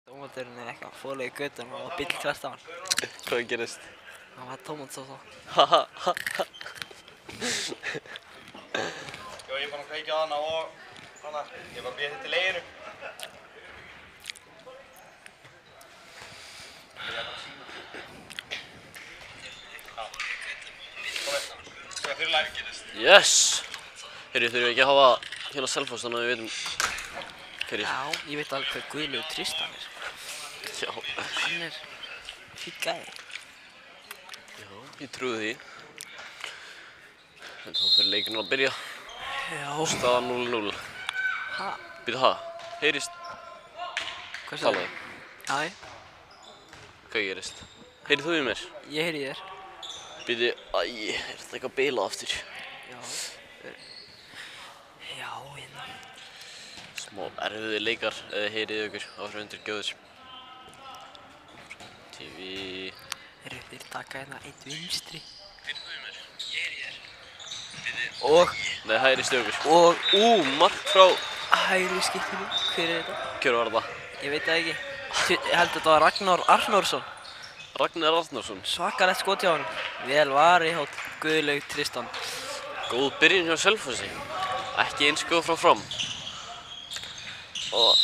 Tómaturinn er eitthvað fólu í göttunum og bíll þvert á hann. Hvað gerist? Hann var tómatsósa. Haha, ha, ha. Jó, ég er bara að kveikja á hana og hana. Ég er bara að bíða þetta í leginu. Hvað fyrir læri gerist? Yes! Heyrðu, þurfum við ekki að hafa hérna Selfoss þannig að við veitum hverjir. Já, ég veit alveg hver Guðlaugur Tristan er. Já. Hann er fínn gæi. Já, ég trúi því. En þá fyrir leikinn að byrja. Já. Staða 0-0. Ha? Býtu það, heyrist Hvað talaði. Æ, Hvað gerist? Heyrið þú í mér? ég heyri í þér. Býtu, er þetta eitthvað bilað aftur? Já. Já, hérna. Smá erfiði leikar, eða heyrið ykkur áhrif undir gjóður. TV. Heyrðu, þeir taka hérna eitt vinstri. Heyrið þú í mér? Ég heyri þér. Og, Nei, hægri stjókur. og Mark frá hægri skiptinu. Hver er þetta? Hver var það? Ég veit það ekki. Ég held að þetta var Ragnar Arnórsson. Ragnar Arnarsson. Svakalegt skot hjá honum. Vel vari hjá Guðlaug Tristan. Góð byrjun hjá Selfossi. Ekki eins góð frá Fram. Og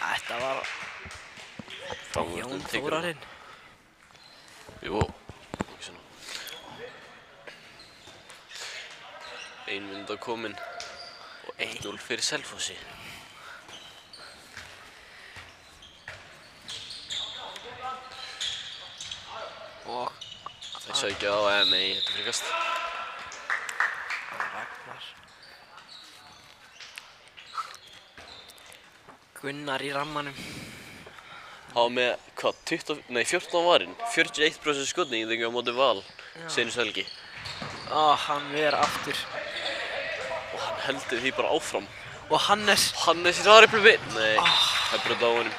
Þetta var Jón Þórarinn. Jú, ekki svona. 1 mínúta komin og 1-0 fyrir Selfossi. Og Þeir sækja á, nei, þetta er frikast. Ragnar. Gunnar í rammanum. Það var með, hvað, 14 varinn, 41% skotningu á móti Val, seinust helgi. Hann ver aftur. Og hann heldur því bara áfram. Og Hannes. Hannes í Rariplöfi. Nei, það er brönd á honum.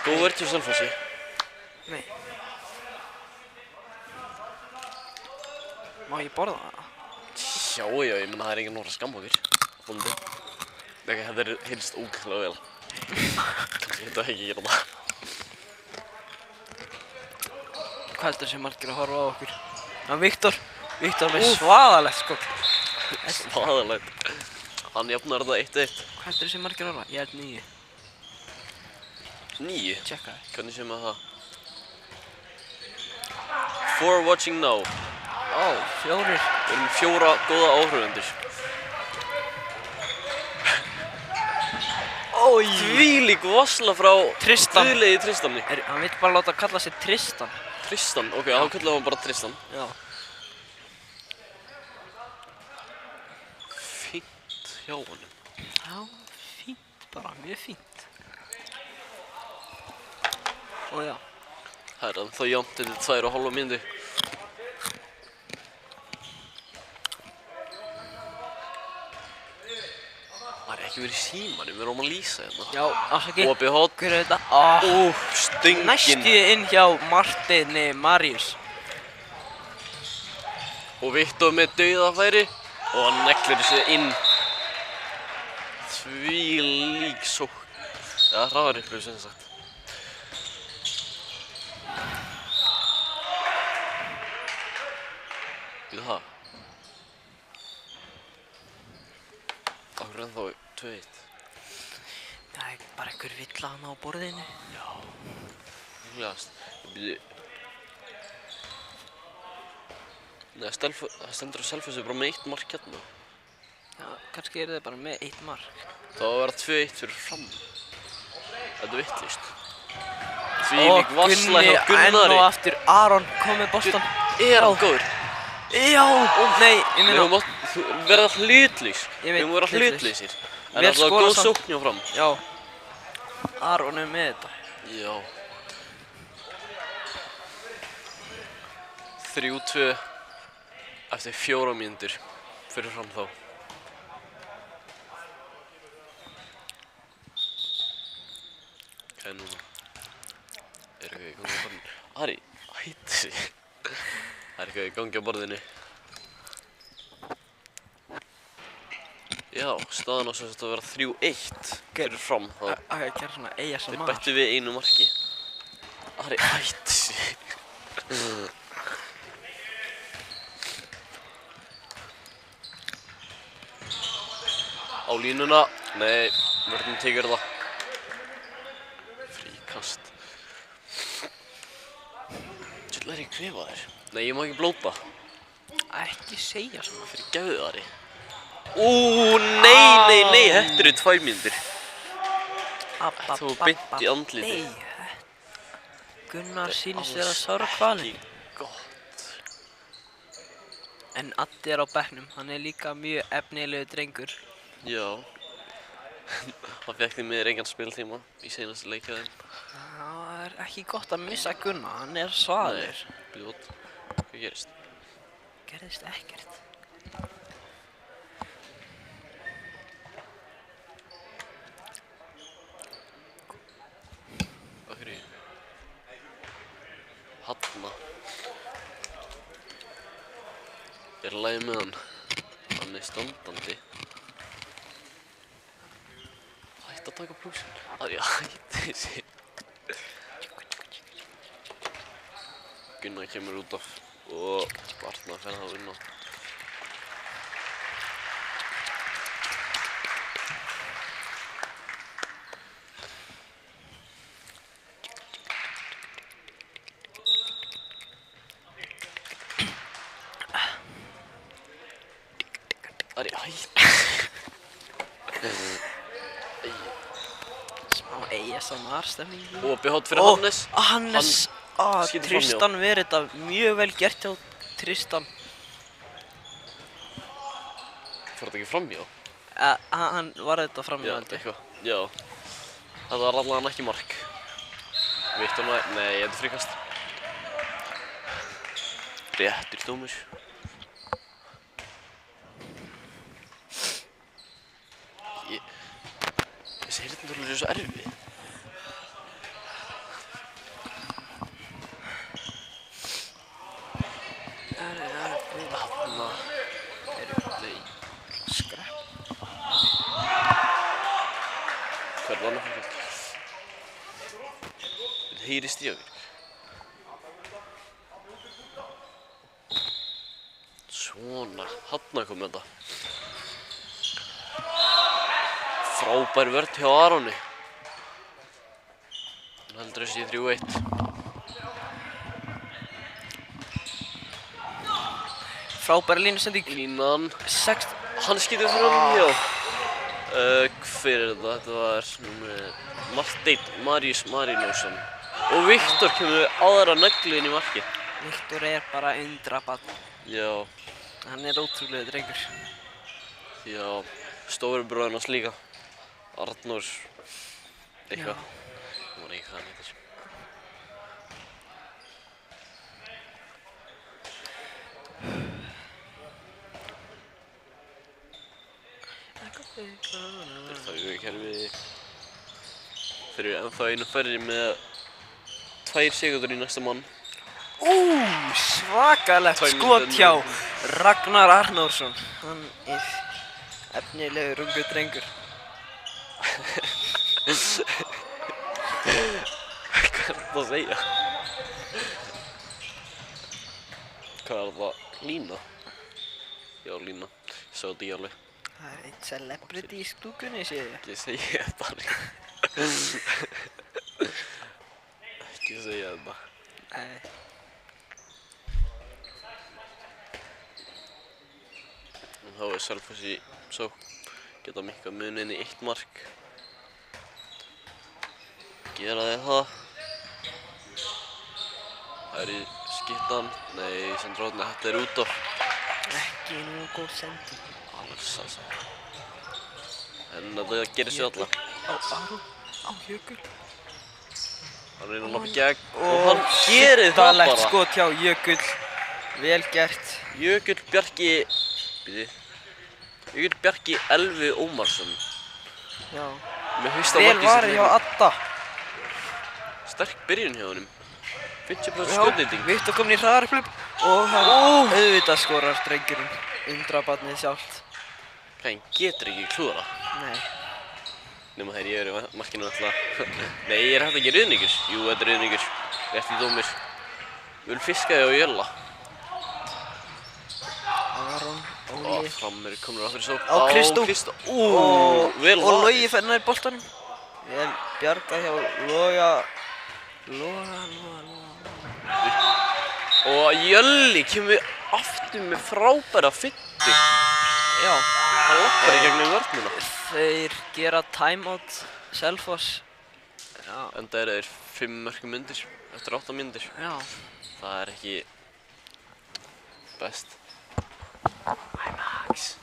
Góð verð hjá Selfossi. Nei. Má ég borða það? Já, ég menna það er enginn að skamma okkur. Bóndi. Þetta heyrst ógeðslega vel. Kannski þetta ekki gera það. Hvað heldur sem margir að horfa á okkur? Viktor með svaðalegt skot. Svaðalegt. Hann jafnar þetta 1-1. Hvað heldur sem margir að horfa? Ég held 9. 9? Tjekka það. Hvernig séum við það? 4 watching now. 4. Við erum 4 góða áhrifundir. Þvílík vassla frá Tristan. Guðlaugi Tristanni. Hann vill bara láta kalla sig Tristan. Tristan, ok, þá kallaði hann bara Tristan. Já. Fínt hjá honum. Já, fínt bara, mjög fínt. Og já. Það er ennþá jafnt eftir 2,5 mínútu. Það er ekki verið í símanum, við erum að lýsa hérna. Já, afsaki. Opið hot. Hver er þetta? Stöngin. Næstu inn hjá Marteini Marius. Og Viktor með dauðafæri. Og hann neglir þessu inn. Þvílík sókn. Eða hraðarupplöf sem sagt. Býtu það. Akkur er ennþá 2-1. Það er bara einhver villa hann á borðinu. Já. Líklegast. Býtu. Nei, það stendur að Selfossi bara með 1 mark hérna. Já, kannski eru þið bara með 1 mark. Það var að vera 2-1 fyrir Fram. Þetta er vittlust. Þvílík vassla hjá Gunnari. Enn og aftur Aron kom með boltan. Er hann góður? Já! Nei, ég Við meina. höfum að verða hlutlaus. Ég veit, Við höfum að vera hlutlaus. hlutlausir. En Vel það var skorað góð samt. sókn hjá Fram. Já. Aron er með þetta. Já. 3-2 eftir 4 mínútur fyrir Fram þá. Hvað er núna? Er eitthvað í gangi á borðinu? Ari, hætti sig. Það er eitthvað í gangi á borðinu. Já, staðan á sem sagt að vera 3-1 fyrir Fram. Að gera svona Þeir ASMR. bættu við einu marki. Ari ætti sig. Á línuna. Nei, vörðin tekur það. Fríkast. Tjöld er ég kvefaður. Nei, ég má ekki blóta. Ekki segja svona. Fyrir gefðu Ari. Nei, þetta eru 2 mínútur. Það var beint í andlitið. Nei, Gunnar sýnist vera sára kvalinn. Ekki gott. En Addi er á bekknum, hann er líka mjög efnilegu drengur. Já. Hann fékk því miður engan spiltíma í seinasta leik hjá þeim. Það er ekki gott að missa Gunnar, hann er svaður. Bljót. Hvað gerist? Gerðist ekkert. Hvað fyrir ég? Hanna. Er lagið með hann? Hann er standandi. Hætti að taka plúsin. Það er hætti sig. Gunnar kemur út af og Barna fer það að vinna. Það er hætti. Smá ASMR stemningi. Og behátt fyrir Hannes. Hannes. skýtur Tristan verið þetta mjög vel gert hjá Tristan. Fór þetta ekki framhjá? Hann var þetta framhjá Já, held ég. eitthvað. Já. Þetta var allavega ekki mark. Viktor Næ... Nei, þetta er fríkast. Réttur dómur. Þessi heyrnartólur eru svo erfið. Þarna nei. Skrepp. Hver var hann fyrir? Þetta heyrist í okkur. Svona, þarna kom þetta. Frábær vörn hjá Aroni. Hann heldur þessi í 3-1. Frábæra línusending. Línan. 6. Hann skýtur framhjá. Hver er þetta? Þetta var Marteinn Marius Marinósson. Og Viktor kemur aðra neglu inn í markið. Viktor er bara undrabarn. Já, Hann er ótrúlega drengur. já. Stóri bróðinn hans líka. Arnór. Eitthvað. Ég man ekki hvað hann heitir. Þeir þau kerfi. Þeir eru ennþá einu færri með 2 sekúndur í næsta mann. Svakalegt 2 skot mínútur hjá niður. Ragnar Arnórsson. Hann er efnilegur ungur drengur. Hvað er þetta að segja? Hvað er þetta? Lína? Já, Lína. Ég sá þetta í alveg. Það er eitt celebrity í stúkunni, séu ég. Ekki segja þetta. Ekki segja þetta. Nei. En þá er Selfoss í sókn. Geta minkað muninn í 1 mark. Gera þeir það. Það er í skittan. Nei, sem dróðna, þetta er út af. Ekki nú góð sending. Alveg salsa. En þetta gerir sér alla. Á Aron, á Jökul. Hann reynir að lappa í gegn og hann gerir það Undarlegt bara. skot hjá Jökul. Vel gert. Jökull Bjarki... Býði. Jökull Bjarki Elvi Ómarsson. Já. Með hausta Vel varið hjá Adda. Sterk byrjun hjá honum. 50% skotnýting. Viktor komin í hraðarflug og hann auðvitað skorar drengurinn. Undrabarnið sjálft. Hann getur ekki klúðra. Nei. Nema þegar ég er í markinu alltaf. Nei, er þetta ekki ruðningur? Jú, þetta er ruðningur. Rétt í dómir. Við viljum fiska þig á jölla. Aron, Og Óli. fram er komur aftur í sók. Á Kristó. Vel Og Logi fer nær boltanum. Vel bjargað hjá Loga. Loga. Og Jölli kemur aftur með frábæra fyttu. Já. Hann lappar í gegnum vörnina. Þeir gera timeout Selfoss. Já. Enda eru þeir 5 mörkum undir eftir 8 mínútur. Já. Það er ekki best. Max.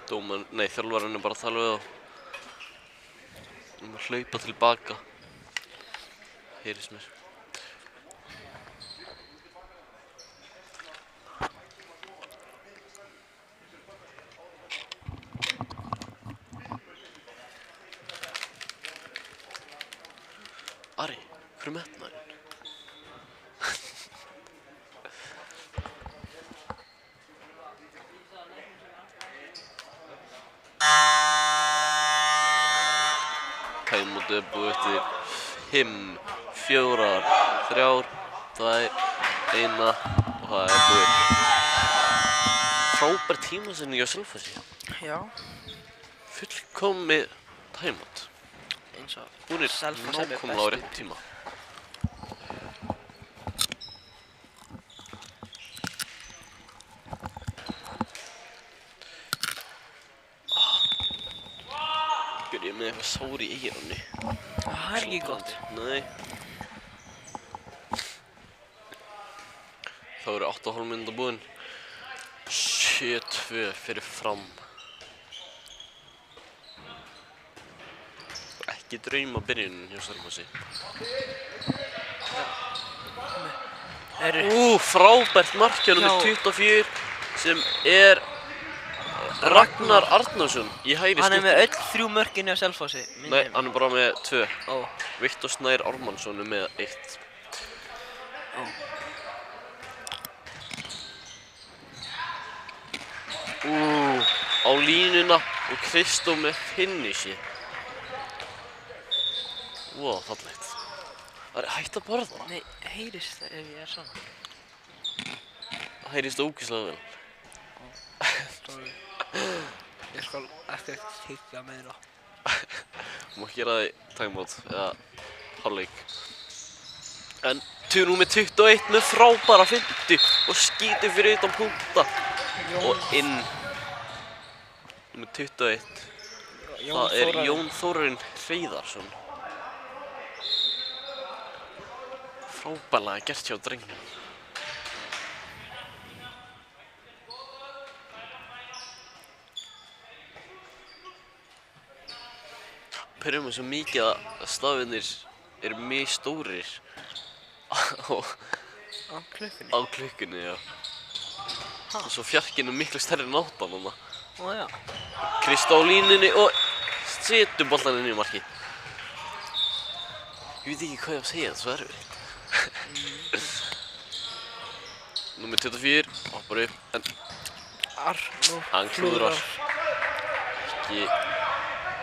Þjálfarinn er bara að tala við þá. Að hlaupa tilbaka. Heyrist mér. Ari, hver er metnaðurinn? Timeout er búið eftir 5, 4, 3, 2, 1 og það er búið. Frábær tímasetning á Selfossi. Já. Fullkomið timeout. Eins og Hún er Selfoss er með nákvæmlega á rétt tíma. Gjör ég með eitthvað sár í eyrunni. Það er ekki gott. Nei. Þá eru 8,5 mínútur búin. 7-2 fyrir Fram. Ekki drauma byrjunin hjá Selfossi. Frábært mark hjá númer 24 sem er Ragnar Arnarsson í hægri skipti. Hann er með öll 3 mörkin hjá Selfossi. Nei, hann er bara með 2. Ó. Viktor Snær Ármannsson er með 1. Ó. Á línuna og Kristó með finishi. Fallegt. Það er hægt að borða. Nei, heyrist það ef ég er svona. Það heyrist ógeðslega vel. Ég skal ekki tyggja meira. Þú má gera það í timeout eða hálfleik. En númer 21 með frábæra fintu og skíti fyrir utan punkta. Og inn. Númer 21. Það er Jón Þórarinn Hreiðarsson. Frábærlega gert hjá drengnum. Pyrrum er svo mikið að stafinir eru mjög stórir Á klukkunni? á klukkunni, já. Og svo fjarkinn er miklu stærri en 8 núna. Ó já. Kristó á línunni og setur boltann inn í markið. Ég veit ekki hvað ég á að segja, þetta er svo erfitt. Númer 24, hoppar upp, en hann klúðrar. Ekki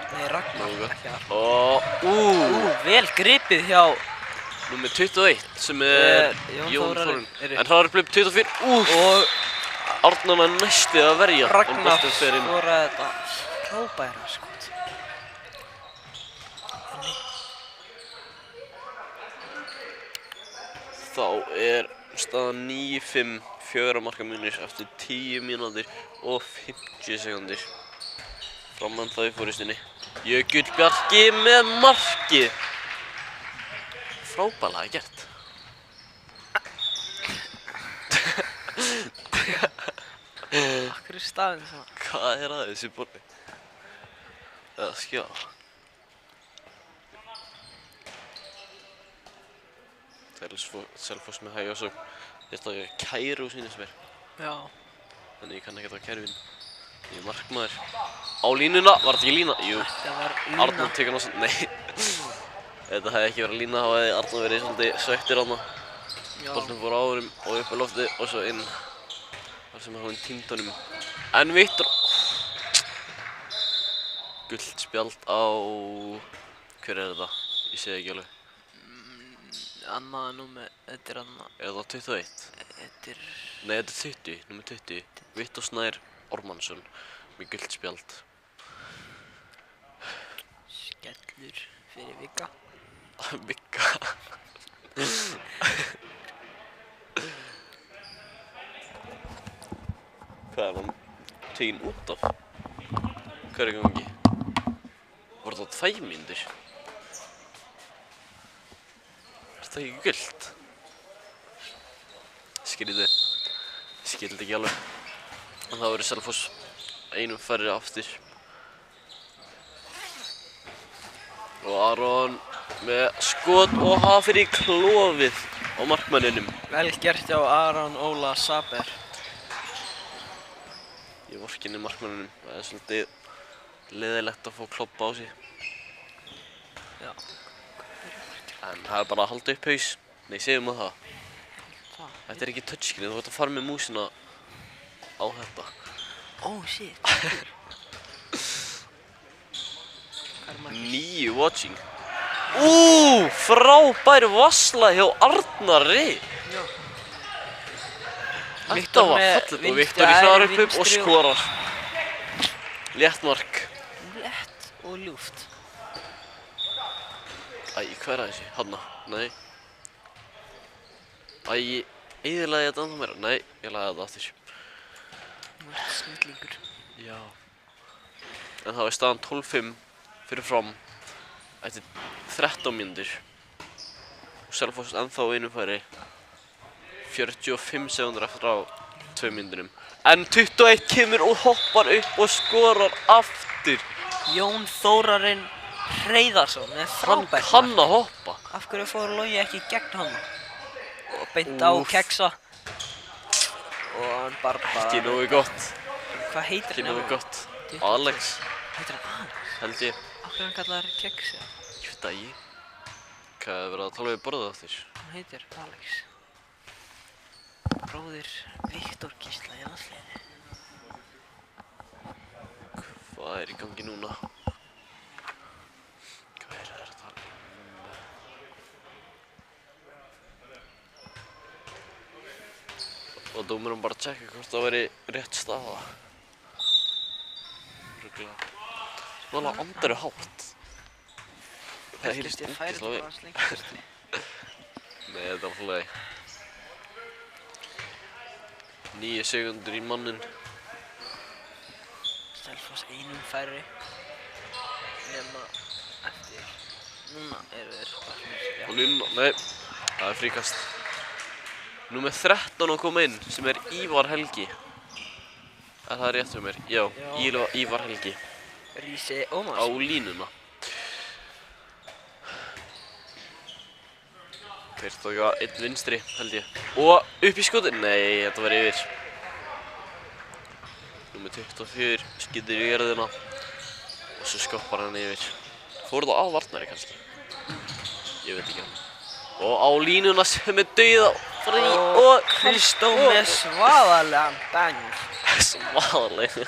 Nei, Ragnar, nógu gott. ekki Ar. Og, Vel gripið hjá númer 21 sem er Jón Jón Þórarinn. Þórarinn. En það er blöpp 24, Og Arnar með næstið að verja. En Ragnar boltinn fer inn. skoraði þetta frábæra skot. Þá er staðan 9-5, 4 marka munir eftir 10 mínútur og 50 sekúndur. Fram ennþá í fórustinni. Jökull Bjarki með markið. Frábærlega gert. Akkur er staðinn svona. Hvað er að þessu borði? Eða skjá. Selfoss með hægja ásókn. Ég ætla að kæru sýnist mér. Já. Þannig ég kann ekkert á kæruvinn. Ég er markmaður. Á línuna, var þetta ekki lína? Jú. Þetta var lína. Arnar tekur hann á nei. Þetta hefði ekki verið lína, þá hefði Arnar verið svolítið sveittur þarna. Já. Boltinn fór á honum og upp á loftið og svo inn. Þar sem hann týndi honum. En Viktor... Gult spjald á... Hver er þetta? Ég sé það ekki alveg. Annað númer, þetta er annað. Er það 21? Þetta er... Nei, þetta er 20, númer 20. Viktor Snær Ormansson með gult spjald. Skellur fyrir Vigga. Vigga. Hvað er hann teginn út af? Hvað er í gangi? Var það 2 mínútur? Er það ekki gult? Skrítið. Skildi ekki alveg. En það verður Selfoss einum færri aftur. Og Aron með skot og hafa fyrir klofið á markmanninum. Vel gert á Aron Óla Saber. Ég vorkenni markmanninum. Það er svolítið leiðilegt að fá klobba á sig. Já. En það er bara að halda upp haus. Nei, segjum að það. Það. Þetta er ekki touchscreen, þú ert að fara með músina á þetta. Oh shit. Hvað er margir? 9 watching. Frábær vassla hjá Arnari. Já. Þetta Viktor var með fallegt og vinstri Viktor í hlaðar upp og vinstri og- skorar. Létt mark. Létt og ljúft. Æ, hvað er það þessi? Hanna? Nei. Æ, eyðilagði þetta ennþá meira? Nei, ég lagði þetta aftur. Þú ert snillingur. Já. En það var staðan 12-5 fyrir Fram eftir 13 mínútur. Og Selfoss ennþá einu færi. 45 sekúndur eftir á 2 mínútunum. En 21 kemur og hoppar upp og skorar aftur. Jón Þórarinn Hreiðarsson með Hann frábært kann mark. að hoppa. Af hverju fór Logi ekki gegn hann? Og beint á Úff. keksa. Og hann bara... Ekki nógu gott. Hvað heitir Ekki hann? nógu gott. 22. Alex, Heitir hann Alex? held ég. Af hverju hann kallar keksa? Ég veit það ekki. Hvað er verið að tala við borðið aftur? Hann heitir Alex. Bróðir Viktor Gísla í landsliðinu. Hvað er í gangi núna? Hvað er það að tala um? Og dómurinn bara að tjekka hvort það væri rétt staða. Ruglega. Nálega andar er hátt. Það heyrist Ég færi ógeðslega þetta bara slengst. Nei, þetta er alltaf leið. 9 sekúndur í mannin. Selfoss einum færri. Nema eftir. Núna eru þeir farnir. Og Luna, nei, það er fríkast. Númer 13 að koma inn, sem er Ívar Helgi. Er það rétt fyrir mér? Já, Já. Ívar Helgi. Rísi Á Ómars. línuna. Þeir tóka einn vinstri, held ég. Og upp í skoti. Nei, þetta var yfir. Númer 24 skýtur í jörðina. Og svo skoppar hann yfir. Fór það á varnari kannski? Ég veit ekki hann. Og á línuna sem er dauða frí og Kristó með svaðalegan bang. Svaðalega.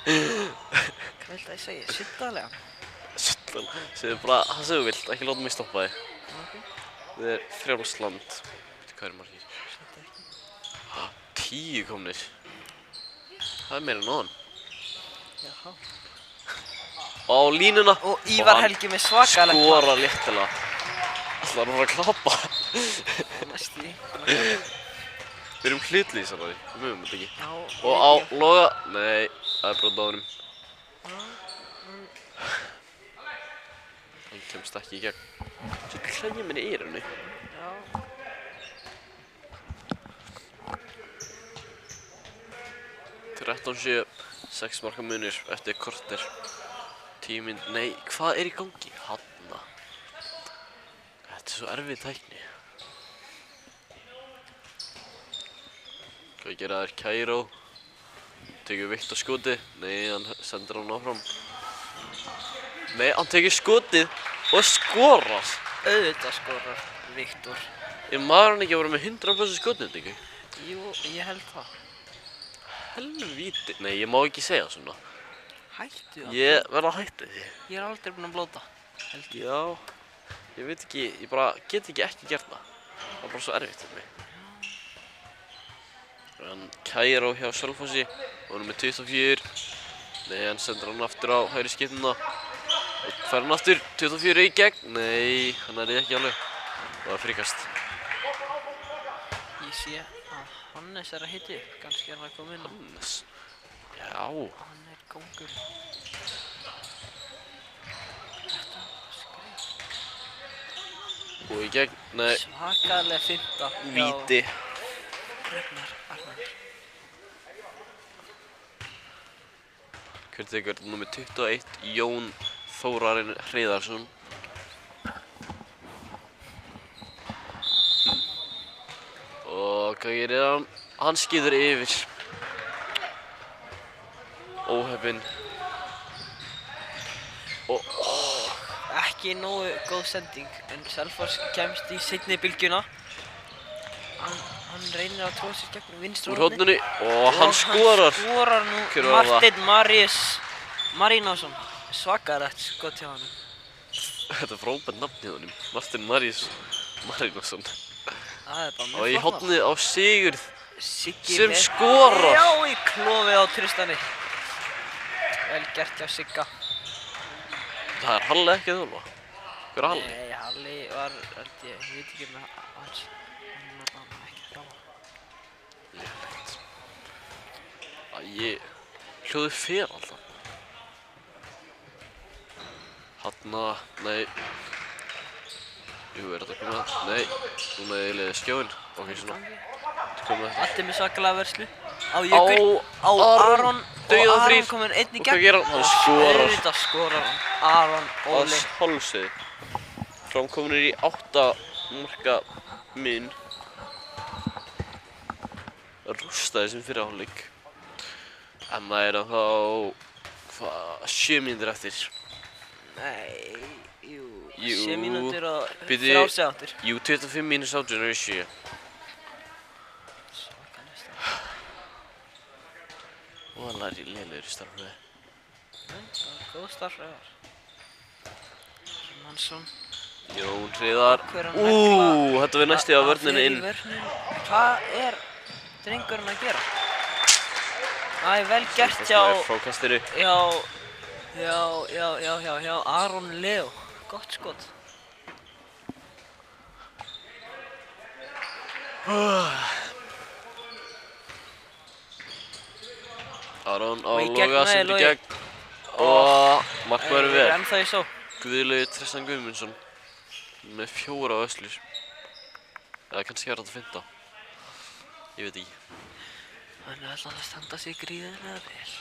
Hvað viltu að ég segja? Sittalegan. Segðu bara það sem þú vilt, ekki láta mig stoppa þig. Ok. Þetta er frjálst land. Veitu hvað er margir? 10 komnir. Það er meira en hann. Jaha. Og á línuna. Og Ívar hann Helgi með svakalegt mark. skora léttilega. Ætlar hann að klappa? Næsti. Við erum hlutlýsar á því. Við mögum þetta ekki. Já. Og á Loga. Nei, það er brot á honum. Hann kemst ekki í gegn. Svo klæði mér í eyrunni. Já. Þrettán 7, 6 marka munir eftir korter. 10 mínútur. Nei, hvað er í gangi? Hanna. Þetta er svo erfið tækni. Hvað gera þær? Kæró. Tekur Viktor skotið. Nei, hann sendir hann áfram. Nei, hann tekur skotið og skorar. Auðvitað skorar Viktor. Er maðurinn ekki að vera með 100% skotnendingu? Jú, ég held það. Helvíti. Nei, ég má ekki segja svona. Hættu það. Ég verð að hætta því. Ég er aldrei búinn að blóta. Held ég. Já. Ég veit ekki, ég bara get ekki gert það. Það er bara svo erfitt fyrir mig. Hann Kæró hjá Selfossi. Og hann er með 24. Nei, hann sendur hann aftur á hægri skiptuna. Og fær hann aftur 24 í gegn. Nei, hann er ekki alveg. Það var fríkast. Ég sé að Hannes er að hita upp. Kannski er hann að koma inn á. Hannes. Já. Hann er góngur. Þetta skreif. Og í gegn, nei. Svakalega fymta. Víti. Ragnar Arnar. Hver tekur númer 21, Jón Þórarinn Hreiðarsson. Og hvað gerir hann? Hann skýður yfir. Óheppinn. Og Ekki nógu góð sending, en Selfoss kemst í seinni bylgjuna. Hann reynir að tróða sér gegnum vinstri úr hornunni. Og hann skorar. Hann skorar nú Hver var það? Marteinn Marius Marínásson. Svakalegt skot hjá honum. Þetta er frábært nafn hjá honum. Marteinn Marius Marínásson. Það er bara Og í mjög flott nafn. hornið á Sigurð Siggi sem með- skorar. Já, í klofið á Tristani. Vel gert hjá Sigga. Það er Halli ekki að þjálfa. Hver er Halli? Nei, Halli var, held ég veit ekki með hans. Hann var bara ekki að þjálfa. Lélegt. Ég hljóði fer alltaf. Hanna, nei. Jú, er þetta komið að? Nei, núna er ég leiðið skjáinn. Ok, svona. Þetta komið að þetta. Allt er með svakalega verslu. Á Jökul, á Aron og dauða Aron þrír. kominn einn í Og gegn. hvað gerir hann? Hann skorar. Auðvitað skorar hann. Aron Óli. Að hálfsið. Framkominir í 8 marka minn. Rústaði sem fyrir hálfleik. En það er þá, hvað, 7 mínútur eftir. Nei, jú, Jú. 7 mínútur og Bíddu. 3 sekúndur. Jú, 25 mínus 18 eru 7. Svakalega stað. Og hann læri lélegur í starfræði. Nei, það var góð starfræðar. Mansson. Jón Hreiðar. Hver er hann negla? Þetta var næstu að vörninni inn. Hvað er drengurinn að gera? Það er vel gert hjá, Frá kastinu. hjá Aron Leo. Gott skot. Aron á Og í gegn, Loga, nei, sendur í Logi. gegn. Og markmaðurinn vel. Ennþá í só. Guðlaug Tristan Guðmundsson. Með 4 öslur. Eða kannski er þetta 5. Ég veit ekki. Hann er alltaf að standa sig gríðarlega vel.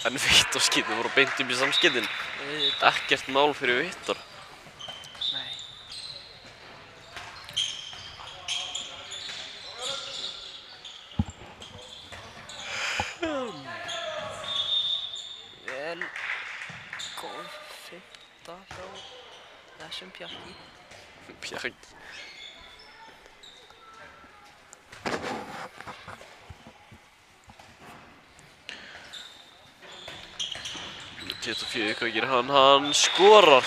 En Viktor skýtni voru beint upp í samskiptin. Auðvitað. Ekkert mál fyrir Viktor. Nei. Vel góð fymta hjá þessum pjakki. Bjarg. Geta 4, hvað gerir hann? Hann skorar.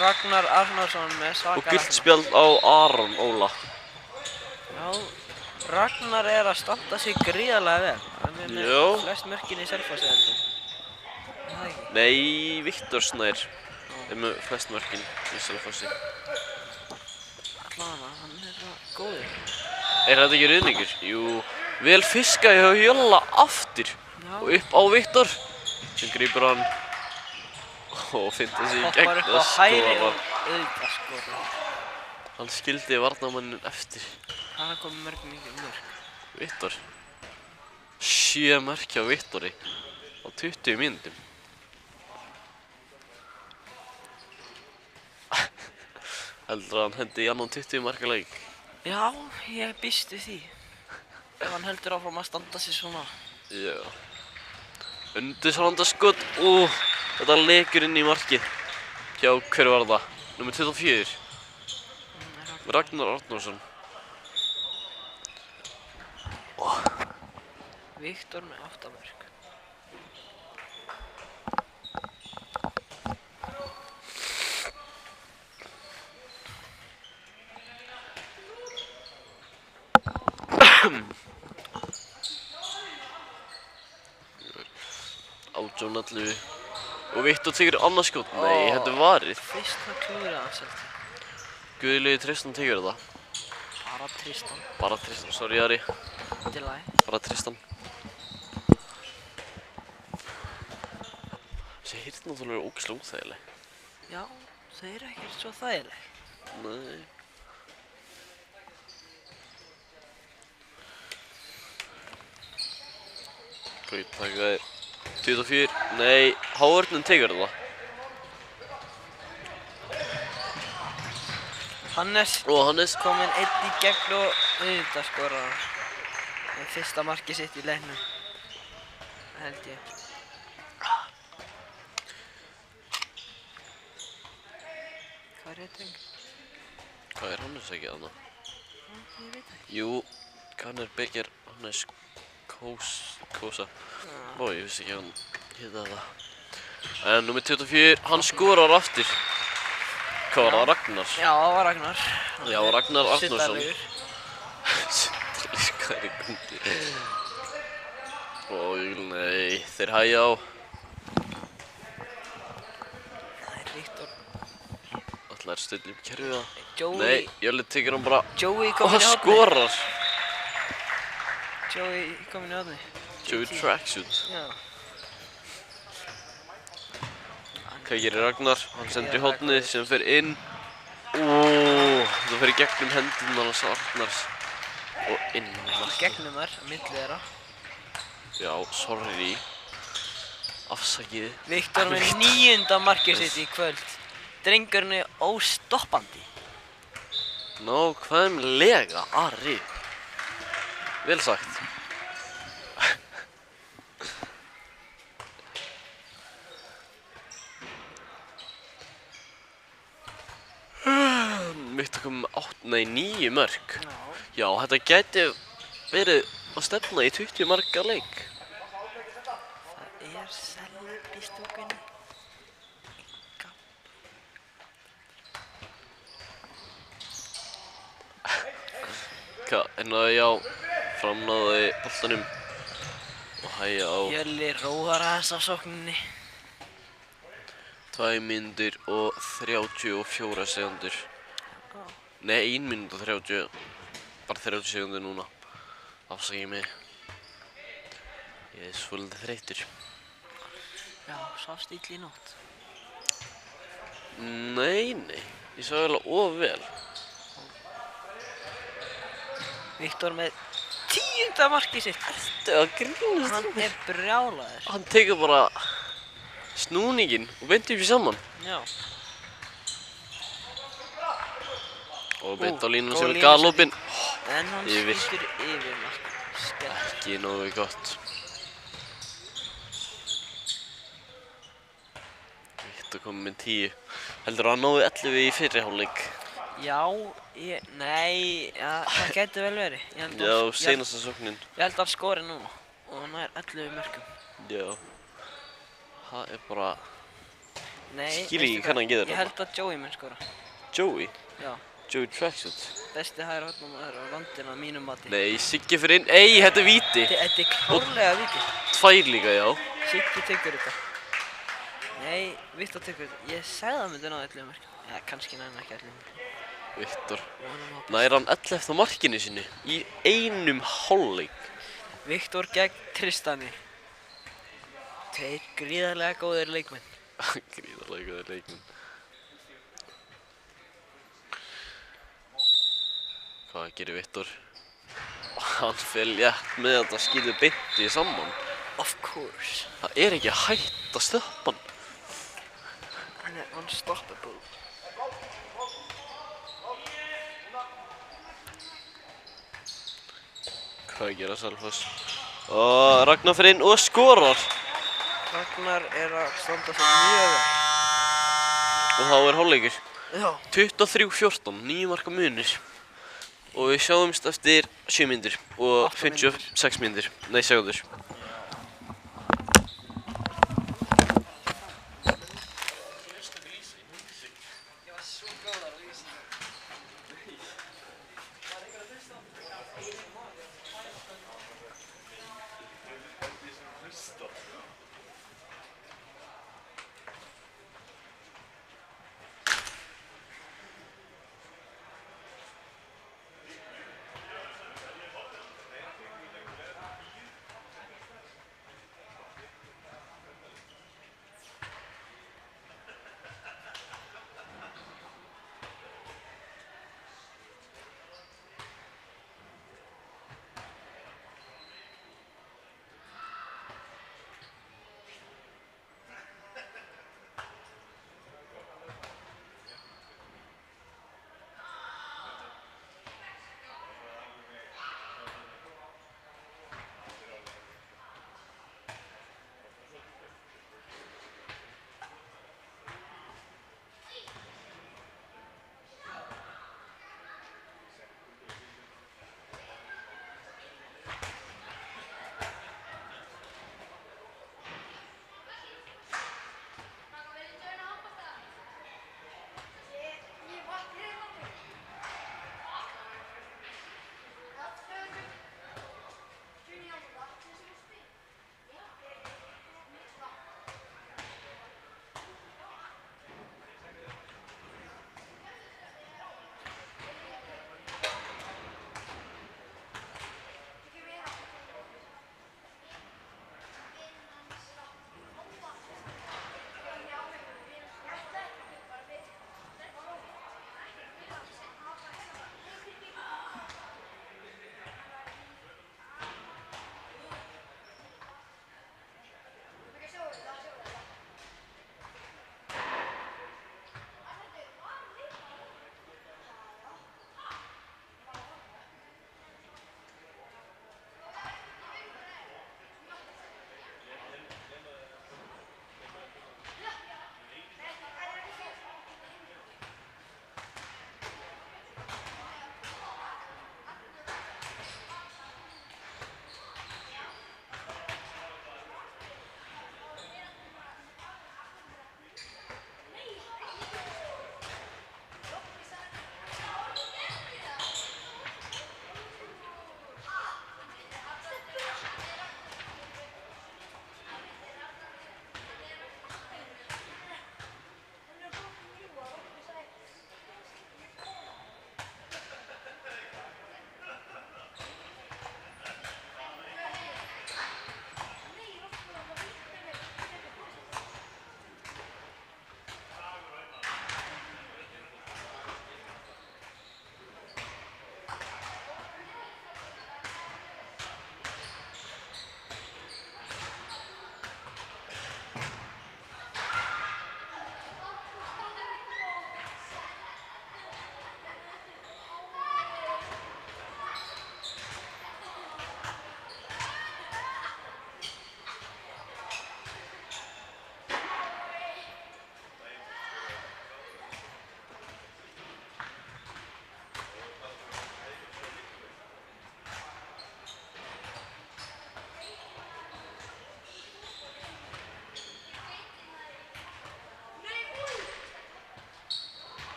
Ragnar Arnarsson með Og svaka gult spjald á Aron Óla. Já, Ragnar er að standa sig gríðarlega vel. Hann er með Já. flest mörkin í Selfossi heldur. Er það ekki? Nei, Viktor Snær er með flest mörkin í Selfossi. Allavega, hann er svo góður. Er þetta ekki ruðningur? Jú, vel fiska hjá Jölla aftur. Já. Og upp á Viktor sem grípur hann og finna sig í gegn Hoppar upp á og hæri skorar. og auðvitað skorar. Hann skildi varnarmannin eftir. Hann er komið mörg mikið mörg. Viktor. 7 mörk hjá Viktori á 20 mínútum. Heldur að hann hendi í annan 20 marka leik. Já, ég býst við því. Ef hann heldur áfram að standa sig svona. Já. Undirsalanda skot. Þetta lekur inn í markið. Hjá hver var það? Númer 24. Ragnar Arnarsson. Viktor með 8 mörk. Átján 11. Og Viktor tekur annað skot. Nei, þetta er varið. Fyrst hann klúðraði hans held ég. Guðlaugur Tristan tekur þetta. Bara Tristan. Bara Tristan, sorry Ari. Til lagi. Bara Tristan. Þessi heyrn náttúrulega er ógeðslega óþægileg. Já, þau eru ekkert svo þægileg. Nei. Gauð, taka þér 24. Nei, Hávörninn tekur þetta. Hannes Og Hannes. kominn einn í gegn og auðvitað skorar hann. Með fyrsta markið sitt í leiknum. Held ég. Hvað er þetta drengur? Hvað er Hannes ekki þarna? Ég veit það ekki. Jú, Kanner Birgir Hannes Kósa. Ó, ég vissi ekki að hann hétta þetta. En númer 24, hann skorar aftur. Hvað var það, Ragnar? Já, það var Ragnar. Já, Ragnar Arnarsson. Sittarlegur. Hvað er í gangi? Ó, nei, þeir hægja á. Það er Viktor. Ætlaði að stilla upp kerfið það. Joey. Nei, Jölli tekur hann bara. Joey Og kominn í hann hornið. skorar. Joey kominn í hornið. Joey Tracksuit. Já. Hvað gerir Ragnar? Hann sendir í hornið sem fer inn. Það fer í gegnum hendurnar hans Arnars. Og inn. Gegnum þær, milli þeirra. Já, sorry. Afsakið. Viktor með 9. markið sitt í kvöld. Drengurinn er óstoppandi. Nákvæmlega, Ari. Vel sagt. Viktor kom með 9 mörk. Já, þetta gæti verið að stefna í 20 marka leik. Það er selb í stúkunni. Hvað, náði á framnáði boltanum og hægja á Jölli róar aðeins á sókninni. 2 mínútur og 34 sekundur. Nei, 1 mínúta og 30. Bara 30 sekundur núna. Afsakið mig. Ég er svolítið þreyttur. Já, svafst illa í nótt. Nei. Ég sá eiginlega of vel. Viktor með 10. markið sitt. Þetta er að grínast. Hann er brjálaður. Hann tekur bara snúninginn og beint upp í saman. Já. Og beint á línuna góð sem er lína galopinn. En hann Yfir. skýtur yfir mark. Skell. Ekki nógu gott. Viktor kom með 10. Heldur hann náði 11 í fyrri hálfleik? Já, nei, ja, það gæti vel verið. Já, seinasta sóknin. Ég held að hann skori núna og hann er 11 mörkum. Já. Það er bara... Nei, Skil ekki veistu hvernig hann getur Ég þetta. held að Joey mun skora. Joey? Já, Joey Tracksuit? besti hægri hornamaður á landinu að mínum mati. Nei, Siggi fyrir inn. Ei, þetta er víti. Þetta er klárlega viti. 2 líka, já. Siggi tekur þetta. Nei, Viktor tekur þetta. Ég sagði að það myndi ná 11 mörkum. Já, kannski næna ekki 11 mörkum. Viktor. Nær hann 11. markinu sinni í einum hálfleik. Viktor gegn Tristani. Tveir gríðarlega góðir leikmenn. Gríðarlega góðir leikmenn. Hvað gerir Viktor? Hann fer létt með þetta skýtur beint í saman. Of course. Það er ekki hægt að stöppa hann. Hann er unstoppable. Hvað gera Selfoss? Og Ragnar fer inn og skorar. Ragnar er að standa sig mjög vel. Og þá er hálfleikur. Já. 23-14, 9 marka munur. Og við sjáumst eftir 7 mínútur og 8 mínútur. 56 mínútur. Nei, sekundur.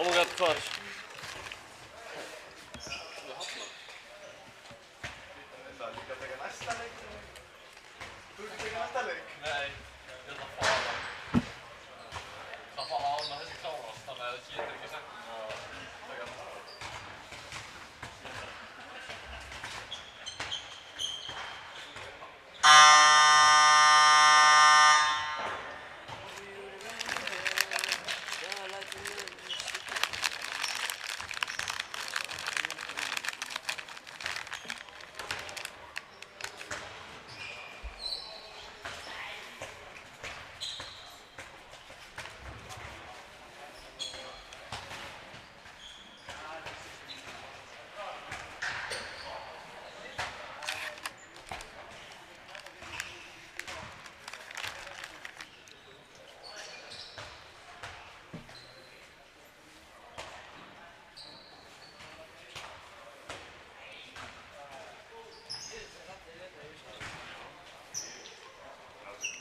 Oh my god, hvar? Það er líka að taka næsta leik. Þú ert að taka næsta leik? Nei, ég ætla að fara. Það fara á með þessi klárast, þannig að það getur ekki sagt að taka næsta.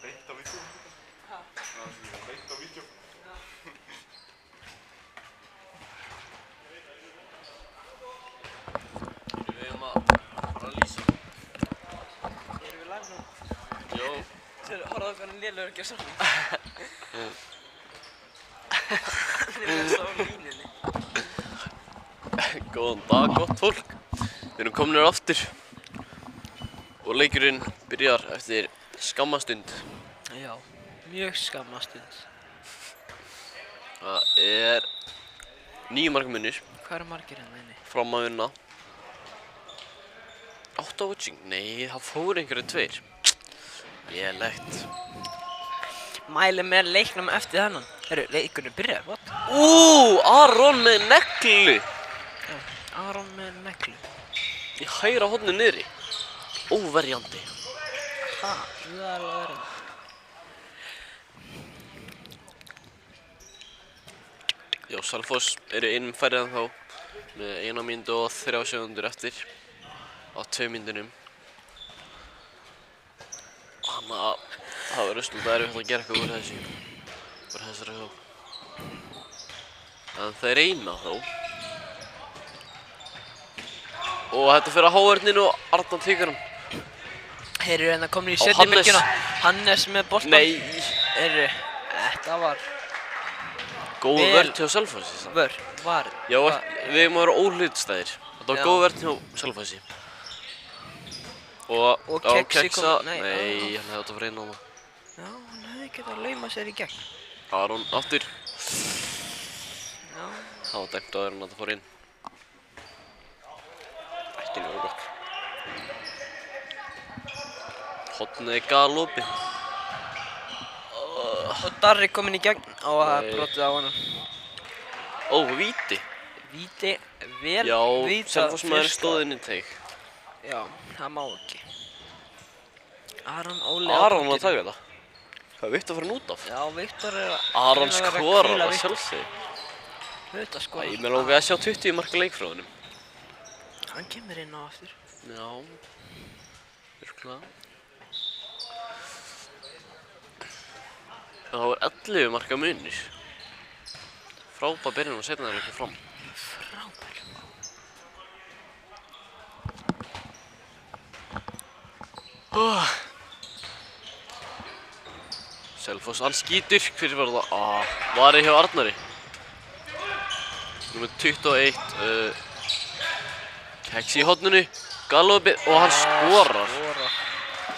Beint á vídeo. Það er beint á vídeo. Við eigum að fara að lýsa. Erum við live nú? Jó. Þeir horfðu okkar en lélegur ekki að samla. Þeir eru svo á línunni. Góðan dag, gott fólk. Við erum kominir aftur. Og leikurinn byrjar eftir skamma stund. Já, mjög skamma stund. Það er 9 marka munir. Hvað eru margir hérna inni? Fram að vinna. 8 watching? Nei, það fór einhverju 2. Lélegt. Mæli með leiknum eftir þennan. Herru, leikurinn byrjar, what? Aron með neglu. Já, Aron með neglu. Í hægra horni niðri. Óverjandi. Ha, það er alveg verið. Já, Selfoss eru einum færri en þá. Með 1 mínútu og 3 sekúndur eftir. Á 2 mínútunum. Þannig að það verður svolítið erfitt að gera eitthvað úr þessu. Úr þessari þá. En þeir reyna þó. Og þetta fyrir að háverðninu og Arnar tekur hann. Þeir eru hérna komin í Á seinni Hannes. bylgjuna. Hannes með boltan. Nei. Heyrðu, þetta var Góð Vel. verð hjá Selfossi samt. var. Já, við erum að vera óhlutstæðir. Þetta var Já. góð verð hjá Selfossi. Og á Kexi Keksa, kom- nei, nei, hann hefði átt að fara inn á það. Já, hann hefði getað að lauma sér í gegn. Aron aftur. Já, Það var dæmt áður en að það fór inn. Ekki nógu gott. Hornið er galopið. og Darri kominn í gegn og það er Nei. brotið á honum. Ó, víti. Víti, vel Já, vitað Selfossmaður fyrsta- stóð inn í teig. Já, það má ekki. Aron Óli Aron var að taka þetta. Hvað er Viktor farin út af? Já, Viktor er að Aron reyna að vera skorar hvíla að Viktor. sjálfsögðu. Hluta skora. Æ, mér langaði að sjá 20 marka leik frá honum. Hann kemur inn á aftur. Já, virkulega. Það var 11 marka munir. Frábær byrjun og seinna þeir ekki fram. Frábær. Selfoss, hann skýtur. Hver var það? Varði hjá Arnari. Númer 21. Kexi í horninu. Galopið og hann skorar. Skorar.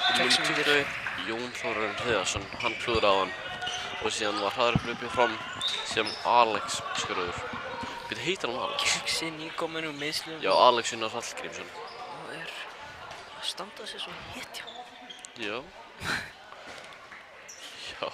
Númer Kexi 21. Jón Þórarinn Hreiðarsson, hann klúður á hann. Og síðan var hraðarupplöpið fram sem Alex skoraður. Hvað heitir hann Alex? Kexi nýkominn úr meiðslum. Já, Alex Unnar Hallgrímsson. Og er að standa sig svo hetja. Já. Já.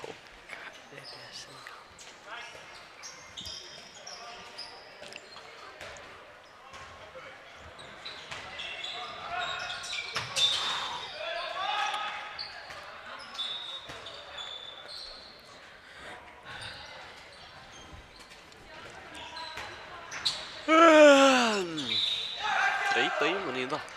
Þreyta í manni í það.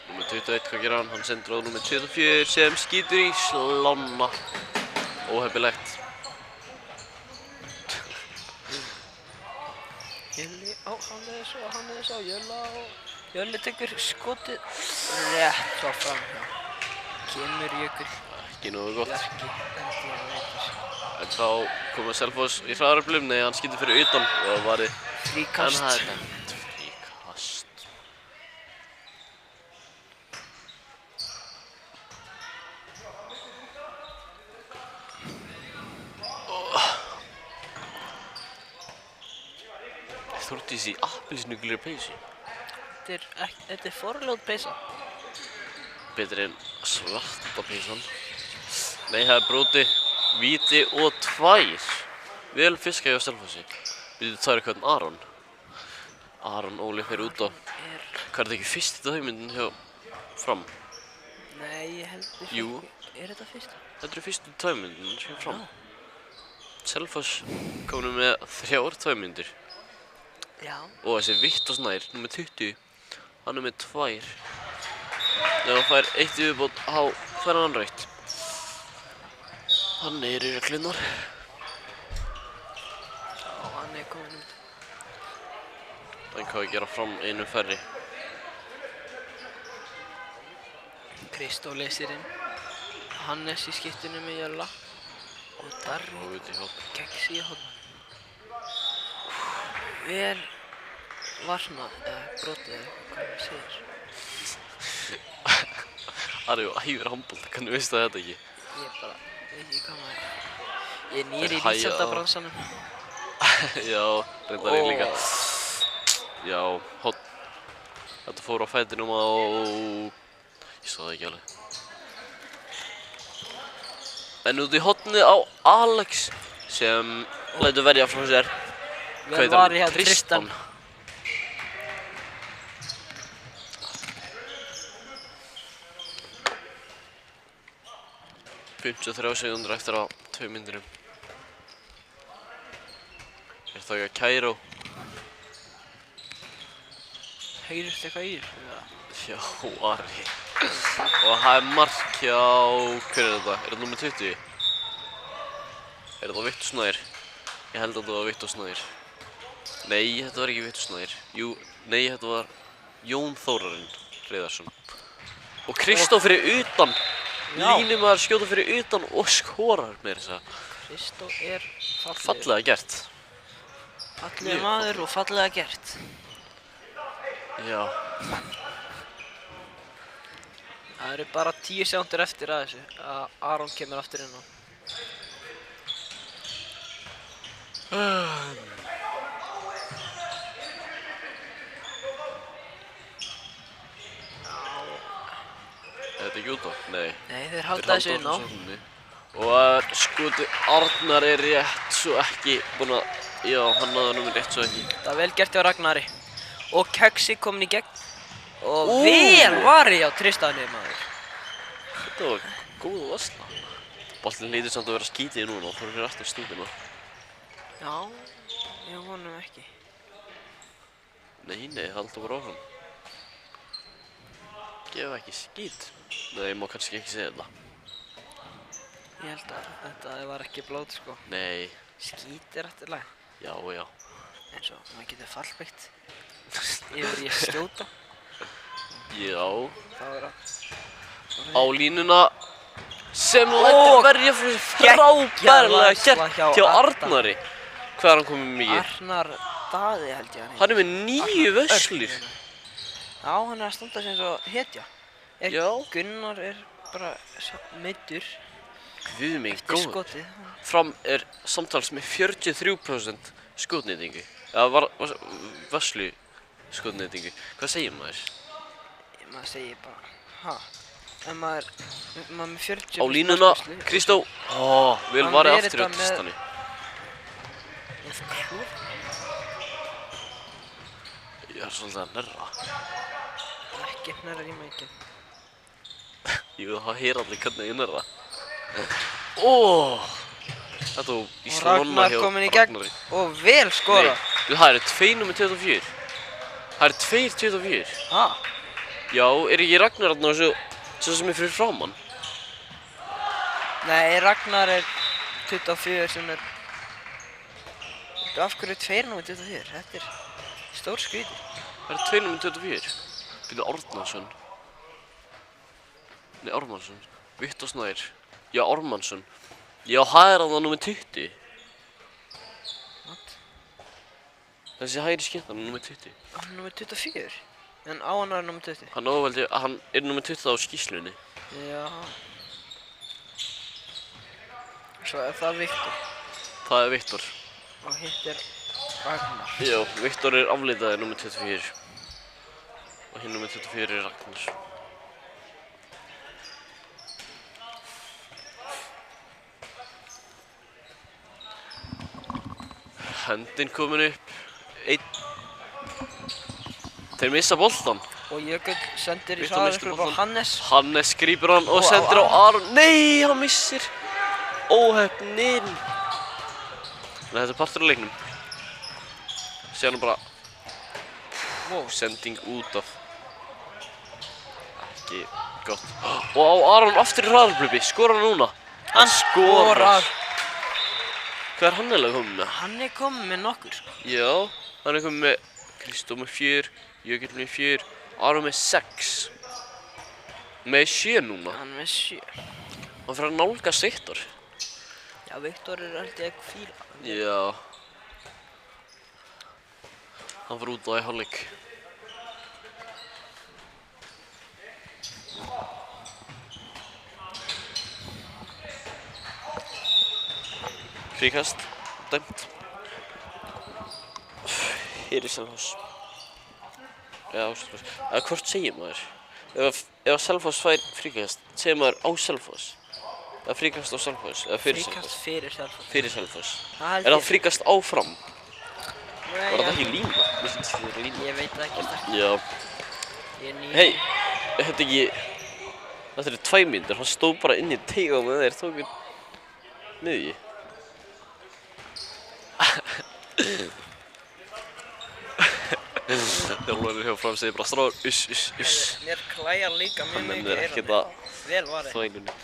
Númer 21, hvað gerir hann? Hann sendur á númer 24 sem skýtur í slána. óheppilegt. Jölli, hann er svo, Jölli tekur skotið rétt svo framhjá. Kemur Jökull Ekki nógu gott. Bjarki hendi hann veitir. En þá komið Selfoss í hraðaröflum, nei, hann skýtti fyrir utan og það var Fríkast. En það er dæmt fríkast. Þórdís í appelsínugulri peysu. Þetta er forljót peysa. Betri en svarta peysan. Nei, það er bróti, víti og 2. Vel fiskað hjá Selfossi. Við 2 hvern Aron. Aron Óli fer út á. Hvað er þetta ekki fyrst í taumyndin hjá Fram? Nei, ég heldur Jú. Er þetta fyrst? Þetta er fyrst í taumyndin hjá Fram. Selfoss komið með 3 taumyndir. Já. Og þessi Viktor Snær, nummer 20, hann er með 2. Ef hann fær 1 viðbót á fær hann rautt. Hann er í reglurnar. Já, hann er komin út. Hann kann gera Fram 1 færri. Kristó leysir inn. Hannes í skiptinu með Jölla. Og Darri Og út í hótt. Keksi í horn. Vel varnað eða brotið eða hvað maður segir. Ari og æfir handbolta, hvernig veistu þetta ekki? Ég bara veit ekki hvað maður er. Ég er nýr í Hæja á. lífsældabransanum. Já, reyndar ég líka. Já, hótt. Þetta fór á fætinum á... Ég sá það ekki alveg. En út í hotnið á Alex sem lætur verja frá sér. Vel var ég hjá Tristan. 53 sekúndur eftir á 2 mínútum. Er það ekki að Kæró? Heyrist eitthvað í þér? Já, Ari. Og það er mark hjá... Hver er þetta? Er þetta nummer 20? Er þetta Viktor Snær? Ég held að þetta var Viktor Snær. Nei, þetta var ekki Viktor Snær. Jú, nei, þetta var Jón Þórarinn Hreiðarsson. Og Kristó fyrir utan! Línumaður skjóta fyrir utan og skorar meira þess að. Kristó er Fallega gert. fallega maður og fallega gert. Já. Það eru bara 10 sekúndur eftir að þessu að Aron kemur aftur inn á. Er þetta ekki út á? Nei. Nei, þeir halda þessu inn á. Og skotið Arnar er rétt svo ekki búinn að... Já, hann náði númer rétt svo ekki. Það er vel gert hjá Ragnari. Og Keksi komin í gegn. Og vel varið hjá Tristani maður. Þetta var góð varsla. Boltinn hlýtur samt að vera skítið núna og fór fyrir aftur stúkuna. Já, ég vonum ekki. Nei, halda bara áfram. Gefa ekki skít. Nei, ég má kannski ekki segja þetta. Ég held að þetta var ekki blót sko. Nei. Skít er eftirlega. Já. En svo, maður getur fallbyggt. Yfir ég skjóta. Já. Það er að... Á línuna sem lætur verja fyrir frábærlega gert hjá Arnari. Hvað er hann komið mikið? Arnar Daði held ég hann. Hann er með 9 vöslur. Já, hann er að standa sig eins og hetja. Já. Gunnar er bara meiddur. Guð mig Eftir góður. skotið. Fram er samtals með 43% skotnýtingu. Eða vöslu skotnýtingu. Hvað segir maður? Maður segir bara, ha? En maður með 40... Á línuna, Kristó. Vel Hann varið er aftur hjá þetta með- Tristani. Ég er svolítið að nerra. Ekki nærra í mækinn. Jú, það heyr allir hvernig ég nerra. Þetta var í Og svona Ragnar hjá kominn í gegn Ragnari. og vel skora. Nei, það eru 2 nummer 24. Það eru 2 24. Ha? Já, er ekki Ragnar þarna svo sem er fyrir framann? Nei, Ragnar er 24 sem er... Af hverju er 2 númer 24? Þetta er stór skrýtur. Það eru 2 númer 24. Býtu Árnason. Nei, Ármannsson. Viktor Snær. Já, Ármannsson. Já, það er þarna númer 20. What? Þessi hægri skiptan er númer 20. Hann er númer 24? En á hann er númer 20? Hann ávaldi að hann er númer 20 á skýrslunni. Já. Svo er það Viktor. Það er Viktor. Og hitt er Ragnar. Já, Viktor er afleitaði númer 24. Og hinn númer 24 er Ragnar. Hendin komin upp. Þeir missa boltan. Og Jökull sendir í Viktor missti hraðarspröfu á boltann. Hannes. Hannes grípur hann og Og á sendir á Aron. Aron. Nei, hann missir. Óheppnin. En þetta er partur af leiknum. Sér hann bara Wow. sending út af. Ekki gott. Og á Aron aftur í hraðarblöpi. Skorar hann núna? Hann skorar. Hvað er hann eiginlega kominn með? Hann er komið með nokkur sko. Já, hann er kominn með Kristó með 4, Jökull með 4, Aron með 6. Með 7 núna. Hann er með 7. Hann fyrir að nálgast Viktor. Já, Viktor er held ég 4. Já. Hann fyrir út á í hálfleik. Fríkast, dæmt. Hér í Selfoss. Eða á Selfoss. Eða hvort segir maður? Ef Selfoss fær fríkast, segir maður á Selfoss? Eða fríkast á Selfoss? Eða fyrir Fríkast Selfoss? fyrir Selfoss. Fyrir Selfoss. Það held Er það ég. fríkast áfram? Nei, Var það ég- ekki lína? Mér finnst þetta lína. Ég veit það ekki eftir. Já. Ég er 9. Hei, er þetta ekki... Þetta eru 2 mínútur, hann stóð bara inn í teiga með þeir tóku miðji. Þjálfarinn hjá fram segir bara stráður, uss. Mér klæjar líka mjög Hann mikið nennir eyrun. ekkert að Vel varið. þvælunni.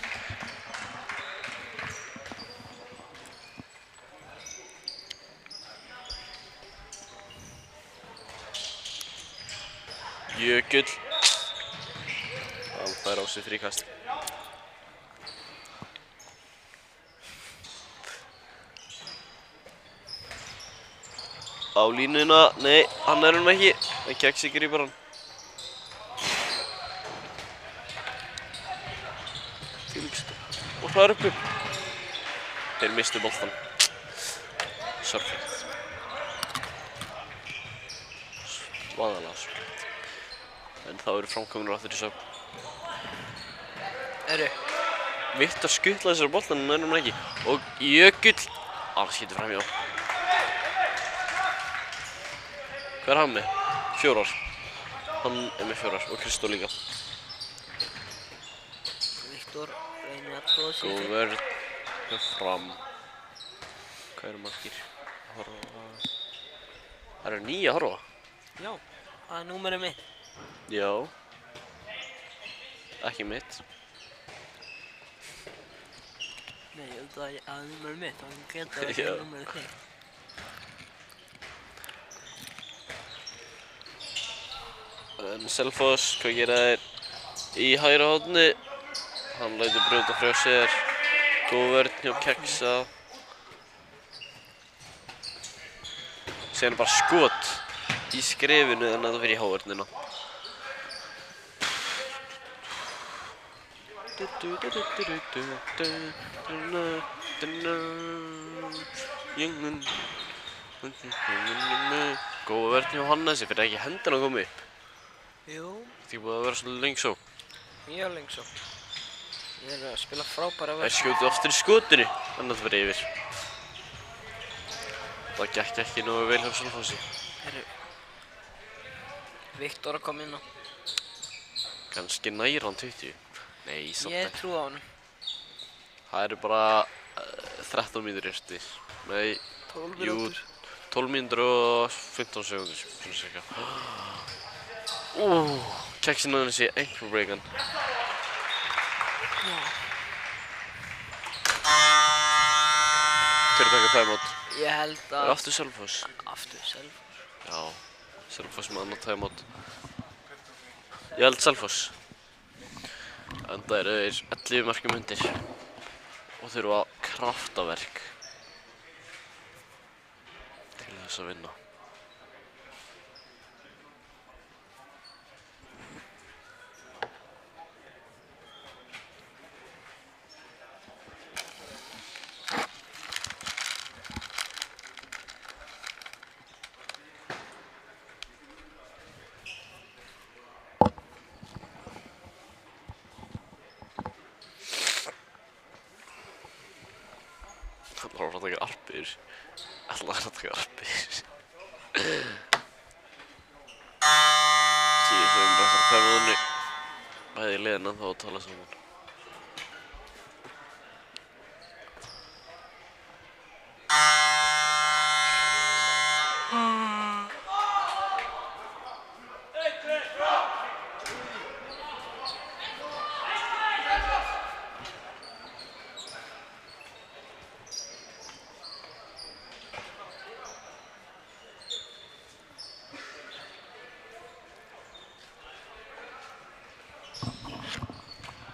Jökull. Hann fær á sig fríkast. Á línuna, nei, hann er hann ekki. Það keksi grípar hann. Fylgst. Og hraðar uppi. Þeir mistu boltan. Sorglegt. Svaðalega sorglegt. En þá eru framkominur aftur í sögn. Eru. Viktor skuttlaði þessari boltan en hann ekki. Og Jökull. Hann skýtur framhjá. Hvað er hann með? 4. Hann er með 4 og Kristó líka. Viktor reynir að tróða sig Góð fyrir. vörn með fram. Hvað eru margir? Horfa. Það eru 9 að horfa. Já, það er númerið mitt. Já. Ekki mitt. Nei, ég held að það er númerið mitt. Það getur að Já. það er númerið þitt. En Selfoss, hvað gera þeir í hægra horni? Hann lætur brjóta frá sér. Góð vörn hjá Keksa. Síðan er bara skot í skrefinu en þetta fyrir í hávörnina. Góð vörn hjá Hannesi, fyrir ekki hendina að koma upp. Jú, Þetta er búið að vera svolítið lengi svo. mjög lengi svo. Ég er að spila frábæra Það verð. skjóti aftur í skotinu, en það fyrir yfir. Það gekk ekki nógu vel hjá Selfossi. Herru. Viktor að koma inn á. Kannski nær hann 20. Nei, samt Ég ekki. trúi á hann. Það eru bara 13 mínútur eftir. Nei, 12 jú, mínútur. 12 mínútur og 15 sekundur, svona cirka. Keksin að þessi ankle breakan. Já. að taka tæmát. Ég held Það er aftur Selfoss. Aftur Selfoss. Já, Selfoss með annað tæmát. Ég held Selfoss. En það eru þeir 11 mörkum undir. Og þurfa kraftaverk til þess að vinna. Það var að taka arpir. Ætlaði að taka arpir. Tíu sem bara þarf að tæma þannig. Bæði í liðina þá að tala saman.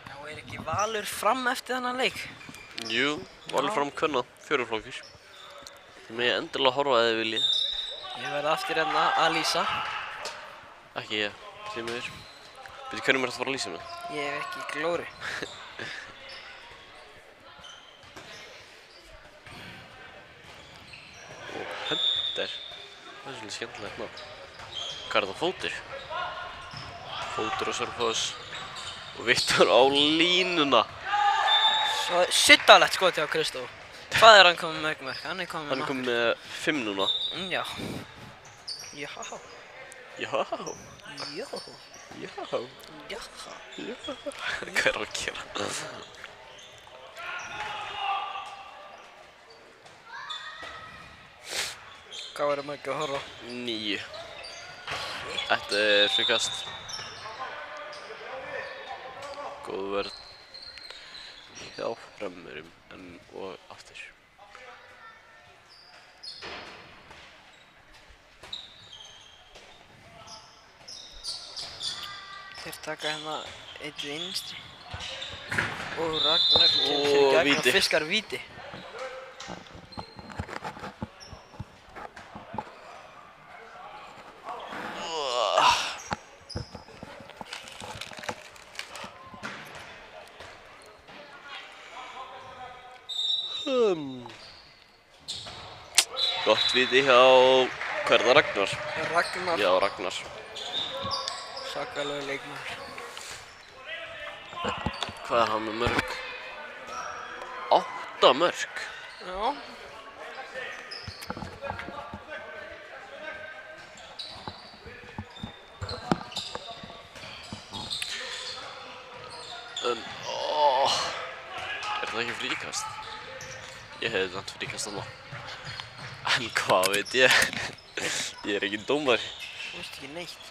Já, ekki Valur fram eftir þennan leik? Jú, Valur fram kunna, 4 flokkir. Þið megið endilega horfa að þið viljið. Ég verði aftur hérna að lýsa. Ekki ég, því miður. Veitu hvernig mér þetta fara að lýsa mig? Ég hef ekki glóri. Og Hönder. Það er svolítið skemmtilegt nafn. Hvað er þetta? Fótur? Fótur og Selfoss. Og Viktor á línuna. Svo suttalegt skot hjá Kristóf. Hvað er hann komið með mörg? Hann er komið með Hann er komið með 5 núna. Já. Já. Já. Já. Já. Já. Já. Hvað er hann að gera? Hvað verður mörg að horfa? 9. Þetta er frikast. Góð vörn. Hjá Frömmurum og aftur. Þeir taka hérna eitt vinstri. Og Ragnar kemur Og fyrir gegn víti. og fiskar víti. Gott víti hjá, hvað er það, Ragnar? Ragnar, Já, Ragnar. sakalegu leikmaður. Hvað er hann með mörg? 8 mörg? Já. En, er það ekki fríkast? Ég hefði þetta fríkast þarna. En hvað veit ég? Ég er ekki dómari. Þú veist ekki neitt.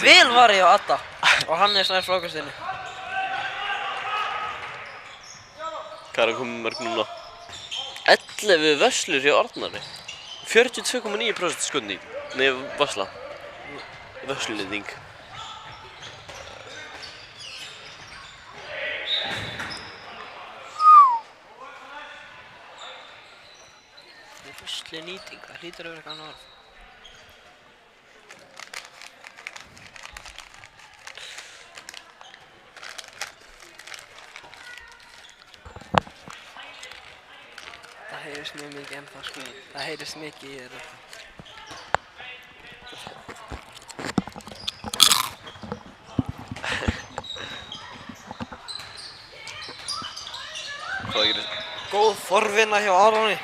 Vel var ég á Adda. Og hann er snær frákastinni. Hvað er hann komið mörg núna? 11 vörslur hjá Arnari. 42,9% skundning. Nei, varsla. Vörslunýting. Vörslu nýting, það hlýtur að vera eitthvað annað orð. Það heyrist mjög mikið ennþá sko. Það heyrist mikið í þér ennþá. Hvað gerir? Góð forvinna hjá Aroni.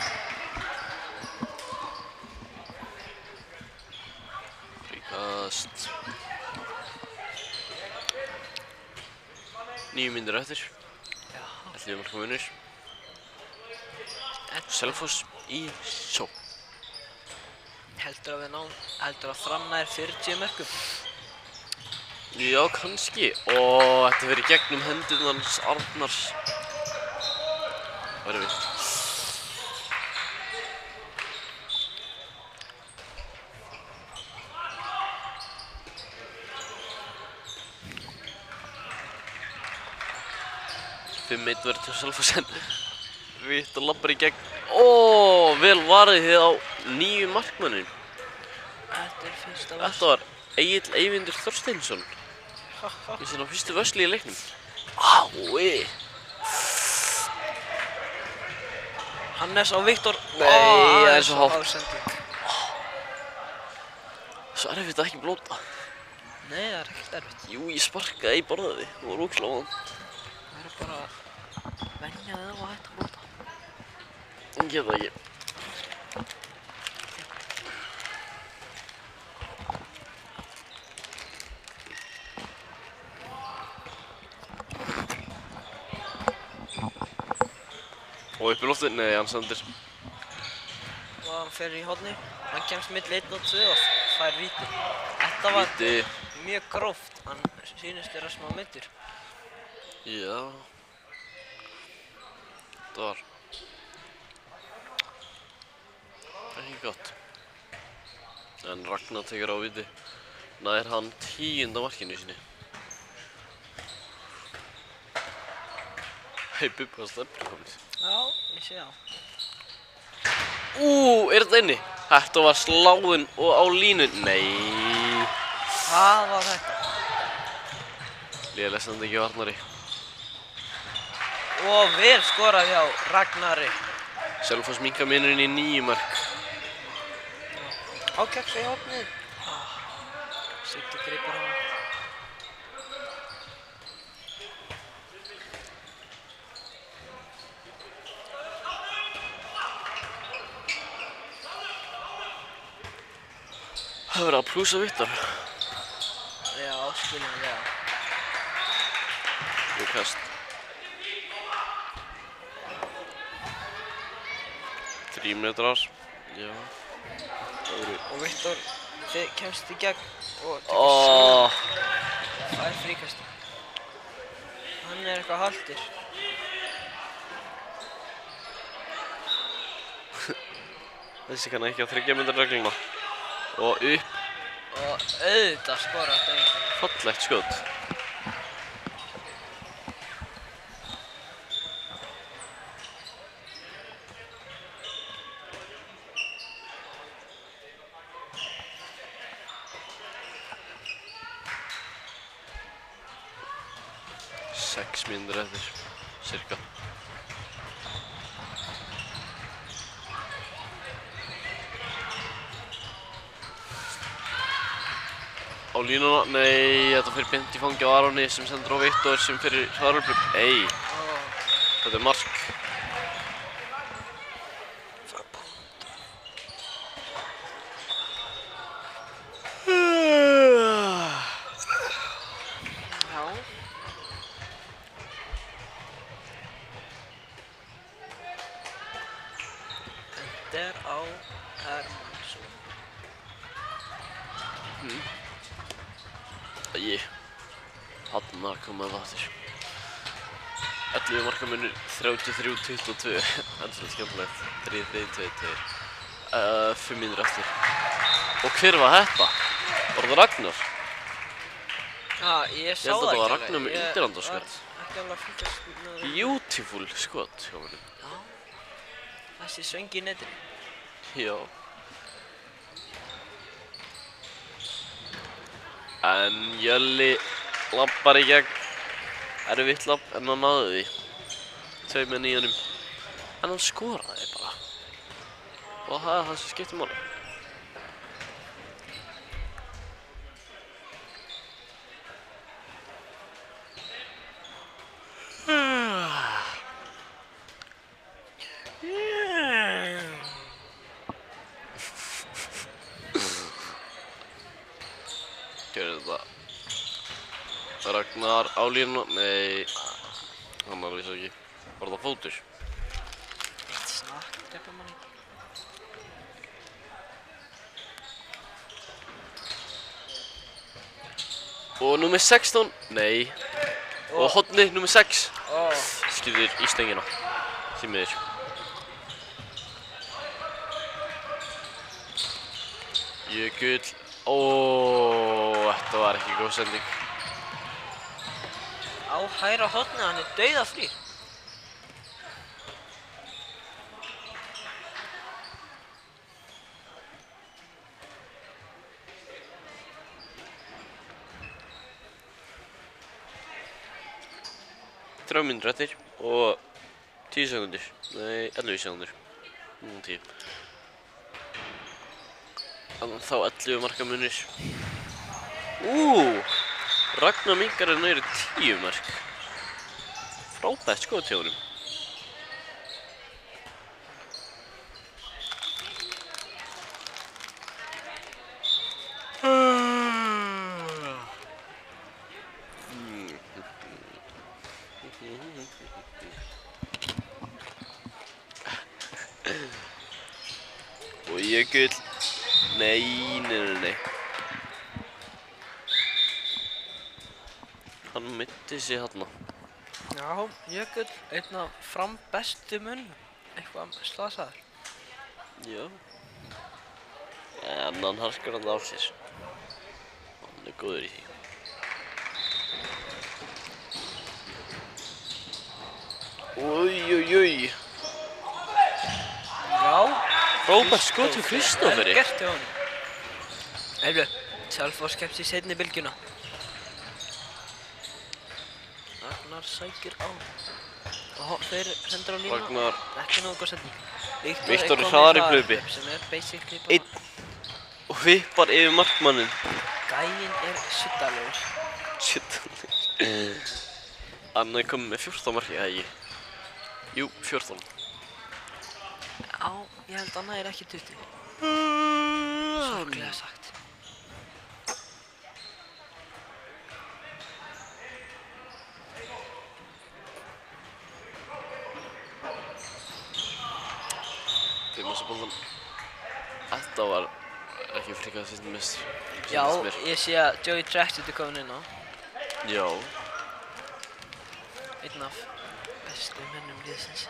Fríkast. 9 mínútur eftir. Já. 11 marka munur. Selfoss í sjó. Heldur að við náum, heldur að Fram nær 40 mörkum. Já, kannski. Og þetta verið gegnum hendurnar hans Arnars. Það er vitt. Fimm-eitt verður til Selfoss en Viktor labbar í gegn. Vel varðið þið á nýju markmanninn. Þetta er fyrsta Þetta var Egill Eyvindur Þorsteinsson í sinna fyrstu vörslu í leiknum. Ái! Hannes á Viktor. Nei, það er svo hátt. Ásending. Svo erfitt að ekki blóta. Nei, það er ekkert erfitt. Jú, ég sparkaði í borðaði. Það var ógeðslega vont. Það er bara að venja þig á að hætta að blóta. Ég get það ekki. Og upp í loftið, nei, hann sendir. Og hann fer í horni. Hann kemst milli 1 og 2 og fær víti. Þetta var Víti. mjög gróft. Hann sýnist vera smá meiddur. Já. Þetta var ekki gott. En Ragnar tekur á víti. Nær hann 10. markinu sinni. Hei, Bubba, það stefnir komið. Já, ég sé það. Er þetta inni? Þetta var sláinn og á línu. Nei. Hvað var þetta? Lélega standi ekki varnari. Og vel skorað hjá Ragnari. Selfoss minnka munurinn í 9 mörk. Ákeks í hornið. Siggi gripur hann. Það verður að plúsa Viktor. Já, skiljanlega. Jú, kast. 3 metrar. Já. Og Viktor kemst í gegn og tekur saman. Það er fríkast. Hann er eitthvað haltur. Þessi kann ekki á 3 metra regluna. Og upp. Og auðvitað skora þetta einhvern. Fallegt skot. Sex mínútur eftir, cirka. Á línuna, nei, þetta fyrir beint í fangi á Aroni sem sendur á Viktor sem fyrir hraðaröflug. Nei, þetta er mark. Já. Þetta er á Hermannsson. Þarna komið það aftur. 11 marka munur, 33-22. Það er svolítið skemmtilegt. 3-3-2-2. 5 mínútur eftir. Og hver var þetta? Var það Ragnar? Já, ég sá það ekki alveg. Ég held að það var Ragnar með undirhandarskot. Ég var ekki alveg að fylgjast með það. Beautiful skot hjá honum. Já. Þessi svöngi í netinu. Já. En Jölli labbar í gegn. Erfitt labb en hann náði því. 2 með 9. En hann skoraði bara. Og það er það sem skiptir máli. Gjörðu þetta. Ragnar á línuna. Nei, hann var víst ekki. Var það fótur? Eitt snakk, drepa mann ekki. Og númer 16. Nei. Og hornið númer 6. Ó. Skýtur í stöngina. Því miður. Jökull. Ó, þetta var ekki góð sending. Á hægra hornið, hann er dauðafrí. Þrjár mínútur eftir og 10 sekúndur. Nei, 11 sekúndur. 10. Þannig þá 11 marka munir. Ragnar minnkar niður í 10 mark. Frábært skot hjá honum. Og Jökull. Nei. Hann meiddi sig þarna. Já, Jökull, einn af Fram bestu mönnum. Eitthvað slasaður. Já. En hann harkar hann á sér. Hann er góður í því. Oj. Já. Frábært skot hjá Kristóferi. Vel gert hjá honum. Heyrðu, Selfoss kemst í seinni bylgjuna. Ragnar sækir á. Og þeir sendur á línu. Ragnar. Ekki nógu góð sending. Viktor er hraðari í hlaupi. Sem er basically bara... Einn og vippar yfir markmanninn. Gæinn er suttalegur. Shit. Hann er komið með 14 marki, eða ekki? Jú, 14. Já, ég held að hann er ekki 20. Sorglega sagt. Boltan. Þetta var ekki fríkað fyrst mist. Já, ég sé að Joey Trexit er komin inn á. Já. Einn af bestu mennum liðsins.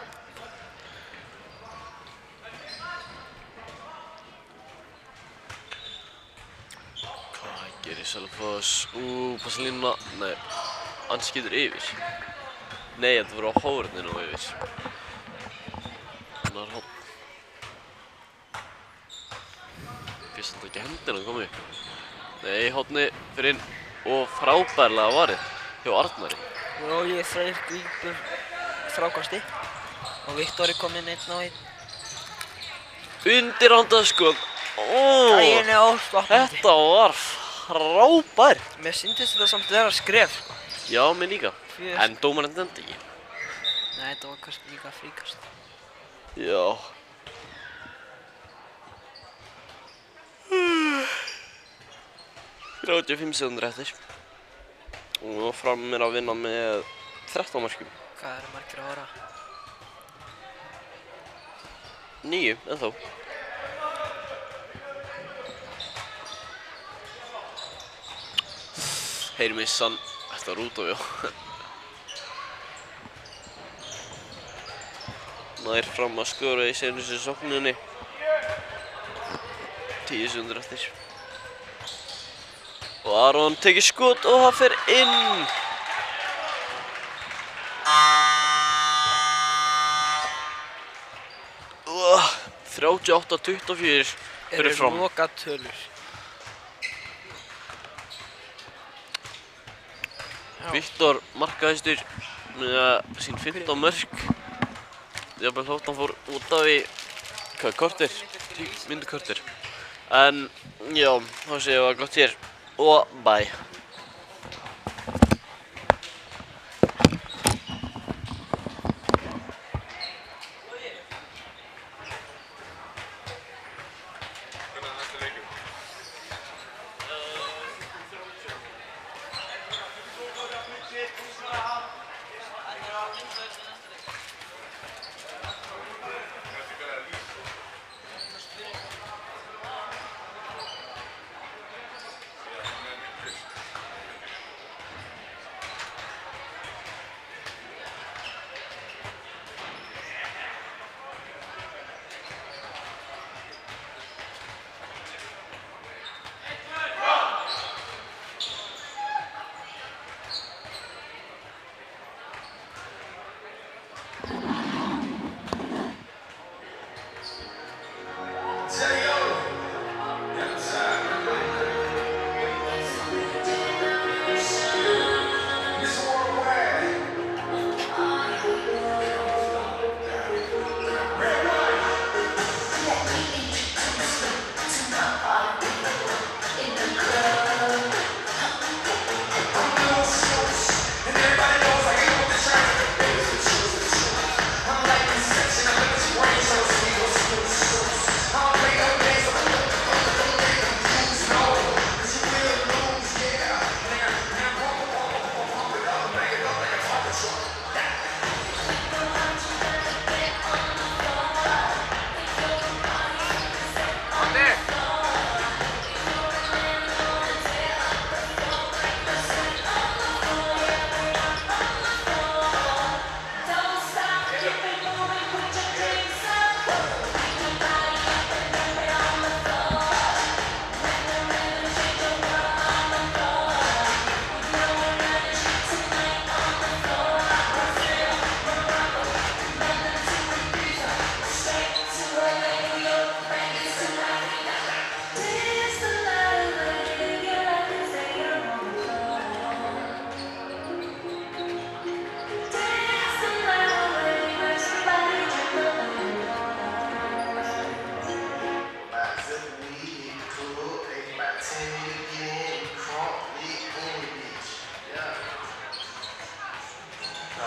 Hvað gerir Selfoss? Passa línuna. Nei, hann skýtur yfir. Nei, þetta var á hórninu og yfir. Hann er hótt. Fyrst hann ekki hendina að koma upp. Nei, hóttni fyrir inn og frábærlega varið hjá Arnari. Og ég Freyr grípur frákasti og Viktor er kominn 1-1. Undirhandaskot. Gæinn er óstoppandi. Þetta var frábært. Mér syndist þetta samt vera skref. Já, mér líka. En dómarinn dæmdi ekki. Nei, þetta var kannski líka fríkast. Já. Það 35 sekúndur eftir. Og Fram er að vinna með 13 mörkum. Hvað eru margir að vara? 9, ennþá. Heyri missan. Þetta var út af já. Nær Fram að skora í seinustu sókninni. 10 sekúndur eftir. Og Aron tekið skot og það fer inn. 38-24 fyrir Fram. Eru lokatölur. Viktor markahæstur með sín 15 mörk. Jafnvel þótt hann fór út af í korter, 10 mínútur korter. En já, þá séum við að gott hér og bye.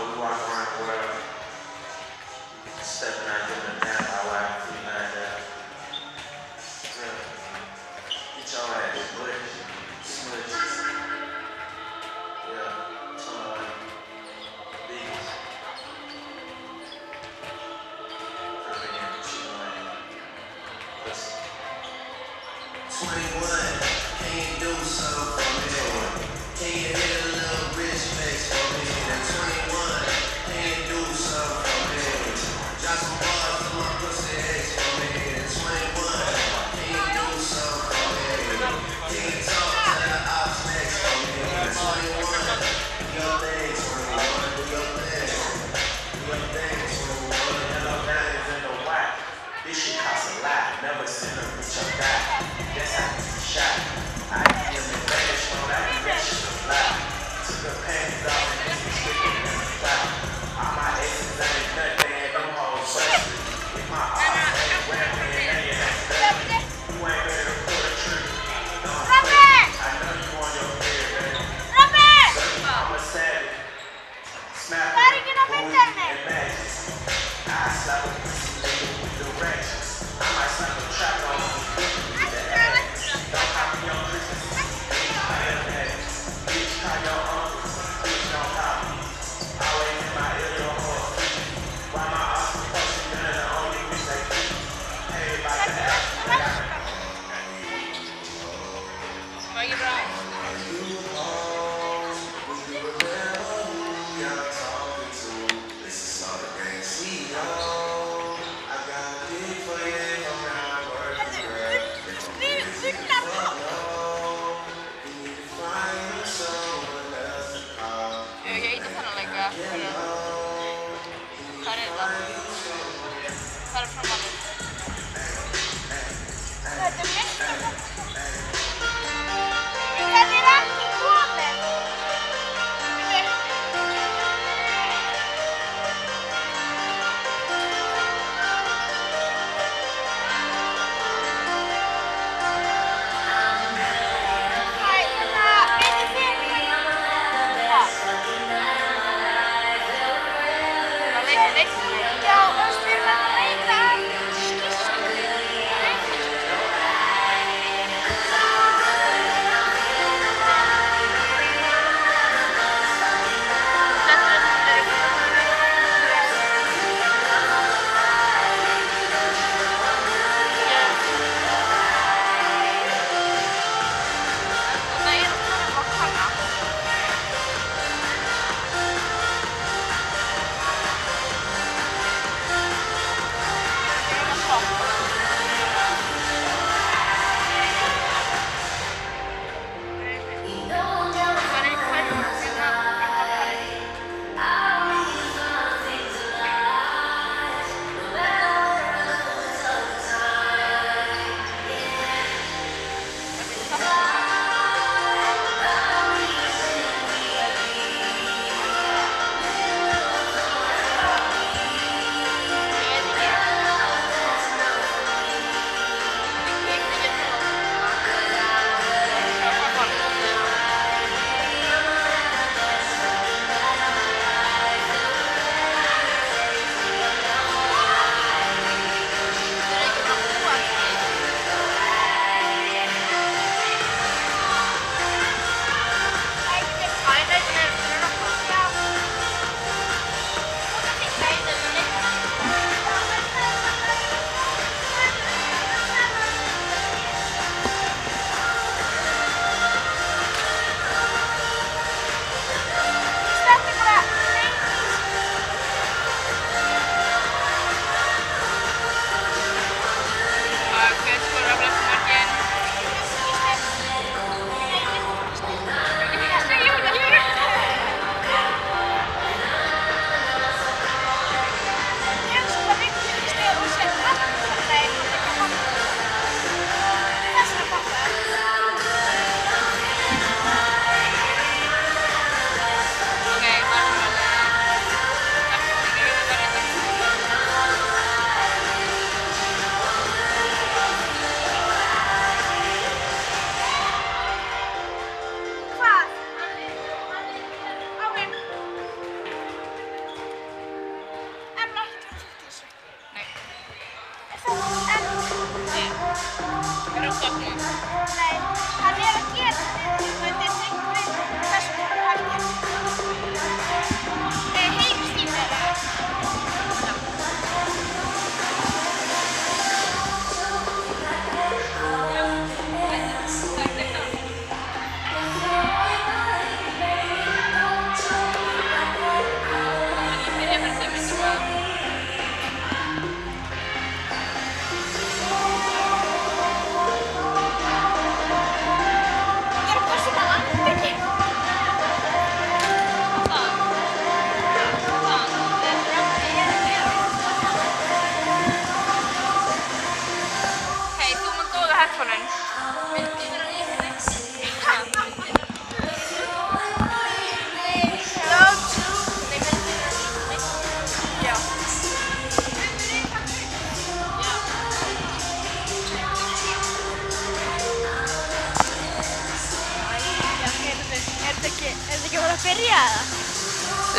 we walk around the world, stepping out, giving a damn about why I'm free lined up. Really. Get your ass smudges. Yeah, some of them these. Coming in, chilling. Listen. 21, can you do something for me? Can you hit a little rich face for me? At 21, can you do something for me? Drop some bars to my pussy ex for me. At 21, can you do something for me? Can you talk to the ops next for me? At 21, do your thing, 21, do your thing. Do your thing, 21, hello diamonds in the white. This shit costs a lot, never seen a bitch or die. That's how you shot. I ain't feeling bad, so that shit a lot. Took her panties off and this was sticking in the cloud. All my exes ain't nothing, and them hoes busted. If my ops ain't rapping, they ain't nothing. You ain't ready to pull a tree. Don't play. I know you on your period, baby. I'm a savage. Smack it, boom, and magic. I slap a pussy nigga with directions. I might slap a trap on you. Don't copy your Christmas. Bitch, call your daddy. Bitch, call your uncle. Bitch, don't copy. Always in my ear, your whole feet. Why my awesome pussy, none of the only bitch they keep. Everybody else, they got it. Vai bra. Jag är inte fan lägga. Här är det. Här är framåt.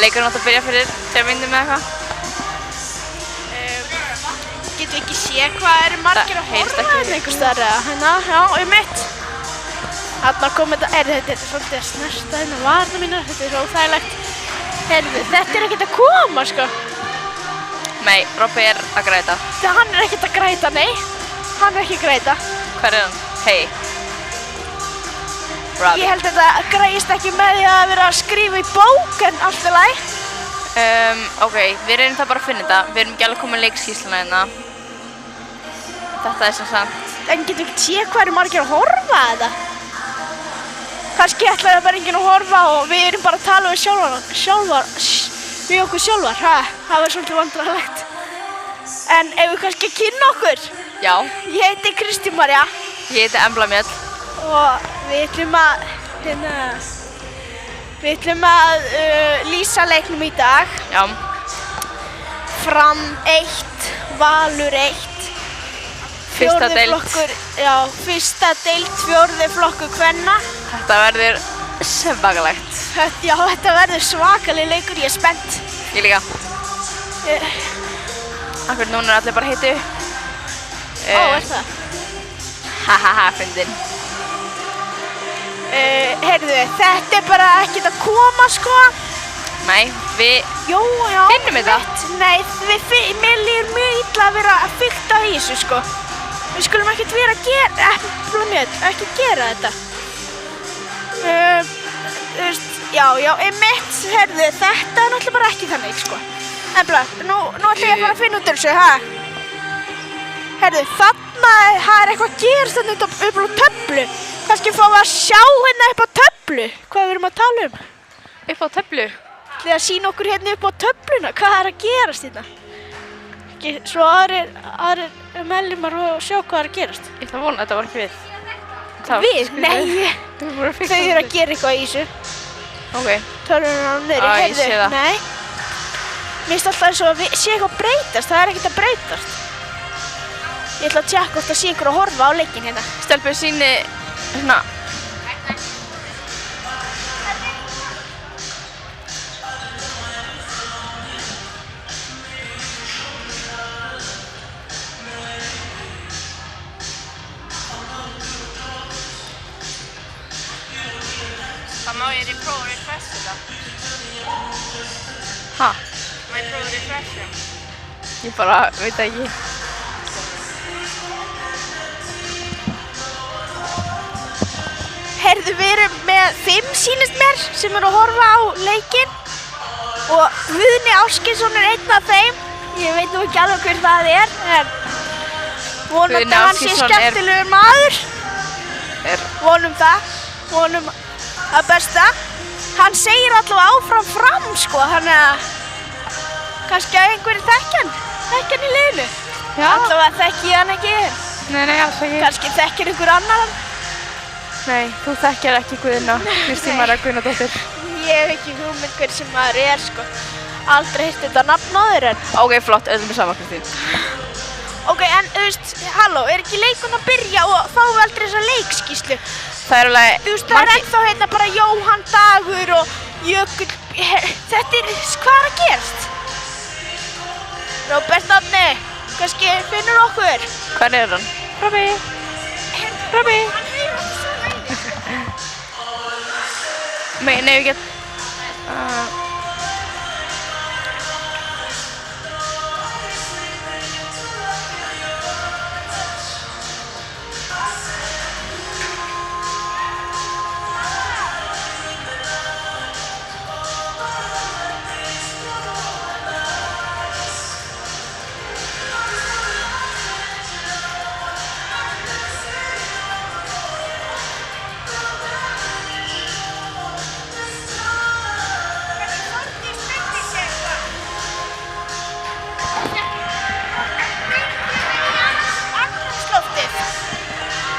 Leikurinn átt að byrja fyrir 3 mínútum eða eitthvað. Getum við ekki séð hvað eru margir að heyrist horfa ekki. hérna einhvers staðar eða? Hérna, já, mitt. Þarna kom þetta, þetta er svolítið að snerta hérna varna mínar, þetta er svo óþægilegt. Heyrðu, þetta er ekkert að koma, sko. Nei, Robby er að græta. Hann er ekkert að græta, nei. Hann er ekki að græta. Hver er hann? Hey. Robby. Ég held að þetta græjist ekki með því að vera að skrifa í bók, en allt í lagi. Ok, við reynum það bara að finna þetta. Við erum ekki alveg komið með leikskýrsluna hérna. Þetta er sem sagt. En getum við ekki séð hvað eru margir að horfa að þetta? Kannski ætlar það bara enginn að horfa og við erum bara að tala við okkur sjálfar, það var svolítið vandræðalegt. En ef við kannski kynna okkur. Já. Ég heiti Kristín Marja. Ég heiti Embla Mjöll. Og við ætlum að lýsa leiknum í dag. Já. Fram 1, Valur 1. Fyrsta Fjórði deild. flokkur, já, fyrsta deild, 4. flokkur kvenna. Þetta verður svakalegt. Já, þetta verður svakaleg leikur, ég er spennt. Ég líka. Akkur núna er allir bara heitu. Er það? Hahaha, fyndin. Heyrðu, þetta er bara ekkert að koma, sko. Nei, við Jó, já. finnum þetta. Nei, mér líður mjög illa að vera að fikta í þessu, sko. Við skulum ekkert vera að gera, ekki gera þetta. Þú veist, já, einmitt, heyrðu, þetta er náttúrulega bara ekki þannig, sko. Embla, nú ætlum ég að fara að finna út úr þessu, Heyrðu, þarna er eitthvað að gerast þarna upp á töflu. Kannski fáum við að sjá hérna upp á töflu, hvað við erum að tala um. Upp á töflu? Ætlið að sýna okkur hérna upp á töfluna, hvað er að gerast hérna. Svo aðrir meðlimar og sjá hvað er að gerast. Ég ætla að vona að þetta var ekki við. Við? Nei, þau eru að gera eitthvað í þessu. Ok. Tölvuna á niðri, Ég sé það. Nei. Mér finnst alltaf eins og að sé eitthvað breytast, það er ekkert að breytast. Ég ætla að tjekka hvort það sé ykkur að horfa á leikinn hérna. Stelpur sýni svona. Hvað má ég prófa refresh þetta? Ha? Má ég prófa refresh? Ég bara veit ekki. Heyrðu, við erum með 5 sýnist mér sem eru að horfa á leikinn og Guðni Ásgeirsson er einn af þeim. Ég veit nú ekki alveg hver það er, en vonandi Guðni hann sé Ásgeirsson skemmtilegur maður. Vonum það, vonum að besta. Hann segir allavega áfram fram, sko, þannig að kannski að einhverju þekki hann í liðinu. Já. Allavega þekki ég hann ekki. Nei, alls ekki. Kannski þekkir einhver annar. Nei, þú þekkjar ekki Guðna, Kristín Marja Guðnadóttir. Ég hef ekki hugmynd hver sem maður er, sko. Aldrei heyrt þetta nafn áður en. Ok, flott, öllum er sama, Kristín. Ok, en þú veist, halló, er ekki leikun að byrja og fáum við aldrei þessa leikskýrslu? Það er alveg... Þú veist, það er ennþá hérna bara Jóhann Dagur og Jökull... Þetta er... Hvað er að gerast? Róbert Árni, kannski finnur okkur. Hvar er hann? Robby! Robby! Hann heyrir okkur svo leiðis. Nei, við get...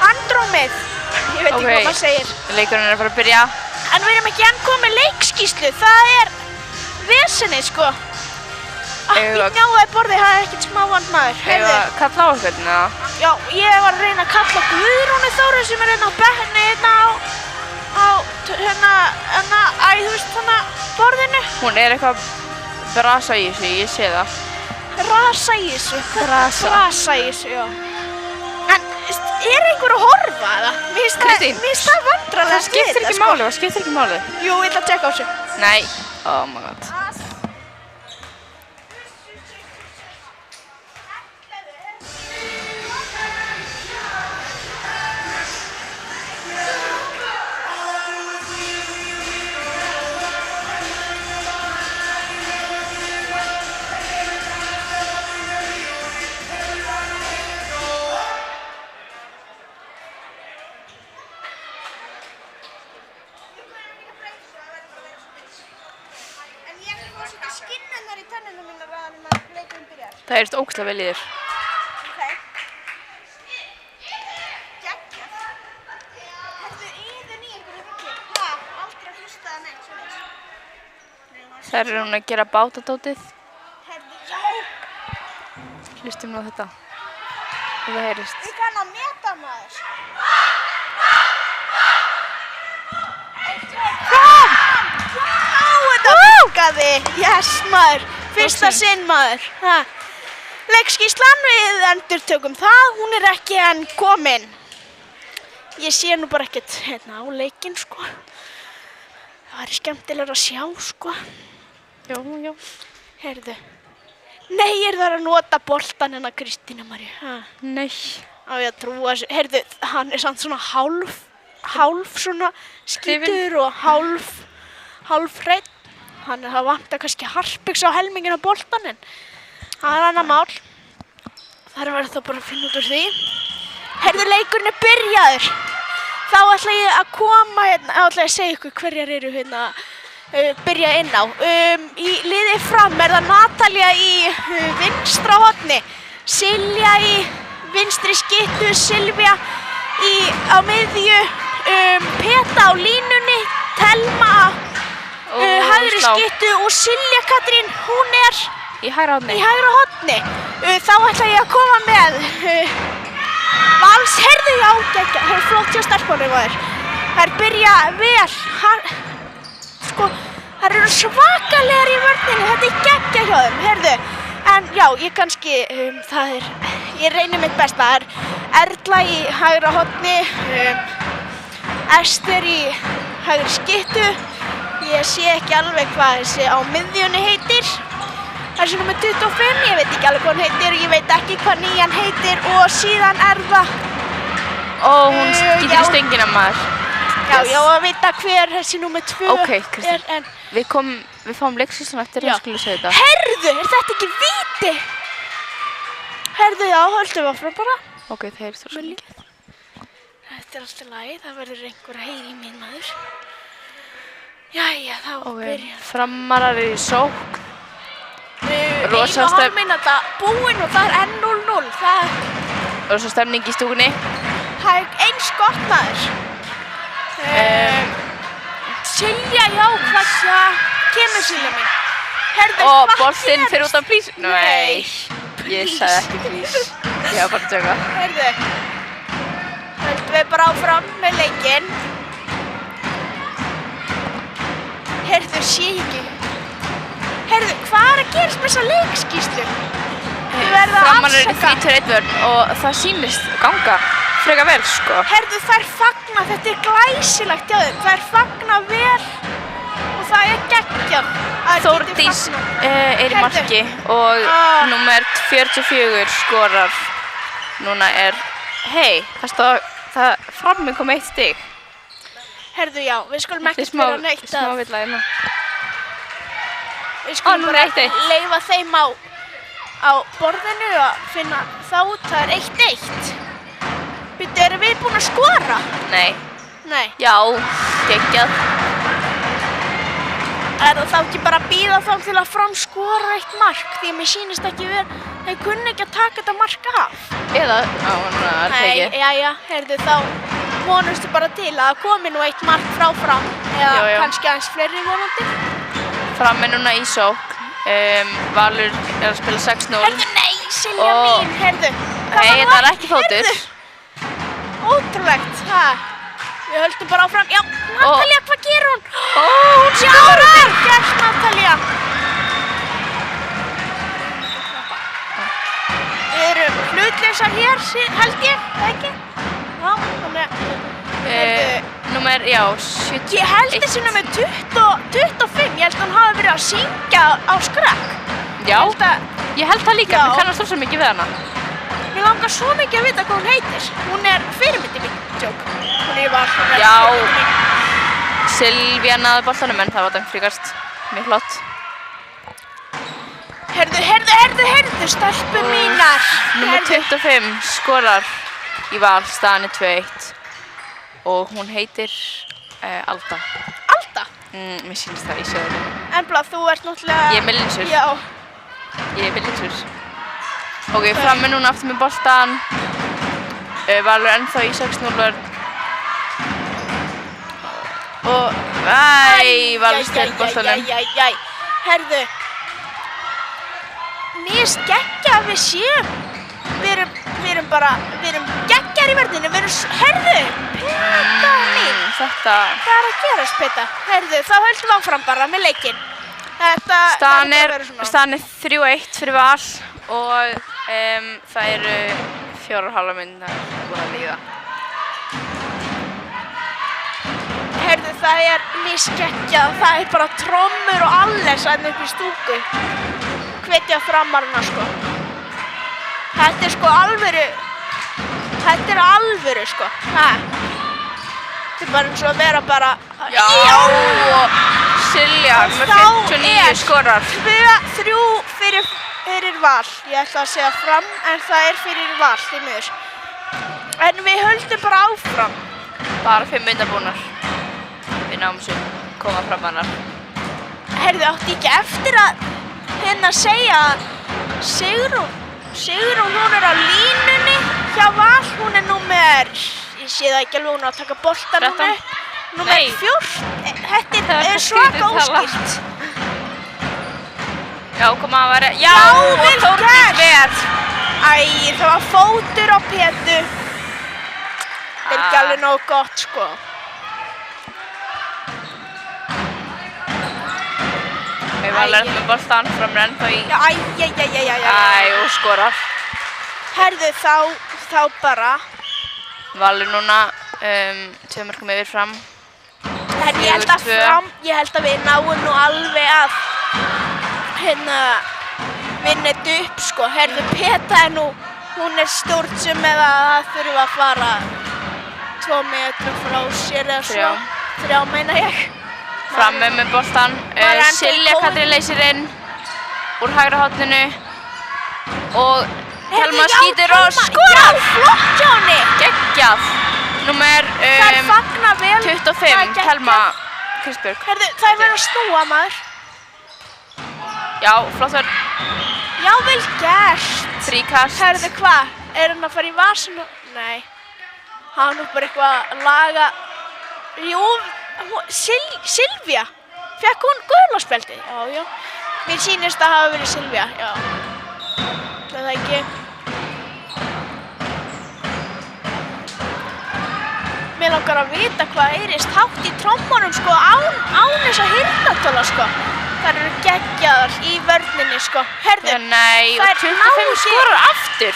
Andrómið. Ég veit ekki hvað maður segir. Leikurinn er að fara að byrja. En við erum ekki enn komið leikskýrslu. Það er vesenið, sko. Ég náði borðið, það er ekkert smá vond maður. Hefur að kalla á okkur, eða? Já, ég var að reyna að kalla Guðrúnu Þóru sem er hérna á bekkinni, hérna á, þú veist, borðinu. Hún er eitthvað brasa í þessu, ég sé það. Rasa í þessu. Brasa. Rasa í þessu, já. En er einhver að horfa eða? Kristín. Mér finnst það vandræðilegt Það skiptir ekki máli, það skiptir ekki máli. Jú, ég ætla að tjekka á þessu. Nei. Oh my god. En ég er að setja skinnurnar í tennunum mínar að leikurinn byrjar. Það heyrist ógeðslega vel í þér. Ok. Geggjað. Herðu yðin í einhverju rugli. Aldrei að hlusta að neitt svoleiðis. Það er hún að gera bátadótið. Herðu, já. Hlustum nú á þetta. Og það heyrist. Ég kann að meta maður. Þetta funkaði. Yes, maður. Fyrsta sinn, maður. Leikskýrslan við endurtökum það. Hún er ekki enn komin. Ég sé nú bara ekkert á leikinn, sko. Það væri skemmtilegur að sjá, sko. Já, já. Heyrðu. Nei, er það að nota boltan hennar Kristína Maríu? Nei. Á ég að trúa þessu. Heyrðu, hann er samt svona hálf svona skítur og hálf hreinn. Hann er að vanta kannski harpiks á helmingin á boltan en það er annað mál. Það er verið þá bara að finna út úr því. Heyrðu, leikurinn er byrjaður. Þá ætla ég að koma hérna, þá ætla ég að segja ykkur hverjar eru hérna byrja inn á. Í liði fram er það Natalía í vinstra horni, Silja í vinstri skyttu, Silvía á miðju, Peta á línunni, Telma hægri skyttu og Silja Katrín, hún er í hægra horni. Þá ætla ég að koma með Vals, heyrðu, já, geggja, það er flott hjá stelpunum maður. Þær byrja vel, sko, þær eru svakalegar í vörninni, þetta er geggja hjá þeim, heyrðu. En já, ég kannski, ég reynir mitt besta. Það er Erla í hægra horni, Ester í hægri skyttu. Ég sé ekki alveg hvað þessi á miðjunni heitir. Þessi nummer 25, ég veit ekki alveg hvað hún heitir, ég veit ekki hvað nýjan heitir og síðan er það... hún skýtur í stöngina maður. Já, ég á að vita hver þessi nummer 2 Ok, Kristín, við fáum leikskýrsluna eftir að skilja segja þetta. Herðu, er þetta ekki víti? Herðu, já, höldum við áfram bara. Ok, það heyrist þú svo mikið. Þetta er alltaf lagi, það verður einhver að heyra í mín maður. Jæja, þá byrjar. Framarar eru í sókn. Rosa hálf mínúta búin og það er enn 0-0. Rosa stemning í stúkunni. Það er eins gott maður. Silja, já, hvað kemur Silja mín? Herðu, Og boltinn fyrir út af plís. Nei, ég sagði ekki plís. Ég var bara að tjóka. Herðu, höldum við bara áfram með leikinn. Herðu, sé ekki. Herðu, hvað er að gerast með þessa leikskýrslu? Þið verða að Framarar eru afsaka. 3-1 vörn og það sýnist ganga frekar vel, sko. Herðu, þær fagna, þetta er glæsilegt hjá þeim. Þær fagna vel og það er geggjað. Þórdís er í marki og númer 44 skorar. Núna er, það frammi kom 1 stig. Herðu, já, við skulum Þetta ekkert vera neitt smá að... villa hérna. Við skulum núna bara 1-1. leyfa þeim á borðinu að finna það út. Það er 1-1. Bíddu, erum við búin að skora? Nei. Nei. Já, geggjað. Er það þá ekki bara að bíða þá til að Fram skora 1 mark? Því að mér sýnist ekki þeir kunni ekki að taka þetta mark af. Eða, hann er tekið. Jæja, heyrðu, þá vonustu bara til að það komi nú 1 mark frá Fram. Eða Já. kannski aðeins fleiri vonandi. Fram er núna í sókn. Valur er að spila 6-0. Heyrðu, nei, Silja Og- mín, heyrðu. Nei, það er ekki fótur. Heyrðu, ótrúlegt, Við höldum bara áfram. Já, Natalía, hvað gerir hún? Hún Vel gert, Natalía. Við erum hlutlausar hér, held ég, ekki? Já, þannig að... Númer, já, 71. Ég held þessi númer 25, ég held að hún hafi verið að syngja á skrekk. Já, ég held það líka, Já. mér kannast rosa mikið við hana. Mér langar svo mikið að vita hvað hún heitir. Hún er fyrirmyndi mín, tjók. Hún er bara... Já. Silvía náði boltanum en það var dæmt fríkast. Mjög flott. Herðu, stelpur mínar. Númer 25 skorar í Val, staðan er 2-1. Og hún heitir Alda. Alda? Mér sýnist það í sjöðunum. Embla, þú ert náttúrulega... Ég er með linsur. Já. Ég er með linsur. Ok, frammi núna aftur með boltan. Valur ennþá í 6-0 vörn. Og... Valur stel boltanum. Herðu. Mér finnst geggjað að við séum. Við erum geggjar í verðinu. Herðu, Peta mín. Þetta... Hvað er að gerast, Peta? Herðu, þá höldum við áfram bara með leikinn. Staðan er 3-1 fyrir Val og það eru 4,5 mínútur búin að líða. Herðu, það er misgeggjað. Það er bara trommur og alles að upp í stúku. Hvetja framarna, sko. Þetta er sko alvöru. Þetta er alvöru, sko. Þetta er bara eins og að vera bara... Já! Silja með 59 skorar. 2-3 fyrir Val. Ég ætla að segja fram, en það er fyrir Val, því miður. En við höldum bara áfram. Bara 5 mínútur búnar. Við náum svo koma fram hannar. Herðu, átti ekki eftir að segja að Sigrún, hún er á línunni hjá Val. Hún er númer, ég sé það ekki alveg, hún er að taka boltan núna upp. Númer 14, þetta er svaka óskýrt. Já, koma að vera, já, vel og Þórdís Ver. Það var fótur á Petu. Það er ekki alveg nógu gott, sko. Við varum með boltan framur ennþá í... Og skorar. Herðu, þá bara. Valur núna 2 mörkum yfir fram. Herðu, ég held að við náum nú alveg að vinna þetta upp, sko. Herðu, Peta er nú, hún er stjórnsum með að það þurfa að fara 2 metrar frá sér eða svo. 3 meina ég. Frammi með boltan. Silja Katrín leysir inn úr hægra horninu. Og Telma skýtur og skorar! Já, flott hjá henni! Geggjað! Númer 25, Telma Kristbjörg. Herðu, það er verið að snúa, maður. Já, flottur. Já, vel gert. Fríkast. Herðu, hvað? Er hann að fara í vasan? Nei. Hann er bara eitthvað að laga... Jú, Silvía. Fekk hún gula spjaldið? Já. Mér sýnist að hafa verið Silvía, já. Það ekki. Mér langar að vita hvað heyrist hátt í trommunum, sko, án þess að heyrnartóla, sko. Það eru geggjaðar í vörninni, sko. Herðu, nei, og 25 skorar aftur.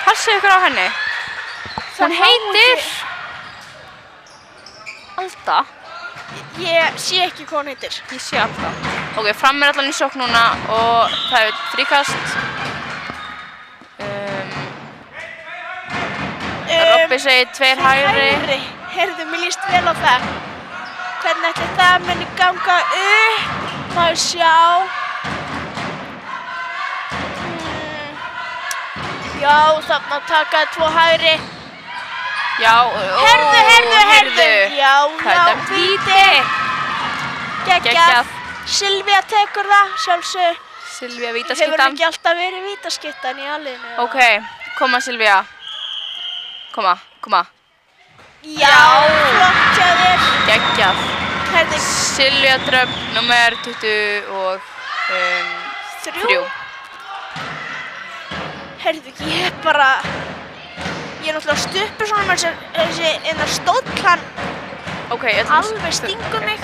Passið ykkur á henni. Hún heitir... Alda. Ég sé ekki hvað hún heitir. Ég sé Alda. Ok, fram er allan í sókn núna og það er fríkast. Robby segir 2 hægri. Heyrðu, mér líst vel á það. Hvernig ætli það muni ganga upp? Má ég sjá. Já, þarna takaði 2 hægri. Já, Heyrðu. Já, það er víti. Geggjað. Silvía tekur það, sjálfsög. Silvía Hefur vítaskiptan. ekki alltaf verið vítaskiptan í alliðinu? Ok, koma Silvía. Koma. Já, flott hjá þér. Geggjað. Herðu, Silvía Dröfn, númer 23. Herðu, ég er náttúrulega stuppur svona með þessi stóll, Ok, ég ætlum að... Alveg stingur mig.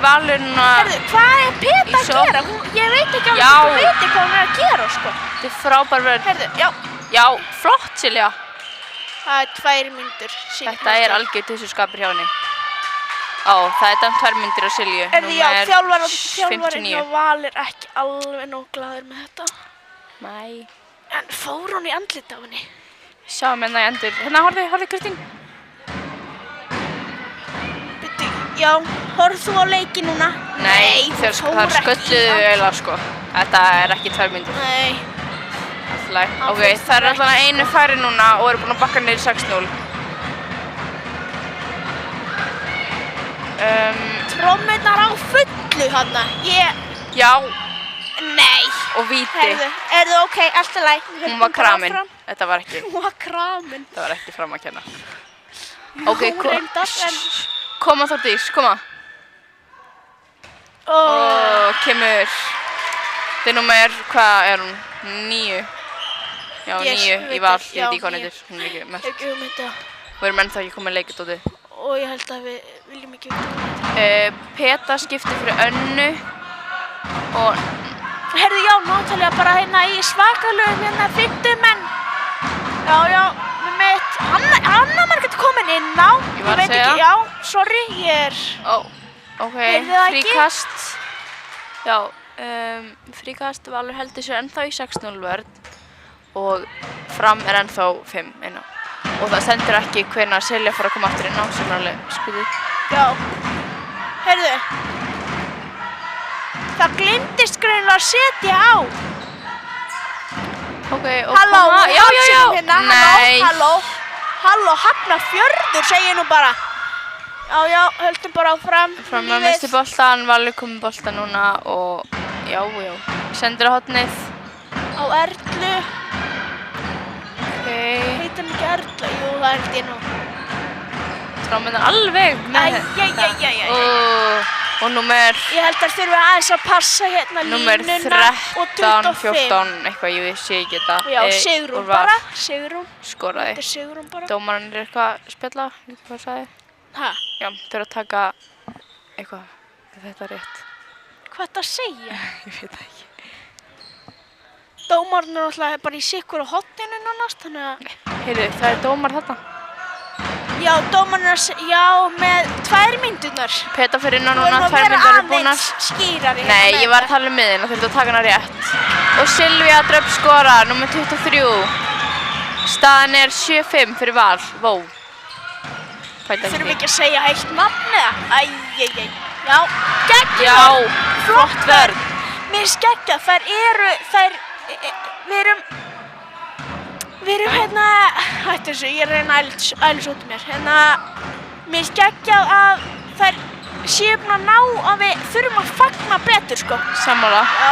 Valur núna... Herðu, hvað er Peta að gera? Ég veit ekki alveg hvað hún veit hvað hún er að gera, sko. Þetta er frábær vörn. Herðu, já. Já, flott Silja. Það er 2 mínútur. Þetta er algjört þessu skapur hjá henni. Það er dæmt 2 mínútur á Silju. Herðu, já, þjálfarinn og Val er ekki alveg nóg glaður með þetta. Nei. En fór hún í andlit á henni? Sjáum hérna í endur. Hérna, horfðu Kristín. Já, horfðu þú á leiki núna? Nei, þær skölluðu eiginlega, sko. Þetta er ekki 2 mínútur. Nei. Ok, það er alltaf einu færi núna og eru búin að bakka niður 6-0. Trommurnar á fullu þarna. Já. Nei. Og víti. Herðu, ok, allt í lagi. Hún var kramin. Þetta var ekki. Hún var kramin. Þetta var ekki fram að kenna. Ok, koma Þórdís, koma. Kemur. Þetta er númer, hvað er hún? 9. Já, 9 í Val, ég veit ekki hvað hún heitir. Hún er ekki mest. Ekki hugmynda. Við erum ennþá ekki komið leikadóti. Og ég held að við viljum ekki vita. Peta skiptir fyrir Önnu. Og... Herðu, já, náttúrulega bara hérna í svakalögum hérna 5. menn. Já, með mitt. Anna Margrét komin inn á. Ég var að segja. Já, sorry, ég er... Ok, fríkast. Já, fríkast Valur heldur sér ennþá í 6-0 vörn. Og Fram er ennþá 5 inn á. Og það stendur ekki hvenær Silja fór að koma aftur inn á, sem er alveg skuðið. Já. Heyrðu. Það gleymdist greinilega að setja á. Ok, og halló, koma... Já. Nei. Halló, Hafnar Fjörður, segir nú bara. Já, höldum bara áfram. Fram að misti boltan, Valur komið boltan núna og... Já. Sendur á hornið. Á Erlu. Heitir hann ekki Erla? Jú, það held ég nú. Tráminn alveg með þetta. Og númer... Ég held að þurfa aðeins að passa hérna númer línuna og 13, 14, eitthvað, ég sé ekki þetta. Já, Sigrún bara. Sigrún. Skoraði. Þetta er Sigrún bara. Dómarinn er eitthvað að spjalla, hvað sagði? Hæ? Já, þau eru að taka eitthvað, þetta er rétt. Hvað er þetta að segja? Ég veit það ekki. Dómarinn er alltaf bara í sikkur á hotninu nánast, þannig að... Heyrðu, það er dómar þarna. Já, dómarinn er, já, með 2 mínúturnar. Peta fyrir innan núna, 2 mínútur eru búnar. Aðeins skýrari. Nei, ég var að tala um miðin og þurfti að taka hana rétt. Og Silvía Dröfn skorar, númer 23. Staðan er 7-5 fyrir Val, vó. Þurfum ekki að segja heilt nafn eða? Já, geggjað. Já, flott vörn. Mér finnst geggjað, við erum hérna, hættu þessu, ég er að reyna að ælis út mér. Hérna, mér finnst geggjað að þær séu búin að ná að við þurfum að fagna betur, sko. Sammála. Já.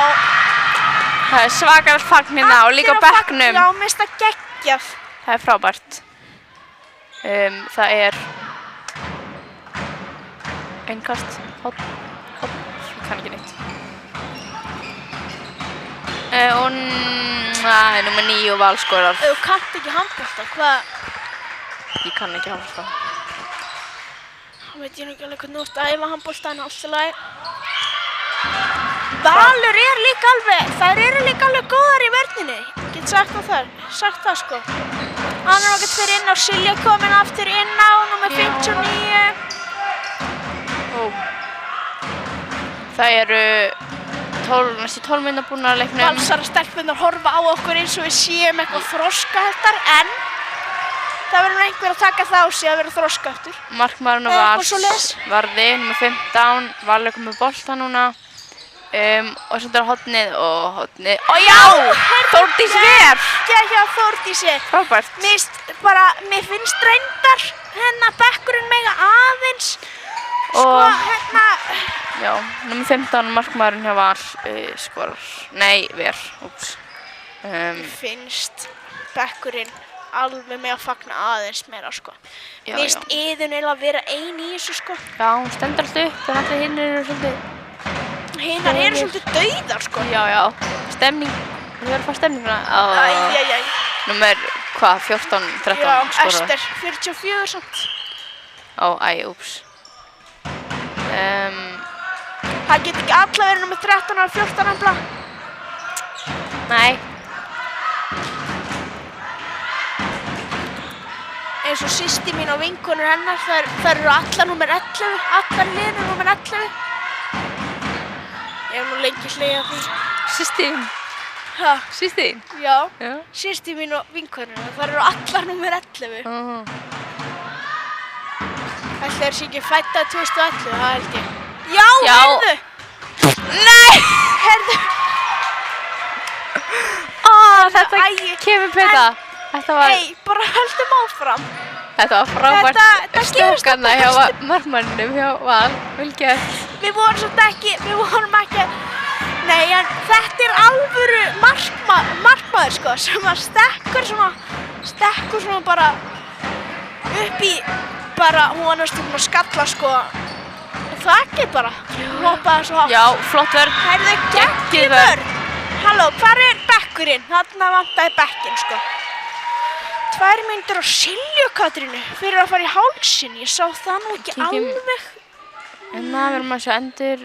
Það er svakar fagn hérna og líka á bekknum. Já, mér finnst það geggjað. Það er frábært. Það er einkast, hopp, ég kann ekki neitt. Og númer 9 og Val skorar. Þú kannt ekki handbolta, hvað? Ég kann ekki handbolta. Þá veit ég nú ekki alveg hvernig þú ert að æfa handbolta en allt í lagi. Valur er líka alveg, þær eru líka alveg góðar í vörninni. Ég get sagt það sko. Annar okkar fyrir inn á, Silja komin aftur inn á, númer 59. Það eru næstu 12 mínútur búin að leiknum. Valsara stelpurnar horfa á okkur eins og við séum eitthvað þroskaheltar, en það verður einhver að taka það á sig að vera þroskaheltur. Markmaðurinn og Vals varði, númer 15, Valur komið bolta núna. Og svo er hotnið og hotnið. Og já! Þórdís ver! Já, Þórdís ver. Frábært. Mér finnst reyndar hérna bekkurinn mega aðeins. Sko, hérna... Já, númer 15, markmaðurinn hjá Val skorar. Nei, ver. Úps. Mér finnst bekkurinn alveg með að fagna aðeins meira, sko. Mér finnst Iðunn eiginlega að vera ein í þessu, sko. Já, hún stendur alltaf upp, en allir hinn eru svolítið... Hinnar eru svolítið dauðar, sko. Já. Stemning. Þú verður að fá stemninguna. Æ. Númer Hvað, 14-13 Já, skorar? Ester, 44 samt. Úps. Það get ekki alla verið nummer 13 og 14 nefnilega. Nei. Eins og systir mín og vinkonur hennar, þær eru allar nummer 11, allar liðinu nummer 11. Ég hef nú lengi hlegið að því. Systir. Ha, Systir. já, Já. systir mín og vinkonur, þær eru allar nummer 11. Ætli þær sé ekki fæddar 2011, það held ég. Já, Já. heyrðu! Nei! Heyrðu! Þetta Æi, kemur Peta. Nei, bara höldum áfram. Þetta var frábært Þetta gerist stókanna á hjá bestu- markmanninum hjá Val. Vel gert. Við vorum ekki, nei, en þetta er alvöru markmaður, sko, sem að stekkur svona bara upp í, bara, hún var næstum að skalla, sko, og það ekki bara, hoppaði svo hátt. Já, flott vörn. Heyrðu, geggjum Geggjuð vörn. vörn. Halló, hvar er bekkurinn? Þarna vantaði bekkinn, sko. 2 mínútur á Silju Katrínu fyrir að fara í hálsinn. Ég sá það nú ekki Kíkjum- alveg. Við erum að sjá endur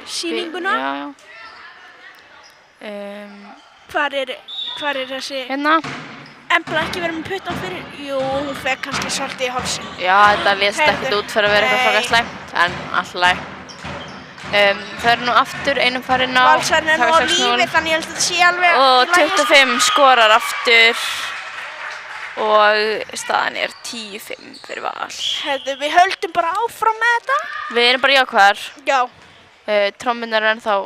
Sýninguna? Já. Hvar er þessi? Hérna. Embla ekki verið með puttan fyrir? Jú, hún fekk kannski svolítið í hálsinn. Já, þetta lést Heyrðu, ekkert út fyrir að vera eitthvað nei. frákast slæmt, en allt í lagi. Það er nú aftur einum farinn á Valsarinn er nú á lífi, þannig ég held að þetta sé alveg og í lagi, sko. 25 skorar aftur og staðan er 10-5 fyrir Val. Heyrðu, við höldum bara áfram með þetta. Við erum bara jákvæðar. Já, Trommunar er ennþá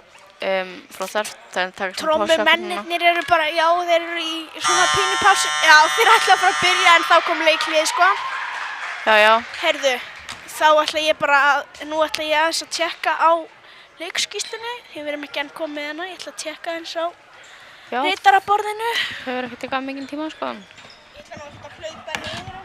flottar. Það er að taka svona pásu okkur núna. trommumennirnir eru bara, já, þeir eru í svona pínu pásu. Já, þeir ætla að fara að byrja en þá kom leiklið, sko. Já. Heyrðu, þá ætla ég bara að, nú ætla ég aðeins að tjekka á leikskýrslunni. Við erum ekki enn komið með hana, ég ætla að tjekka eins á Já, ritaraborðinu. þau verður ekkert eitthvað mikinn tíma, sko. Ég ætla nú eftir að hlaupa niður eitthvað.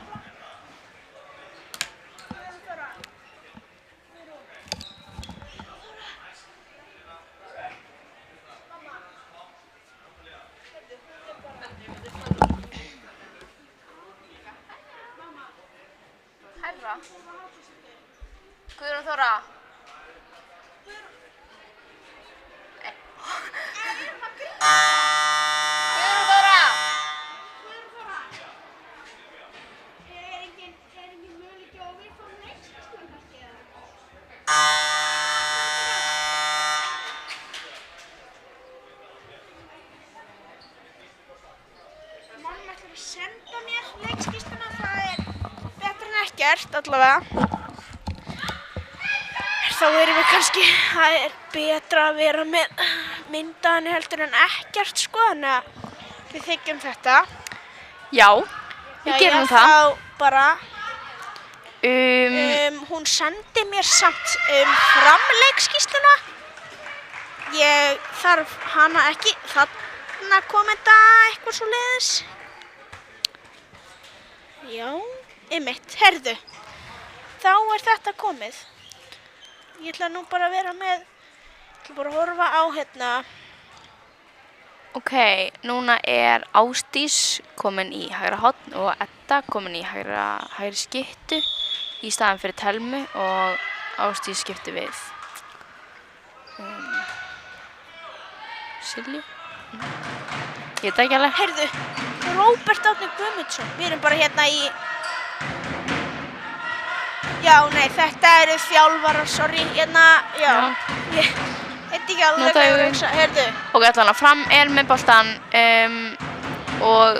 Herra. Guðrún Þóra. Guðrún Þóra. Er engin möguleiki á að við fáum leikskýrsluna kannski eða? Mamma ætlar að senda mér leikskýrsluna, það er betra en ekkert allavega. Þá erum við kannski, það er betra að vera með myndaðinni heldur en ekkert, sko, þannig að við þykjum þetta. Já, við gerum það. Þá bara, Um, hún sendi mér samt framleikskýrsluna. Ég þarf hana ekki, þarna kom þetta eitthvað svo leiðis. Já, einmitt, herðu, þá er þetta komið. Ég ætla nú bara að vera með, ég ætla bara að horfa á hérna. ok, núna er Ásdís komin í hægra horn og Edda komin í hægri skyttu í staðan fyrir Telmu og Ásdís skipti við Silju. Ég veit ekki alveg. Heyrðu, Róbert Árni Guðmundsson, við erum bara hérna í... Já, nei, þetta eru þjálfarar, sorry, hérna, já. Ég veit ekki alveg Nota hvað ég var að augun. hugsa, heyrðu. Ok, allan að Fram er með boltan og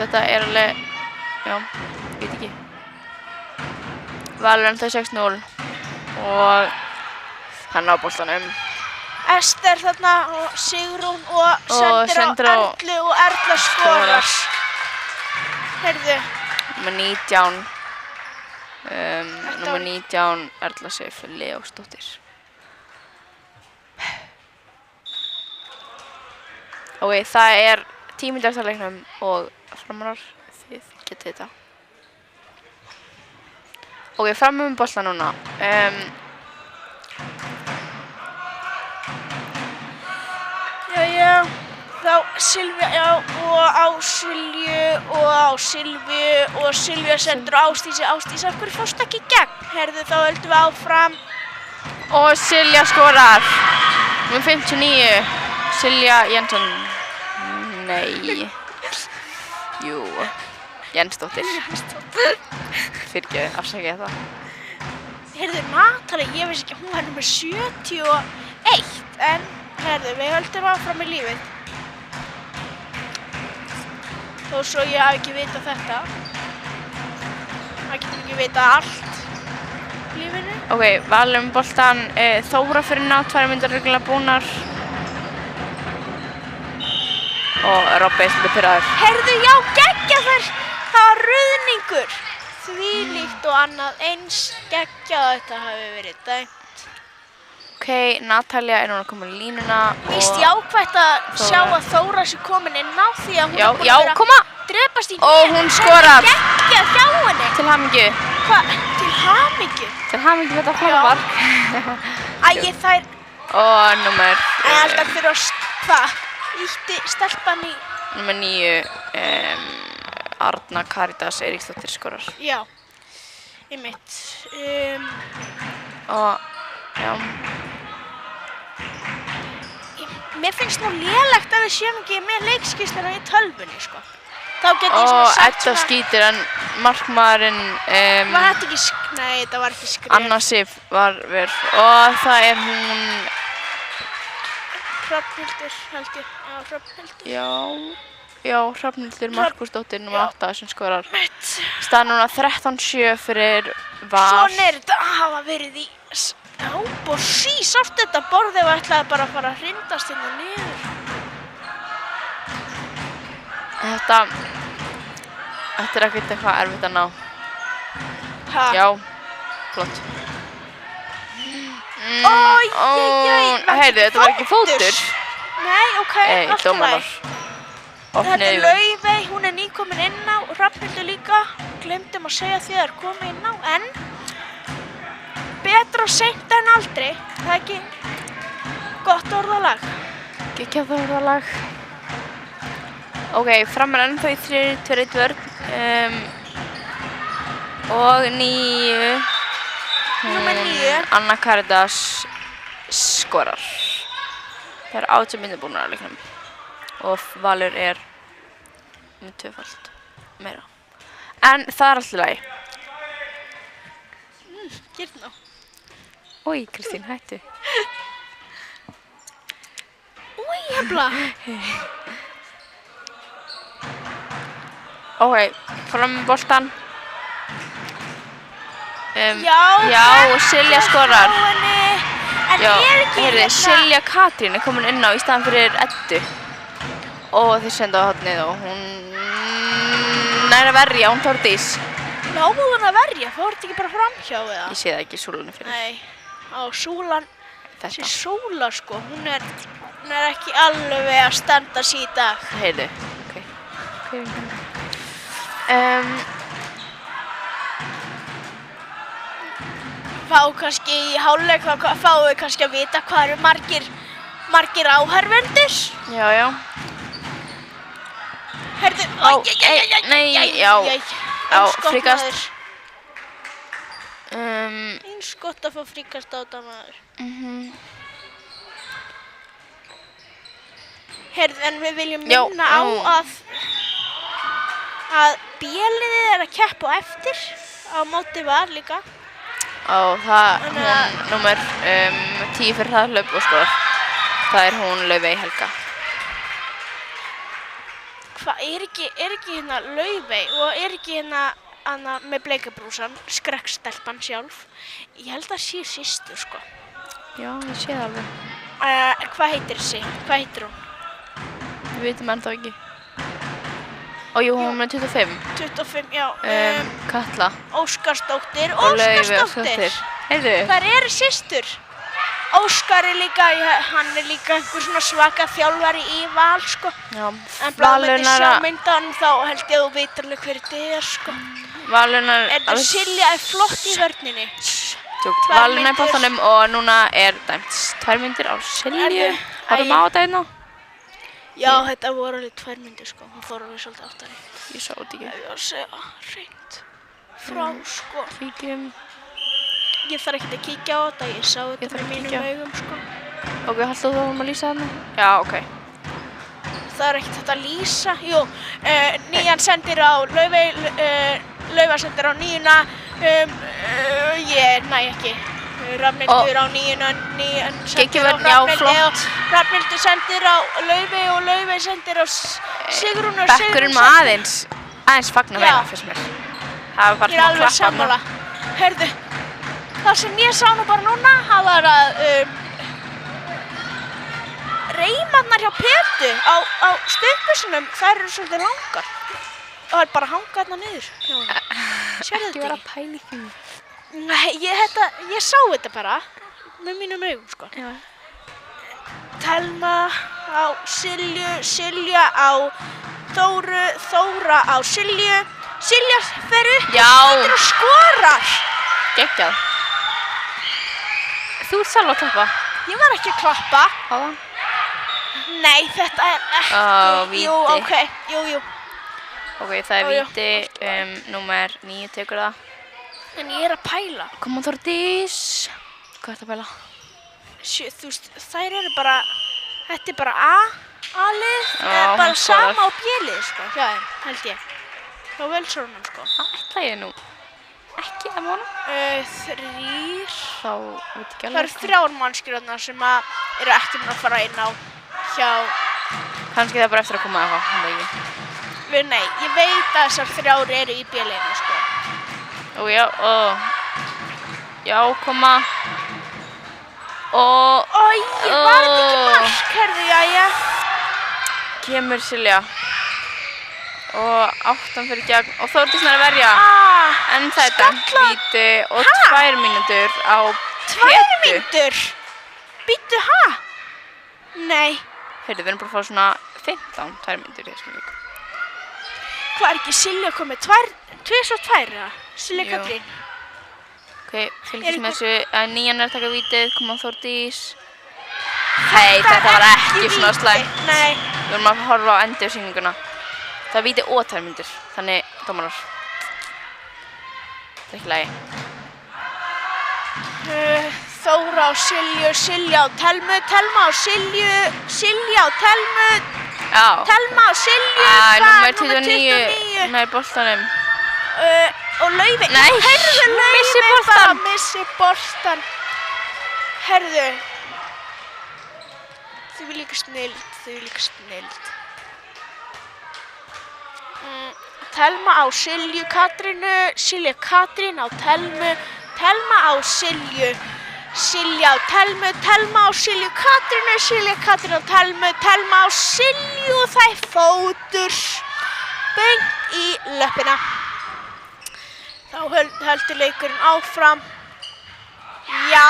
þetta er alveg, já, ég veit ekki. Valur ennþá 6-0 og hann á boltanum. Ester þarna og Sigrún og sendir á Erlu og Erla skorar. Heyrðu, Númer 19, númer 19 Erla Sif Leósdóttir. Ok, það er tíminn eftir leiknum og Framarar, þið getið þetta. Ok, Fram með boltan núna. já, þá Silvía, já, og á Silju og á Silvíu og Silvía sendur á Ásdísi. Ásdís, af hverju fórstu ekki í gegn? Heyrðu, þá höldum við áfram. Og Silja skorar. Númer 59. Silja Jensson. Nei. Jú. Jensdóttir. Fyrirgeðu, afsakið það. Heyrðu, Natalie, ég veist ekki, hún var númer 71. En, heyrðu, við höldum áfram í lífið. Þó svo ég hafi ekki vitað þetta. Það getur ekki vitað allt í lífinu. Ok, valum boltan. Þóra fyrir ná, 2 mínútur reglulega búnar. Og Robbi er svolítið pirraður. Heyrðu, já, geggja þær. Það var ruðningur. Þvílíkt og annað eins geggjað að þetta hafi verið dæmt. Ok, Natalia er núna komin í línuna. Víst jákvætt að sjá að Þóra sé komin inn á því að hún er búin Já, að vera koma. að drepast í Og hún skorar. Geggjað hjá henni. Til hamingju. Hvað? Til hamingju? Til hamingju með þetta frábær. Æ, þær... Og númer... En alltaf fyrir að... Hvað? Ítti stelpan í... Númer 9. Arna Karítas Eiríksdóttir skorar. Já. Einmitt. Og... Já. Mér finnst nú lélegt að við séum ekki með leikskýrsluna í tölvunni, sko. Þá get ég Og svona sagt Edda skýtur en markmaðurinn Var þetta ekki Nei, þetta var ekki skrif. Anna Sif var verð og það er hún Hrafnhildur, held ég. Já, Hrafnhildur. Já, Hrafnhildur Markúsdóttir númer 8 sem skorar. Mitt. Staðan núna 13-7 fyrir Val. Svona er þetta að hafa verið í Áp og sí, sátt þetta borðið og ætlaði bara að fara að hrindast hérna niður. Þetta er ekkert eitthvað erfitt að ná. Ha? Já, flott. Ói, Heyrðu, þetta var ekki fótur. Nei, ok, allt í lagi. Dómarar. Þetta er Laufey, hún er nýkomin inn á, Hrafnhildur líka. Glemdum að segja því að það er komið inn á, en betra seint en aldrei. Það er ekki gott orðalag. Geggjað orðalag. Ok, fram er ennþá í 3-2-1 vörn. Og 9. Númer 9. Anna Karítas skorar. Það er 18 mínútur búnar að leiknum. Og Valur er með 2-falt meira. En það er alltaf lagi. Gyrna. Új, Kristín, hættu. Új, hefla. Ok, fram með boltan. Já, og Silja skorar. En Já, er ekki heyrðu, Silja Katrín er komin inn á í staðan fyrir Eddu. Og þeir senda á hornið og hún er að verja, hún Þórdís. Já, hún að verja, fór þetta ekki bara framhjá við það? Ég sé það ekki í súlunni fyrir. Nei, á súlan, Þetta. þessi súla sko, hún er ekki alveg að standa sig í dag. Heyrðu, ok. Fá kannski í hálfleik, fáum við kannski að vita hvað eru margir áhorfendur. Já. Herðu, fríkast. Eins gott að fá fríkast á þetta maður. Herðu, en við viljum minna á að B-liðið er að keppa á eftir á móti Val líka. Og það, hún númer 10 fyrir hraðhlaup og skorar. Það er hún Laufey Helga. Hvað, er ekki hérna Laufey og er ekki hérna með bleikabrúsan, skrekkstelpan sjálf? Ég held að sé systur sko. Já, ég sé það alveg. Hvað heitir þessi? Hvað heitir hún? Við veitum ennþá ekki. Jú, hún er 25. 25, já. Katla. Óskarsdóttir. Og Laufey Óskarsdóttir. Heyrðu. Hvar eru systur? Óskar er líka, hann er líka einhver svona svaka þjálfari í Val sko. Já, En bláðið sjá myndanum þá held ég að þú veit alveg hver þetta er sko. Valunar... Silja er flott í vörninni. Valunar í boltanum og núna er dæmt 2 mínútur á Silju. Horfum á þetta hérna. Já, þetta voru alveg 2 mínútur sko, hún fór alveg svolítið áttari. Ég sá þetta ekki. Ef ég á að segja hreint frá sko. Kíkjum. Ég þarf ekkert að kíkja á þetta, ég sá Ég þetta þarf með að mínum kíkja. augum sko. Ok, haltu þú að lýsa þarna? Já, ok. Það er ekkert þetta að lýsa. Jú, Nían sendir á Laufey sendir á 9. Ég næ ekki. Rafnhildur á 9. Nían sendir á Gekkivörn, já, Rafnhildi flott. og Rafnhildur sendir á Laufey og Laufey sendir á Sigrún og Sigrún Bekkurinn má aðeins fagna Já. meira fyrst mér. Það var bara Ég er alveg klappa sammála. Heyrðu, það sem ég sá nú bara núna, það var að reimarnar hjá Petu á stuttbuxunum, þær eru svolítið langar. Og það er bara að hanga þarna niður. Sérðu Ekki þetta vera að ekki? pæla í því. Nei, ég sá þetta bara með mínum augum, sko. Já. Telma á Silju, Silja á Þóru, Þóra á Silju. Silja fer upp Já. og skorar. Geggjað. Þú ert sjálf að klappa. Ég var ekki að klappa. Háðan. Nei, þetta er ekki. Ó, víti. Jú, ok, jú. Ok, það er Ó, já. víti, númer 9 tekur það. En ég er að pæla. Koma Þórdís. Hvað ertu að pæla? Þú veist, þær eru bara, þetta er bara A-lið, Já, bara hún sama skorar. á B-lið, sko, hjá þeim, held ég. Hjá Völsunum, sko. Það ætla ég nú ekki að vona. 3, Þá veit ekki það eru alveg. 3 mannskjörðnar sem að eru ekki með að fara inn á hjá, Kannski það er bara eftir að koma eitthvað, hann veit ekki. nei, ég veit að þessar 3 eru í B-liðinu, sko. Og já, koma. Og Ói, var þetta ekki mark, herðu, jæja. kemur Silja. Og 8 fyrir gegn. Og Þórdís nær að verja. En það er dæmt skalla. víti og Ha? 2 mínútur á 2 Petu. mínútur. Býttu, ha? Nei. Heyrðu, við erum bara að fá svona 15 2 mínútur í þessum líka. Hvað er ekki Silja komið? 2 eða? Silja Jú. Katrín. Ok, fylgjast Er með þessu. Nían er að taka vítið, koma Þórdís. Hei, þetta var ekki svona slæmt. Nei. Við erum að horfa á endursýninguna. Það er víti og 2 mínútur, þannig dómarar. Það er ekki lagi. Þóra á Silju, Silja á Telmu, Telma á Silju, Silja á Telmu, Já. Telma á Silju, Númer númer 29 nær boltanum. Og Laufey, Nei, herðu hún missir Laufey boltann. bara missir boltan. Herðu, þau vil líka snild. Telma á Silju Katrínu, Silja Katrín á Telmu, Telma á Silju, Silja á Telmu, Telma á Silju Katrínu, Silja Katrín á Telmu, Telma á Silju, það er fótur beint í löppina. Þá heldur leikurinn áfram. Já,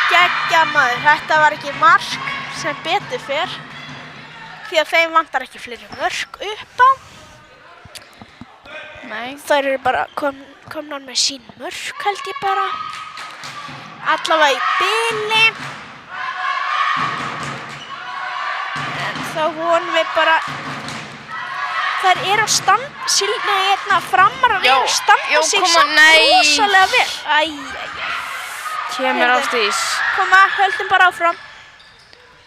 geggja maður, þetta var ekki mark sem betur fer, því að þeim vantar ekki fleiri mörk upp á. Nei. Þær eru bara komnar með sín mörk, held ég bara. Allavega í bili. En þá vonum við bara... Þær eru að standa... Framarar eru að standa sig samt rosalega vel. Kemur Heyrðu. Ásdís. Koma, höldum bara áfram.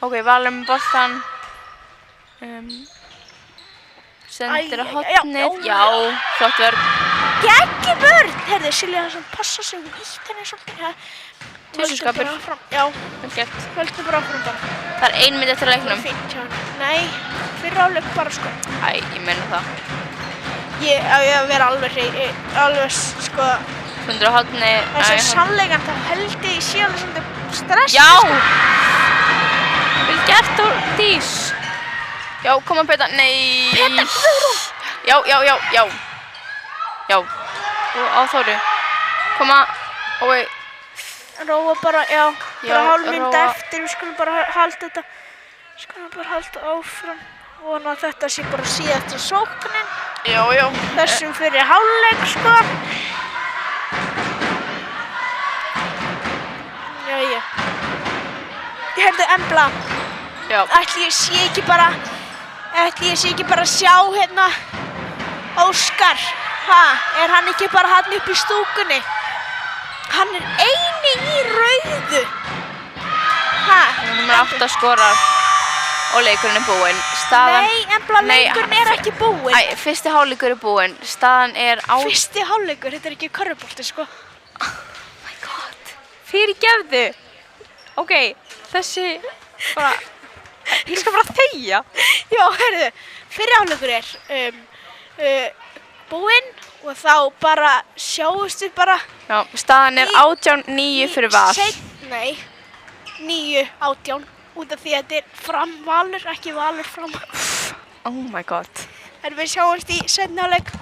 Ok, valum með boltan. Sendir á hotnið. Já, flott vörn. Geggjum vörn! Heyrðu, Silja það sem passa sig, hún ítt henni svolítið. Tussuskapur. Já, Vel gert. höldum bara áfram bara. Það er 1 mínúta eftir leiknum. Fínt hjá henni. Nei, fyrir áleik bara sko. Æ, ég meina það. Ég að vera alveg sko, Fundur á hotnið. þess að sannleikan þá held ég sé alveg svolítið stress. Já! Vel gert, Ásdís. Já, koma Peta. Nei! Peta, Guðrún! Já. Og á Þóru. Koma. Og Róa bara, já, bara Já, hálf mínúta róa. eftir, við skulum bara halda þetta, skulum bara halda áfram. Vona að þetta sé bara síðasta sóknin, Já. þessum fyrir hálfleik sko. Jæja. Heyrðu, Embla, Já. ætli ég sé ekki bara Ætli ég sé ekki bara að sjá hérna Óskar, er hann ekki bara hann upp í stúkunni? Hann er eini í rauðu. Númer 8 skorar og leikurinn er búinn. Staðan... Nei, leikurinn er ekki búinn. Æ, fyrsti hálfleikur er búinn. Staðan er á... Fyrsti hálfleikur, þetta er ekki körfubolti, sko. Oh my god. Fyrirgefðu. Ok, þessi bara... Ég skal bara þegja. Já, heyrðu, fyrri hálfleikur er búinn og þá bara sjáumst við bara... Já, staðan er 18-9 fyrir Val. Nei, 9-18 út af því að þetta er Fram Valur, ekki Valur Fram. Oh my god. En við sjáumst í seinni hálfleik.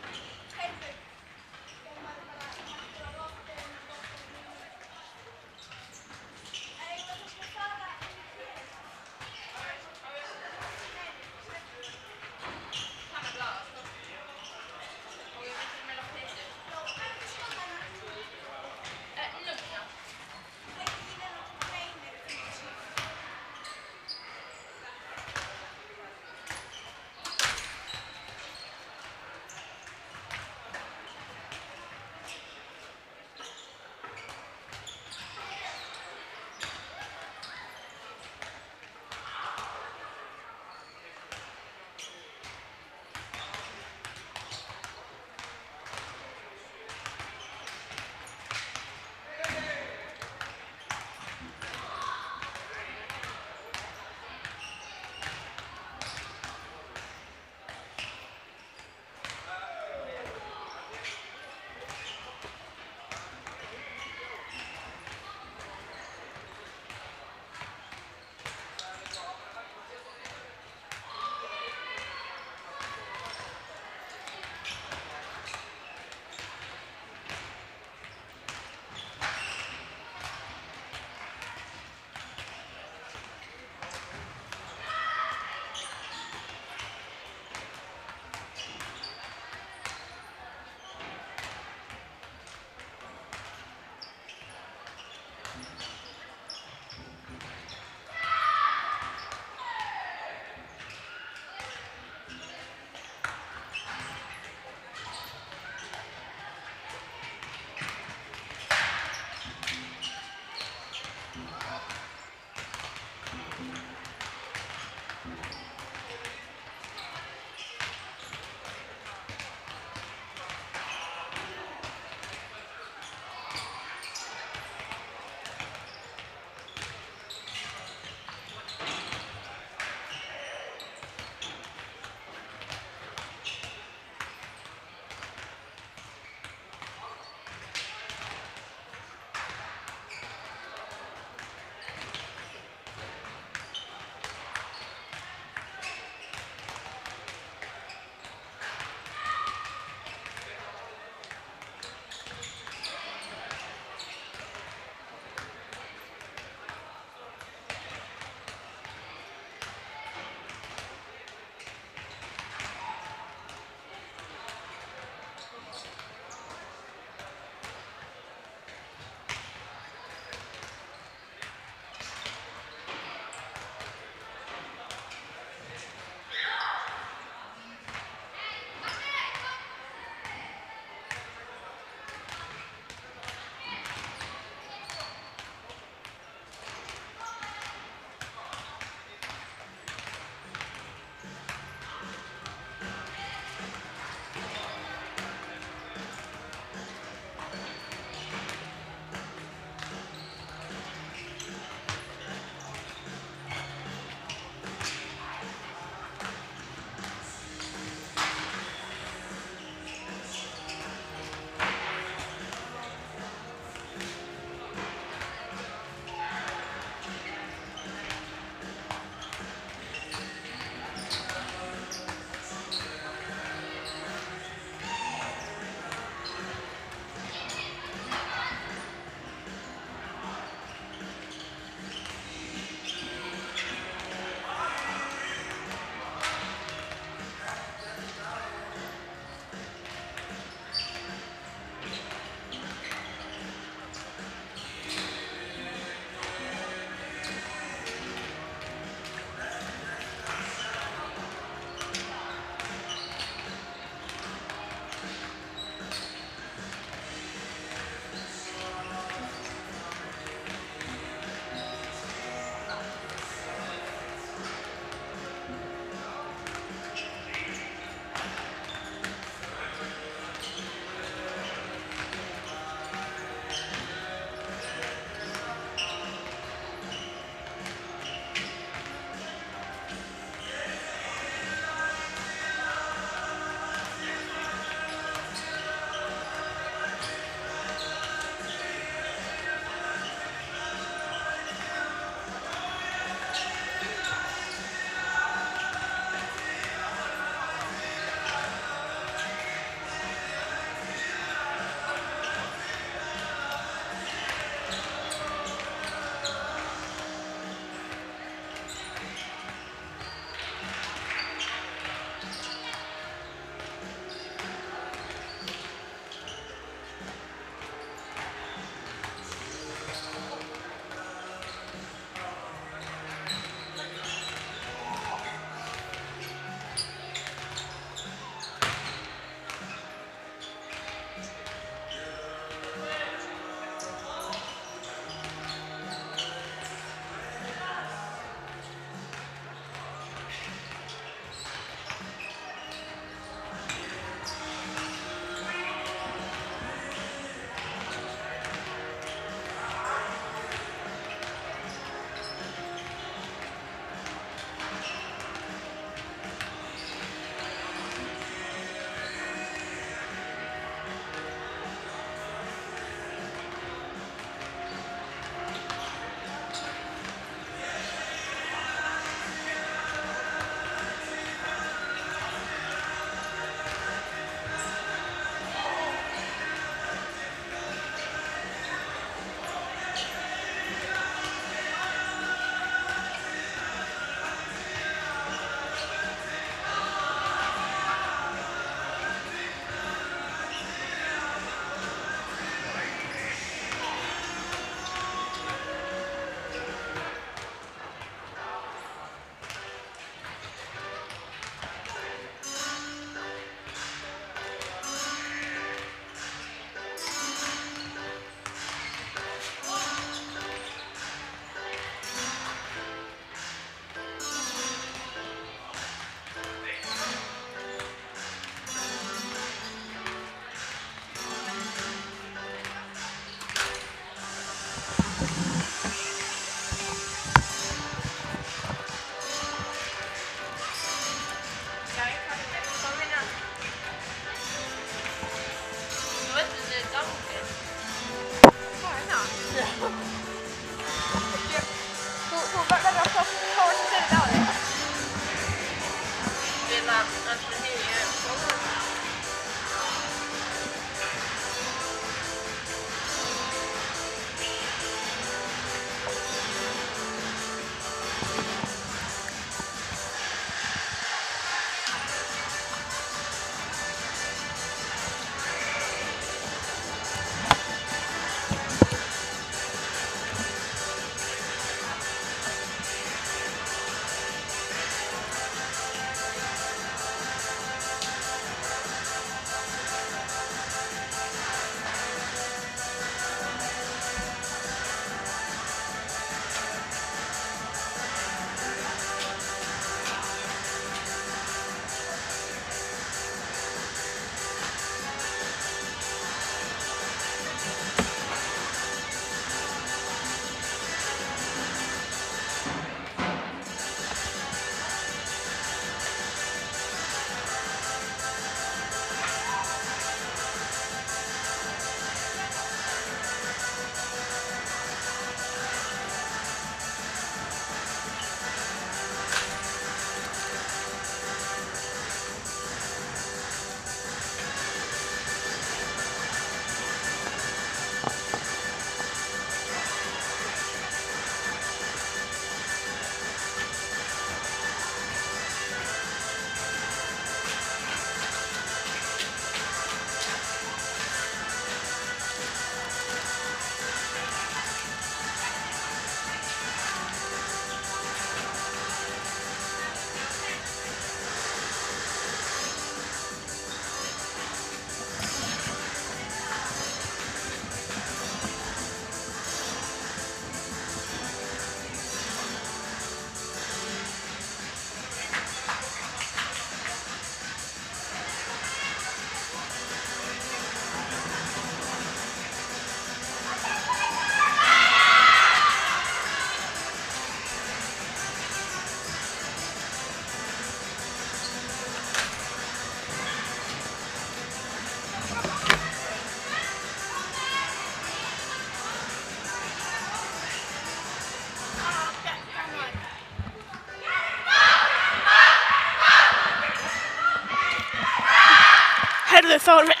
þá erum við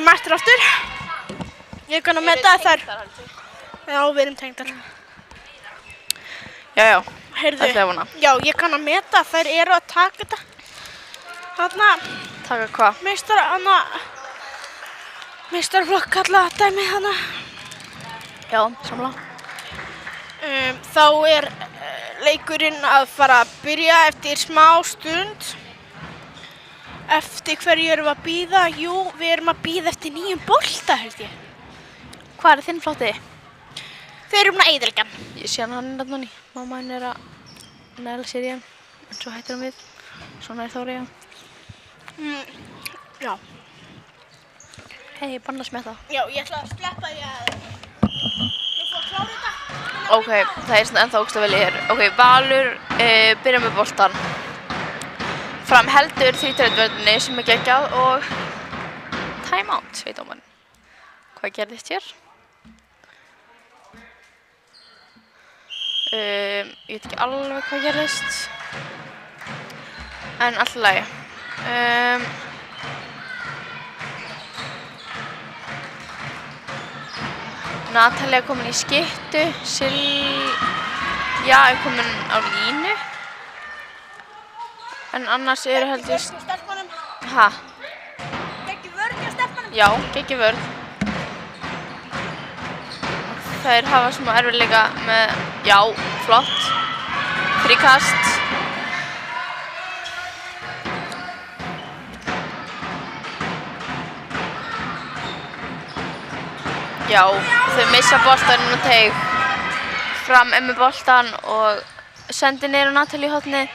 mættir aftur. Ég kann að meta þær. Já, við erum tengdar. Já, Heyrðu, þetta er vona. já, ég kann að meta þær eru að taka þetta. Þarna, Taka hvað? meistaraflokk kalla dæmi þarna. Já, samla. Þá er leikurinn að fara að byrja eftir smá stund. Eftir hverju erum við að bíða? Jú, við erum að bíða eftir nýjum bolta, held ég. Hvað er þinn flótti? Þeir eru að eyðileggja hann. Ég sé hann er þarna. Mamma henn er að næla sér í hann. En svo hættir hann við. Svona er Þóri, já. Já. Hei, ég bannast með það. Já, ég ætla að sleppa því að ég fór að klára þetta. Ok, það er svona ennþá ógsta vel í hér. Ok, Valur byrja með boltan. Fram heldur 3-1-vörðinni sem er geggjað og time out, veit dómarinn. Hvað gerðist hér? Ég veit ekki alveg hvað gerðist. En alltaf lagi. Natalia er komin í skyttu, Silja er komin á línu. En annars eru heldur... Stelpunum, Ha? geggjum vörn hjá stelpunum. Já, geggjum vörn. Þær hafa smá erfiðleika með... Já, flott. Fríkast. Já, þau missa boltan og teig. Fram með boltan og sendi niður á Natalie í hornið.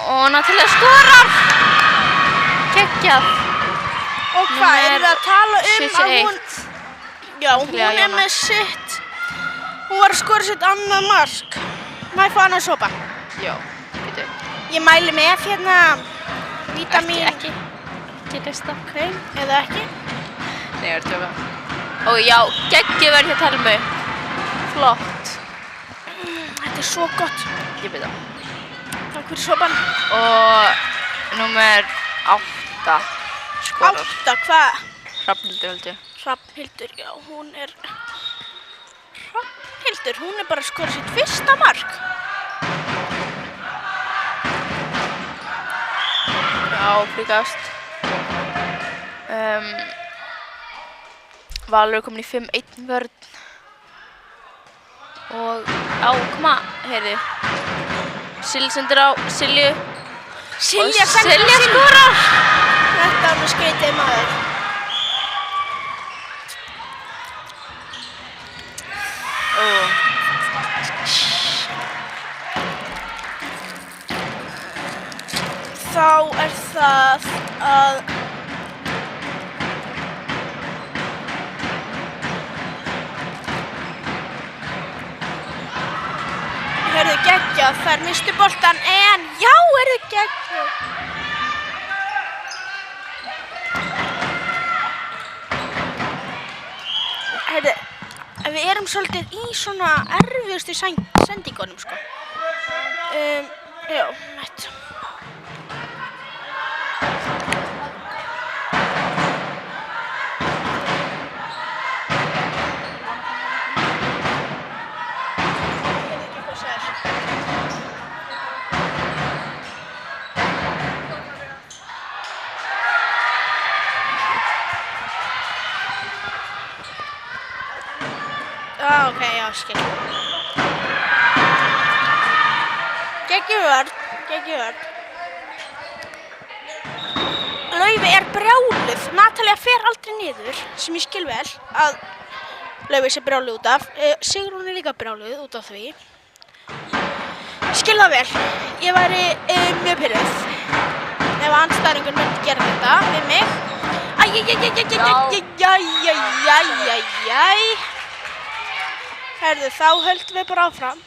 Og Natalia skorar! Geggjað. Og hvað, erum við að tala um að hún... 71. Já, hún er með sitt... Hún var að skora sitt annað mark. Má ég fá annað sopa? Já, veitu. Ég mæli með hérna... Vítamín... Ekki lista. Ok, eða ekki. Nei, ég er að tjóka. Og já, geggjað verð hjá Telmu. Flott. Þetta er svo gott. Ég veit það. Takk fyrir sopan. Og númer 8 skorar. 8, hvað? Hrafnhildur held ég. Hrafnhildur, já, hún er... Hrafnhildur, hún er bara að skora sitt fyrsta mark. Já, fríkast. Valur er komin í 5-1 vörn. Og á, koma, heyrðu. Silja sendir á Silju. Silja skorar! Þetta er með skrítið maður. Þá er það að... Heyrðu geggjað, þær mistu boltan en já, heyrðu geggjað. Heyrðu, við erum svolítið í svona erfiðustu sendingunum, sko. Já, mætt. Ok, já, skil. Geggjum vörn. Laufey er brjáluð. Natalia fer aldrei niður, sem ég skil vel að Laufey sé brjáluð út af. Sigrún er líka brjáluð út af því. Skil það vel. Ég væri mjög pirruð ef andstæðingur myndi gera þetta við mig. Herðu, þá höldum við bara áfram.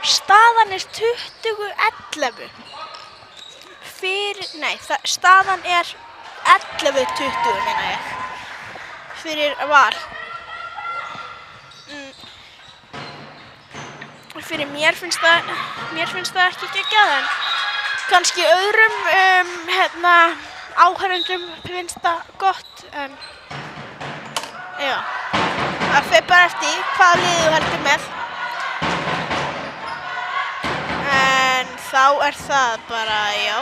Staðan er 20-11. Staðan er 11-20, meina ég. Fyrir Val. Fyrir mér finnst það ekki geggjað, en kannski öðrum áhörundum finnst það gott, en já, það fer bara eftir hvaða liði þú heldur með. En þá er það bara, já,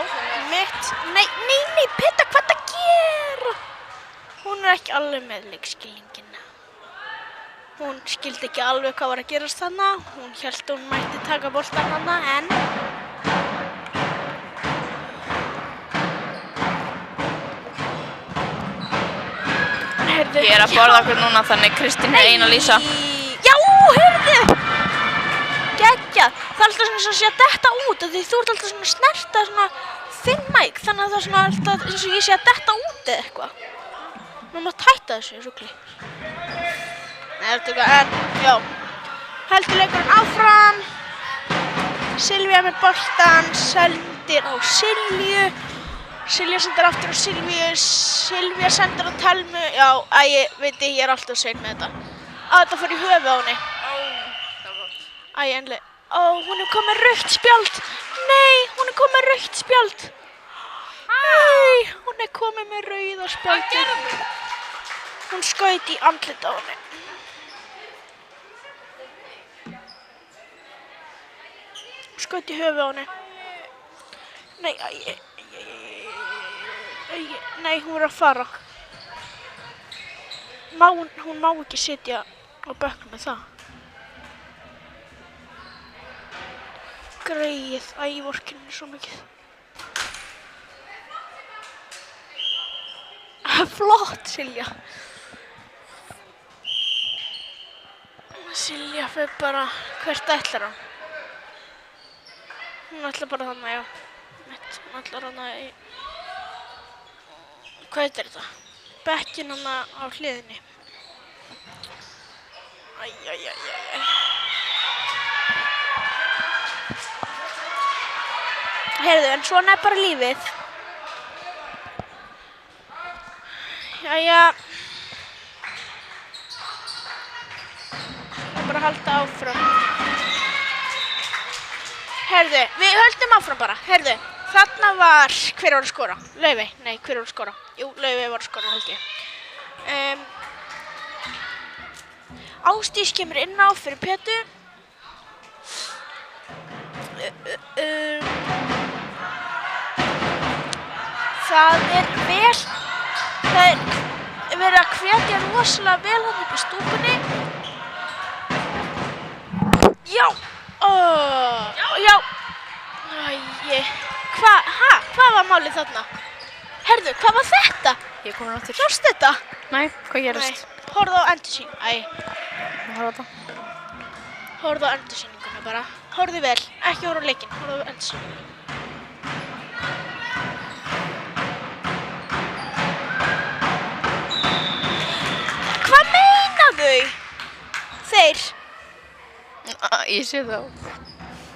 mitt. Nei, Peta, hvað það gera? Hún er ekki alveg með leikskilningina. Hún skildi ekki alveg hvað var að gerast þarna. Hún hélt hún mætti taka boltann þarna, en Ég er að borða okkur núna, þannig Kristín er ein að lýsa. Já, heyrðu! Geggjað! Það er alltaf svona að sé að detta út, af því þú ert alltaf svona að snerta svona þinn mæk, þannig að það er svona alltaf eins og ég sé að detta út eða eitthvað. Nú mátt hætta þessu, rugli. Nei, þetta er eitthvað, en já. Heldur leikurinn áfram. Silvía með boltann, sendir á Silju. Silja sendir aftur á Silvíu, Silvía sendir á Telmu. Já, ég er alltaf sein með þetta. Þetta fór í höfuð á henni. Enlega. Hún er komið rautt spjald. Nei, hún er komið rautt spjald. Nei, hún er komið með rauða spjaldið. Hún skaut í andlit á henni. Hún skaut í höfuð á henni. Nei, nei, hún er að fara. Hún má ekki sitja á bekknum með það. Greið, ég vorkenni svo mikið. Flott, Silja. Silja fer bara, hvert ætlar hún? Hún ætlar bara þarna, já. Hún ætlar þarna í... Hvað heitir þetta? Bekkinn hana á hliðinni. Heyrðu, en svona er bara lífið. Jæja. Það er bara að halda áfram. Heyrðu, við höldum áfram bara. Heyrðu, þarna var... Hver var að skora? Laufey? Nei, hver var að skora? Jú, Laufey var að skora, held ég. Ásdís kemur inn á fyrir Petu. Það er verið að hvetja rosalega vel hann upp í stúkunni. Já! Já! Hvað var málið þarna? Herðu, hvað var þetta? Ég er komin áttur. Sástu þetta? Nei, hvað gerist? Nei, horfðu á endursýningu. Horfðu á þetta. Horfðu á endursýninguna bara. Horfðu vel, ekki horfðu á leikinn, horfðu á endursýninguna. Hvað meina þau? Þeir? Ég sé það.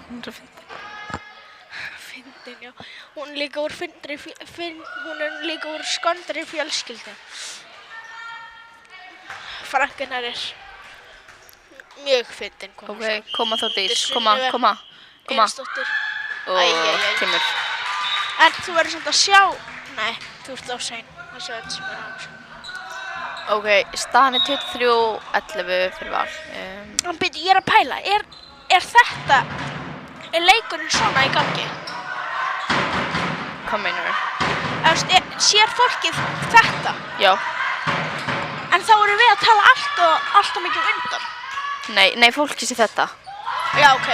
Hún er að finna. Fyndin, já. Hún er líka úr skondri fjölskyldu. Frankinar er mjög fyndin. Ok, koma þá Dís, koma. Einsdóttir. Og kemur. En þú verður samt að sjá... Nei, þú ert á sein. Það sé þetta sem er á þessu. Ok, staðan er 23-11 fyrir Val. En byrju, ég er að pæla. Er leikurinn svona í gangi? Hvað meinar þau? Sér fólkið þetta? Já. En þá erum við að tala allt og mikið undan. Nei, fólki sé þetta. Já, ok.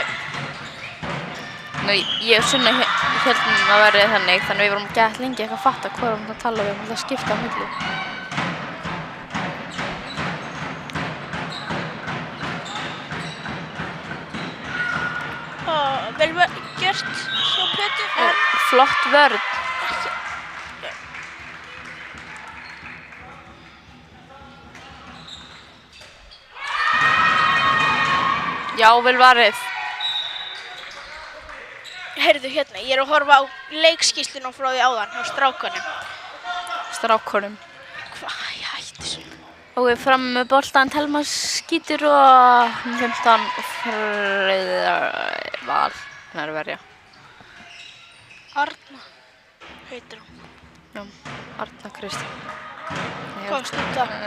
Nei, ég og Sunna heldum að verði þannig við vorum gett lengi eitthvað að fatta hvað vorum að tala við að skipta á milli. Vel gert hjá Petu, en... Flott vörn. Já, vel varið. Heyrðu hérna, ég er að horfa á leikskýrsluna frá því áðan, á strákunum. Strákunum. Hvað, ég hætti þessu. Og við fram með boltan, Telma skýtur og 15 og Freyðar Val. Hún er að verja. Arna heitir hún. Já, Arna Kristín. Hvað snútt það? Ég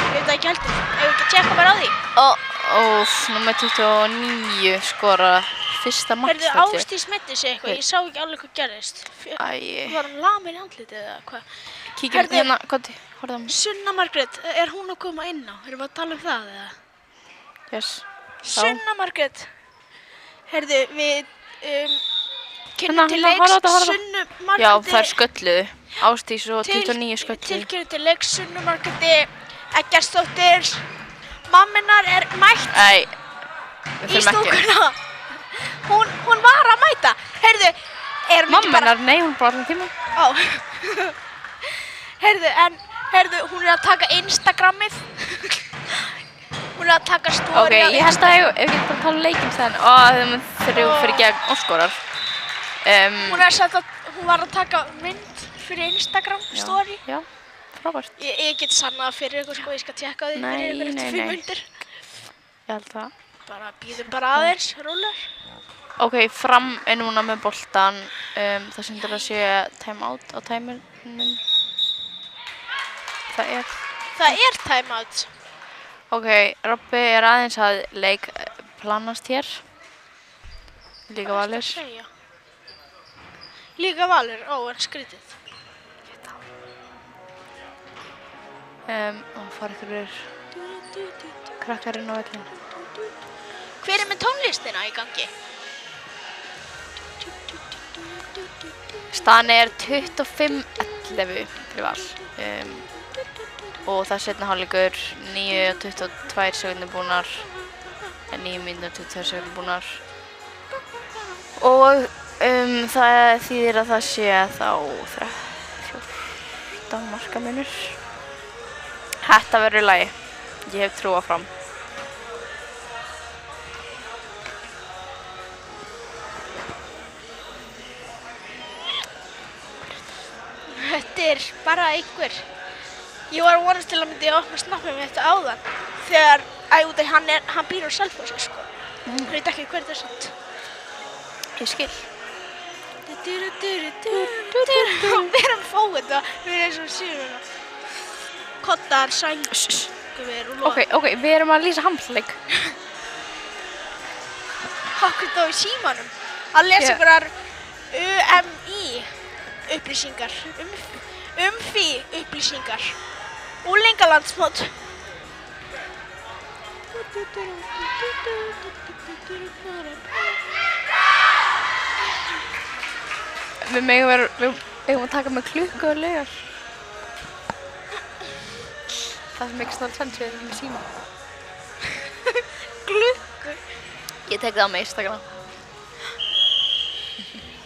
Ég veit það ekki heldur. Ef við ekki að tjekka bara á því. Númer 29 skora fyrsta mark. Heyrðu, Ásdís meiddi sig eitthvað. Ég sá ekki alveg hvað gerðist. Var hún lamin í andlitið eða hvað? Kíkjum Heyrðu- hérna, Kotti, horfðu á mig. Sunna Margrét, er hún að koma inn á? Erum við að tala um það eða? Yes. Sunna Margrét. Heyrðu, við Hérna, kynnum til hérna, leiks horfðu á þetta, horfðu á þetta. Sunnu Já, Margréti. þær skölluðu. Ásdís og 29 skölluðu. Tilkynnum til leiks Sunnu Margréti Eggertsdóttir. Mamminar er mætt Nei, við í þurfum ekki. stúkuna. Hún var að mæta. Heyrðu, erum við ekki bara... Mammenar, nei, hún er bara allan tíma. Ó. Heyrðu, hún er að taka Instagrammið. Hún er að taka story Ok, ég held að ef við bara tala um leikinn þannig. Þeim 3 fyrir gegn og skorar. Hún var að taka mynd fyrir Instagram story. Já, frábært. Ég get sannað fyrir ykkur sko, ég skal tjekka á því fyrir ykkur eftir 5 myndir. Ég held það. Bara býðum bara aðeins, rólar. Ok, Fram er núna með boltan. Það sendur að sé time out á timerunum. Það er time out. Ok, Robby er aðeins að leik planast hér. Líka Valur. Líka Valur, en skrítið. Og fara ykkur krakkar inn á vellin. Hver er með tónlistina í gangi? Staðan er 25-11 fyrir Val. Og það er seinni hálfleikur, 9:22 sekúndur búnar. 9 mínútur 22 sekúndur búnar. Og það þýðir að það sé þá 14 marka munur. Þetta verður í lagi. Ég hef trú á Fram. Þetta er bara einhver. Ég var að vonast til að myndi opna snappið með þetta áðan. Þegar, hann býr á Selfossi sko. Ég veit ekki hver þetta er samt. Ég skil. Við erum fóið það, við erum eins og síðan. Kottar, sængur og loð. Ok, við erum að lýsa hamsleik. Hakkur þá í símanum. Að lesa einhverjar UMI upplýsingar. Umfí upplýsingar. Unglingalandsmót. Við megum að taka með klukku og laugar. Það sem ekki snátt sens við erum með síma. Klukku? Ég tek það á með Instagram.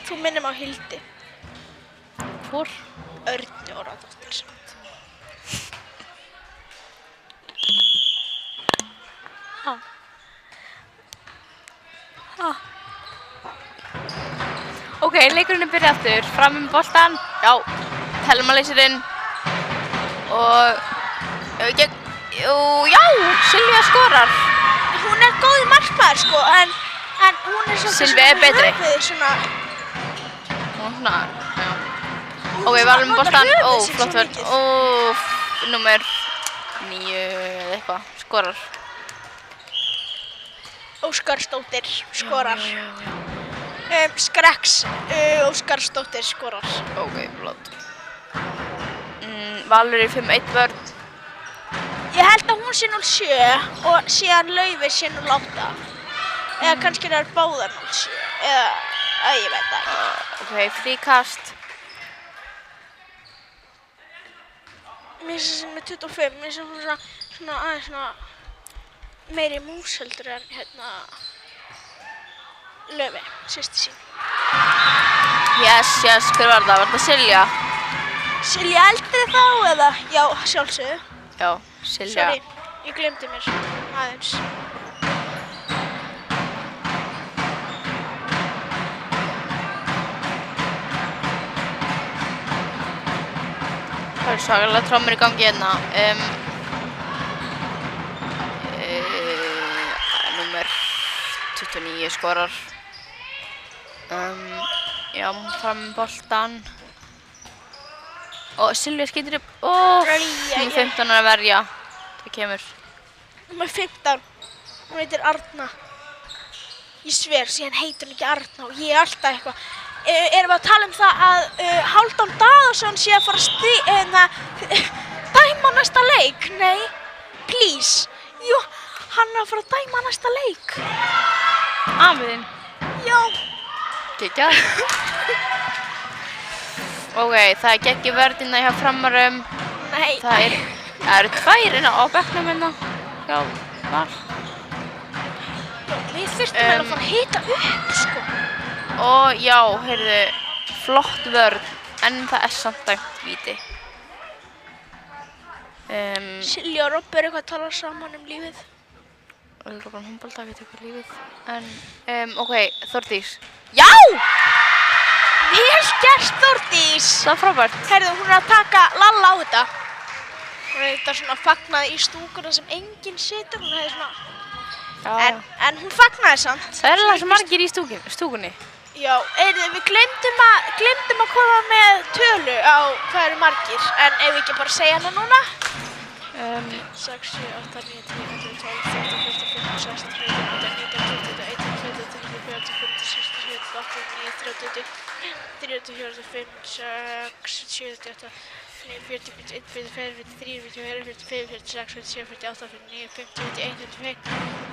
Þú minnum á Hildi. Hvor? Örnu Orradóttir samt. Ok, leikurinn er byrjað aftur. Fram með boltan. Já, Telma leysir inn. Og... Já, Silvía skorar. Hún er góð markmaður sko, en hún er svona... Silvía er betri. Svona... Svona, já. Ok, við varum með boltan. Flott verð. Númer 9 eða eitthvað. Skorar. Óskarsdóttir skorar. Skreks Óskarsdóttir skorar. Ok, flott. Valur í 5-1 vörn. Ég held að hún sé 0-7 og síðan Laufey sé 0-8. Eða kannski það er báðar 0-7. Eða, ég veit það ekki. Ok, fríkast. Mér finnst þessi með 25, mér finnst hún svona aðeins svona meiri mús heldur en Laufey, systir sín. Yes, hver var það? Var það Silja? Silja eldri þá eða? Já, sjálfsögðu. Já, Silja. Sorry, ég glemdi mér aðeins. Það er svakalega trommur í gangi hérna. Númer 29 skorar. Já, fram með boltan. Og Silvía skýtur upp. Ó, Æ, hún er 15 að verja. Það kemur. Hún er 15. Hún heitir Arna. Ég sver, síðan heitir hún ekki Arna og ég er alltaf eitthvað. Erum við að tala um það að Hálfdán Daðason sé að fara að dæma næsta leik? Nei, please. Jú, hann er að fara að dæma næsta leik. Afiðinn. Já. Geggjað. Ok, það er geggjur vörðina hjá Framarum. Nei. Það eru tvær inn á bekknum hérna. Já, var. Við þurftum að fara að hita upp, sko. Og já, heyrðu, flott vörð, en það er samt dæmt víti. Silja og Robbi eru eitthvað að tala saman um lífið. Robban Humboldt veit eitthvað lífið. En, ok, Þórdís. Já! Vel gert, Þórdís! Það er frábært. Heyrðu, hún er að taka Lalla á þetta. Hún er þetta svona fagnaði í stúkuna sem enginn situr. Hún hefði svona... Já. En hún fagnaði samt. Það eru það sem margir í stúkunni. Já, heyrðu, við glemdum að koma með tölu á hvað eru margir. En ef við ekki bara segja hana núna? 6, 7, 8, 9, 10, 11, 12, 13, 14, 15, 16, 17, 18, 19, 20, 21, 22, 23, 24, 25, 26, 27, 28, 29, 30, 31, 32, 33, 34, 35, 36, 37, 38, 39, 50, 51,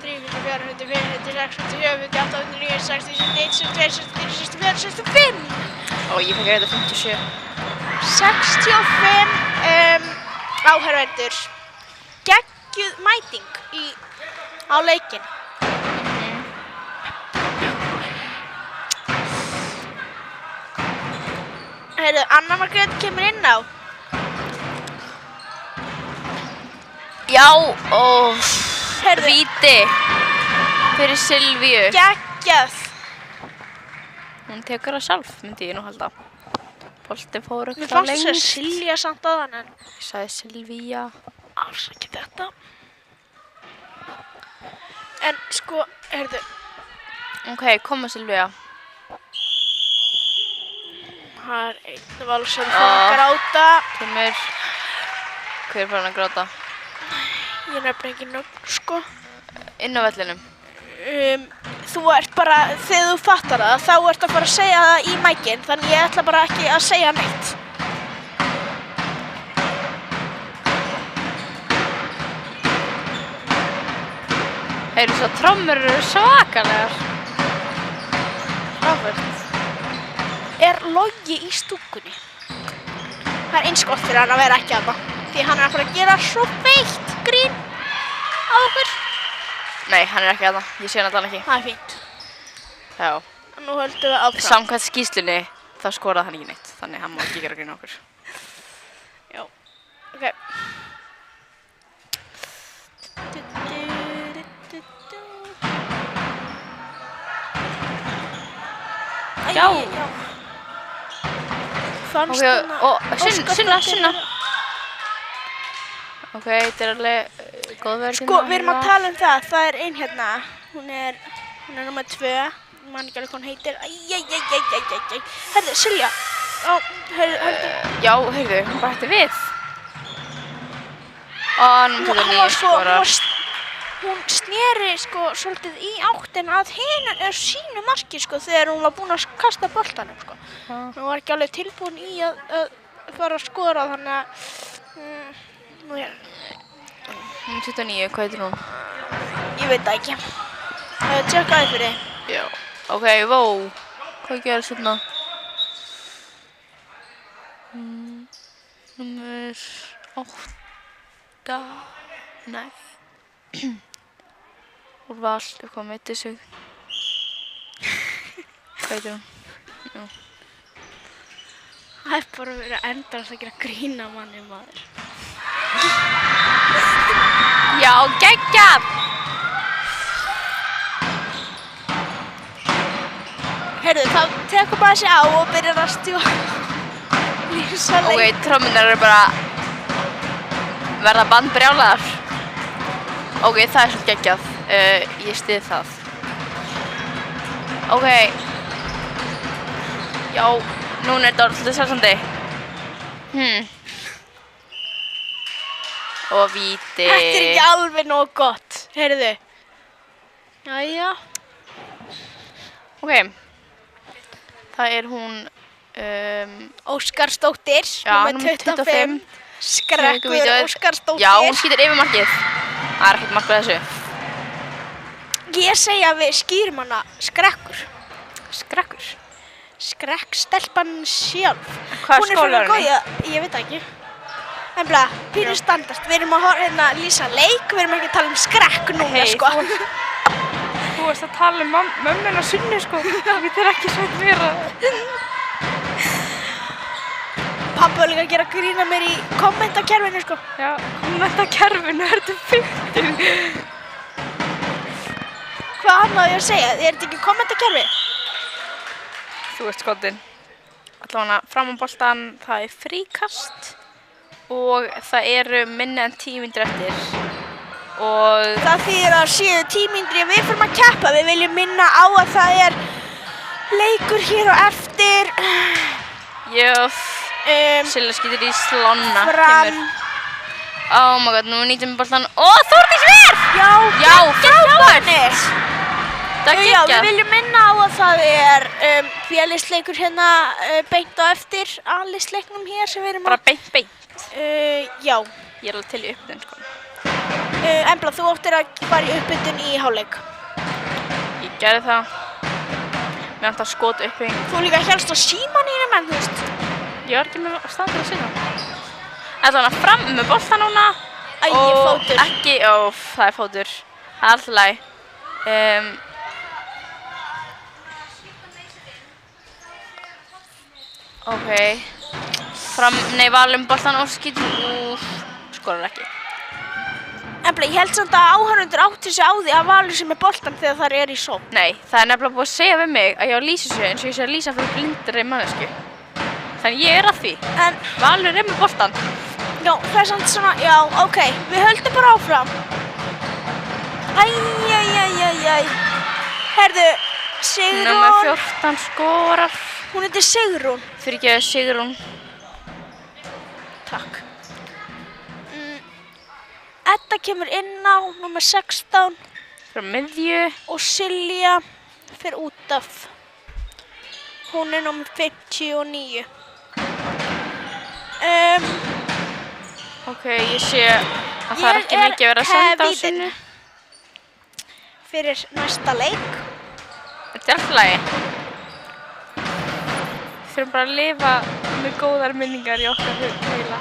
52, 53, 54, 55, 56, 57, 58, 59, 60, 61, 62, 63, 64, 65! Og ég fekk að reyta 57. 65 áhorfendur. Geggjuð mæting á leikinn. Heyrðu, Anna Margrét kemur inn á. Já, og Heyrðu, víti fyrir Silvíu. geggjað. Hún tekur það sjálf, myndi ég nú halda. Bolti fór Mér upp fannst þess að Silja samt aðan en Ég sagði Silvía. afsakið þetta. En sko, heyrðu, Ok, koma Silvía. það er einn valsar að fara að gráta. Kemur. Hver er farin að gráta? Ég nefnir ekki nöfn, sko. Inn á vellinum. Þú ert bara, þegar þú fattar það, þá ert að fara að segja það í mækinn, þannig ég ætla bara ekki að segja neitt. Heyrðu, svo trommur eru svakalegar. Frábært. Er Logi í stúkunni? Það er eins gott fyrir hann að vera ekki þarna, því hann er að fara að gera svo veikt grín á okkur. Nei, hann er ekki að það. Ég sé hann allan ekki. Það er fínt. Já. Nú höldum við áfram. Samkvæmt skýrslunni, þá skoraði hann ekki neitt. Þannig hann má ekki gera grín á okkur. Já. Ok. Já. Fannst Ok, hann að og Sunna. Ok, þetta er alveg góð verð. Sko, við erum að tala um það. Það er ein hérna. Hún er nummer 2. Ég man ekki alveg hvað hún heitir. Æjæjæjæjæjæjæjæj. Herðu, Silja. Herðu. Já, heyrðu, hún bara hætti við. Og nú tekur nýja skorar. Hún sneri sko svolítið í áttina að sínu marki sko þegar hún var búin að kasta boltanum sko. Hún var ekki alveg tilbúin í að fara að skora þannig að nú er Hún er 29, hvað heitir hún? ég veit það ekki. Tjekka það fyrir. Já. Ok, vó. Hvað gerðist hérna? Númer 8. Nei. Úrval, eitthvað meiti sig. Hvað heitir hún? Já. Það er bara verið að endast að gera grína manni maður. Já, geggjað! Heyrðu, þá tekur bara sig á og byrjar að lýsa leik. Ok, trommunar eru bara verða bandbrjálaðar. Ok, það er svo geggjað. Ég styð það. Ok. Já, núna er þetta orðið svolítið sælsandi. Og víti. Þetta er ekki alveg nóg gott, heyrðu. Jæja. Ok. Það er hún, Óskarsdóttir, já, númer 25. Skrekkur Tökuvídeóið. Óskarsdóttir. Já, hún skýtur yfir markið. Það er ekkert mark við þessu. Ég segi að við skýrum hana Skrekkur. Skrekkur. Skrekkstelpan sjálf. Hvað Hún skóla er fyrir hún í? góða, ég veit það ekki. En bla, pínu standast. Við erum að lýsa leik, við erum ekki að tala um skrekk núna, Hey, sko. Þú varst að tala um mömmuna Sunnu, sko. Það getur ekki svo vera. Pabbi var líka að gera grína mér í kommentakerfinu, sko. Já, kommentakerfinu, ertu fyndin? Hvað annað á ég að segja? Er þetta ekki kommentakerfi? Þú ert skotin. Allavega fram á boltan, það er fríkast og það eru minni en 10 mínútur eftir. Og Það þýðir að séu 10 mínútur, við fyrir að keppa. Við viljum minna á að það er leikur hér á eftir. Silla skýtur í slonna. Fram. Oh my god, nú nýtum við boltan. Ó, Þórdís ver! Já, frábært! Það er Já, við geggjað. viljum minna á að það er B-listleikur hérna beint á eftir A-listleiknum hér sem við erum Bara beint. Já. Ég er alveg til í uppbytun, sko. Embla, þú áttir að fara í uppbytun í hálfleik. Ég gerði það. Mér vantar skot uppbygging. Þú líka helst á síman í henni, menn, þú veist. Ég var ekki með standið að sinna. Allavega fram með boltan núna. Æ, Og fótur. ekki, það er fótur. Það er alltaf læg. Ok. Valum boltan og skýtur. Skorar ekki. Embla, ég held samt að áhörundur átti sig á því að Valur sem er boltan þegar þær er í sókn. Nei, það er nefnilega búið að segja við mig að ég á að lýsa þessu eins og ég sé að lýsa fyrir blindri mannesku. Þannig ég er að því. En, Valur er með boltan. já, það er samt svona, já, ok, við höldum bara áfram. Æjæjæjæjæj. Herðu, Númer Sigrún, 14 skorar. hún heitir Sigrún. Fyrirgefðu Sigrún. Takk. Edda kemur inn á, númer 16, Frá miðju. og Silja fer út af. Hún er númer 59. Ok, ég sé að það er ekki mikið að vera að senda á sinni. Fyrir næsta leik. Þetta er alltaf lagi. Við þurfum bara að lifa með góðar minningar í okkar heila.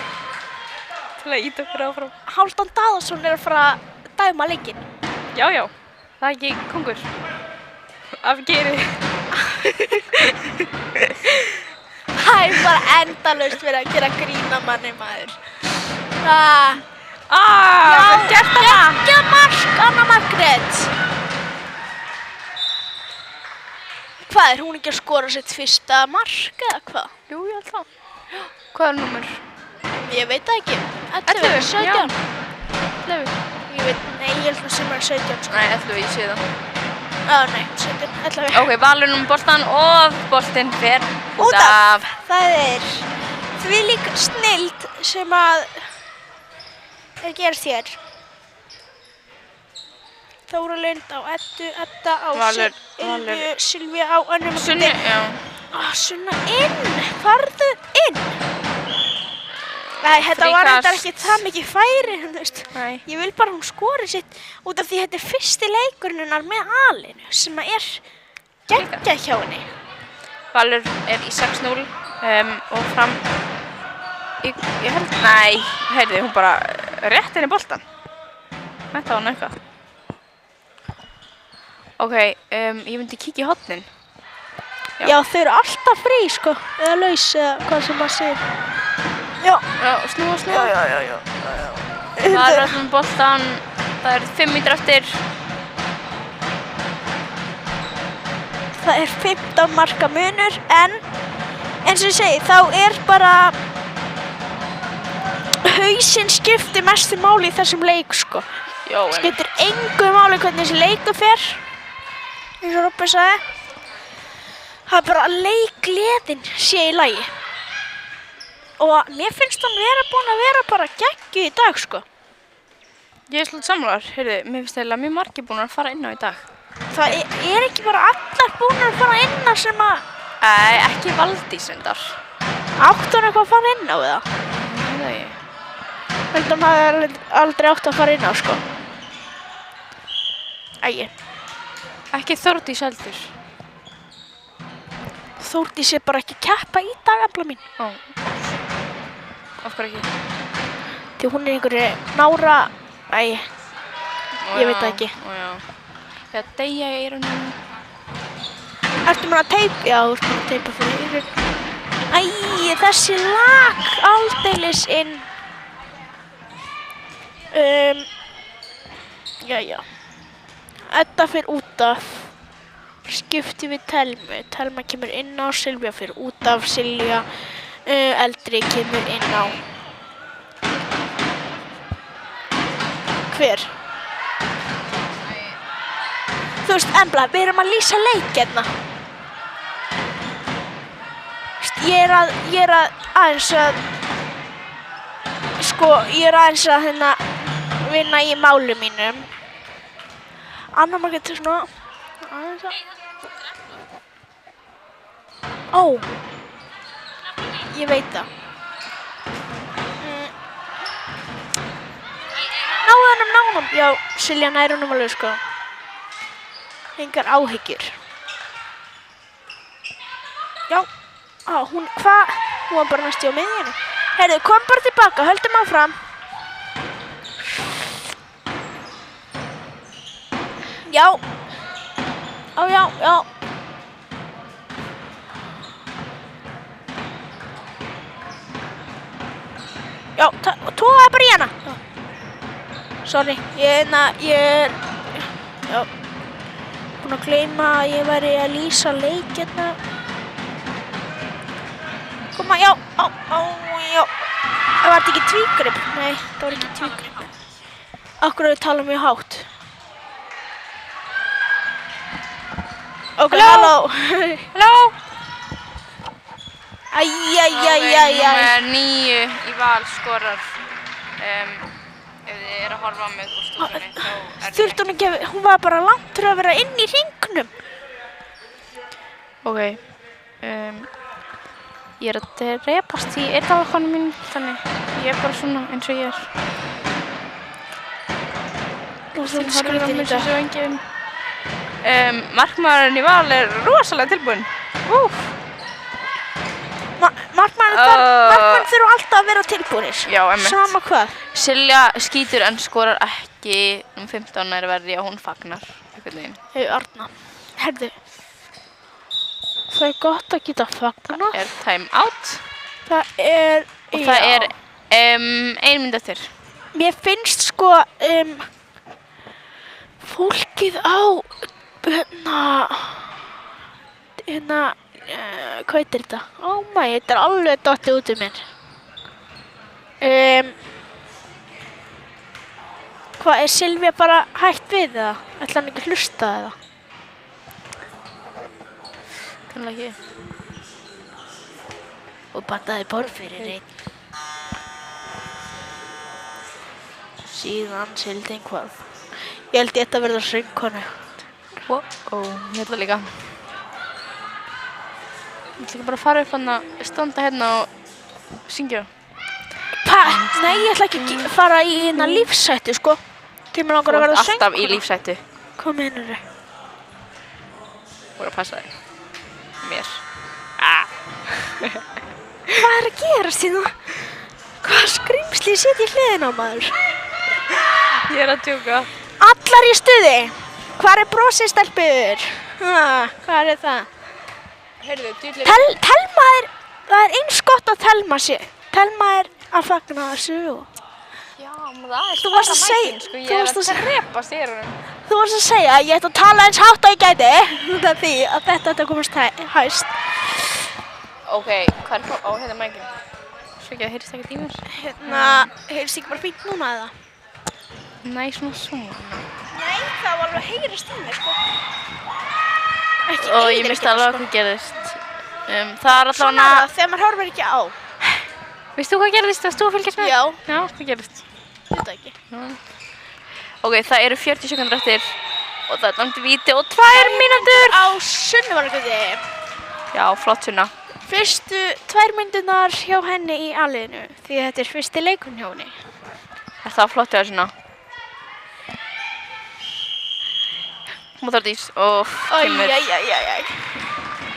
Til að íta okkur áfram. Hálfdan Daðarsson er að fara að dæma leikinn. Já, það er ekki kongur. Af geiri. Það er bara endalaust verið að gera grína manni, maður. Vel gert hana! Geggjað mark, Anna Margrét. Hvað, er hún ekki að skora sitt fyrsta mark eða hvað? Jú, ég held það. Hvað er númer? Ég veit það ekki. 11, 17. 11. Ég veit, nei, ég held að sem er 17, sko. Nei, 11, ég sé það. Nei, 17, 11. Ok, Valur um boltan og boltinn fer Út af. Það er þvílík snilld sem að er gerst hér. Þóra Lind á Eddu, Edda á Valur. Silvíu á önnum. Sunnu, já. Sunna inn, farðu inn. Nei, þetta var Fríkast. þetta ekki það mikið færi, þú veist. Nei. Ég vil bara hún skori sitt út af því þetta er fyrsti leikurinn hennar með Alinu sem að er geggjað hjá henni. Valur er í 6-0 og fram ég held, nei, heyrði, hún bara rétt inn í boltan. Þetta var eitthvað. Ok, ég myndi kíkja í hornin. Já, þau eru alltaf frí, sko, eða laus, eða hvað sem maður segir. Já. Já, snúa. Já. Valur er alltaf með boltan, það er 5 mínútur eftir. Það er 15 marka munur, en eins og ég segi, þá er bara hausinn skiptir mestu máli í þessum leik, sko. Já, Skiptir engu máli hvernig þessi leikur fer, eins og Robby sagði. Það er bara að leikgleðin sé í lagi. og mér finnst hún búin að vera bara geggjuð í dag, sko. Ég er svolítið sammálar, heyrðu, mér finnst eiginlega mjög margir búin að fara inn á í dag. Það er ekki bara allar búin að fara inn á sem að... Ekki Valdís endar. Átti hún eitthvað að fara inn á það? Það er ég. Held hún hafi aldrei átt að fara inn á, sko. Æi. Ekki Þórdís heldur. Þórdís er bara ekki að keppa í dag, afla mín. Ó. Af hverju ekki? Því hún er einhverju nára... Æi. Ég veit það ekki. Ó já. Þegar deyja í eyrunum. Ertu mér að teipa? Já, þú ert mér að teipa fyrir eyrun. Æi, þessi lag aldeilis inn. Jæja. Edda fyrir út af. Skipti við Telmu. Telma kemur inn á, Silvía fyrir út af, Silja eldri kemur inn á. Hver? Þú veist, Embla, við erum að lýsa leik hérna. Ég er aðeins að sko, ég er aðeins að hérna vinna í máli mínum. Anna maður getur svona aðeins að Ó, ég veit það. Náðunum. Já, Silja nær honum alveg, sko. Engar áhyggjur. Já, hún var bara næstu á miðjunni. Heyrðu, kom bara tilbaka, höldum áfram. Já. Já. Já, tóða bara í hana. Sorry, ég er búin að gleyma að ég væri að lýsa leik hérna. Koma, já. Það var ekki tvígrip. Nei, það var ekki tvígrip. Akkur að við tala mjög hátt. Ok, halló. Númer 9 í Val skorar. Ef þið eru að horfa á mig úr stúkunni, þá er Þurfti hún ekki, hún var bara langt fyrir að vera inn í hringnum. Ok. Ég er að drepast í eyrnalokkunum mín, þannig ég er bara svona eins og ég er. Þú horfir á mig svo enginn. Markmaðurinn í Val er rosalega tilbúinn. Markmenn þurfa alltaf að vera tilbúinir. Já, einmitt. Sama hvað. Silja skýtur en skorar ekki 15 er verði og hún fagnar einhvern veginn. Arna, herðu. Það er gott að geta fagnað. Það er time out. Það er 1 mínúta eftir. Mér finnst sko fólkið á hvað heitir þetta? Þetta er alveg dottið út um mér. Hvað, er Silvía bara hætt við það? Ætlar hann ekki að hlusta það? Kannski ekki. Og bandaði borð fyrir einn. Síðan sigldi einhvað. Ég held ég þetta verða söngkonu. Ég ætla líka. Ég ætla ekki bara að fara upp hann að standa hérna og syngja. Nei, ég ætla ekki að fara í hérna lífshættu, sko. Til mig langar að verða söngkona. Alltaf í lífshættu. Hvað meinarðu? Þú voru að passa þig. Mér. Hvað er að gerast hérna? Hvaða skrimsli sitt í hliðina á maður? Ég er að djóka. Allar í stuði. Hvar er brosið, stelpur? Hvað er það? Heyrðu, dýrlega. Telma það er eins gott að Telma sé. Telma er að fagna þessu. Já, maður það er Þú varst að segja- sko, þú ég er varst að að drepast í eyrunum. Þú varst að segja að ég ætti að tala eins hátt og ég gæti. Út af því að þetta ætti að komast hæst. Ok, hvað er á hérna mækinn? Svo ekki að heyrst ekkert í mér. Hérna, heyrst ekki bara fínt núna eða? Nei, svona. Nei, það var alveg heyrast í mér, sko. Ekki Og ég misti alveg hvað gerðist. Það er Svona allavega þegar maður horfir ekki á. Veistu hvað gerðist? Varst þú að fylgjast með? Já. Já, hvað gerðist? Þetta ekki. Ok, það eru 40 sekúndur eftir og það er dæmt víti og 2 mínútur. Á Sunnuvargöti. Já, flott Sunna. Fyrstu 2 mínúturnar hjá henni í A-liðinu því þetta er fyrsti leikurinn hjá henni. Það var flott hjá Sunna. Mótardís og kemur. Æjæjæjæjæj.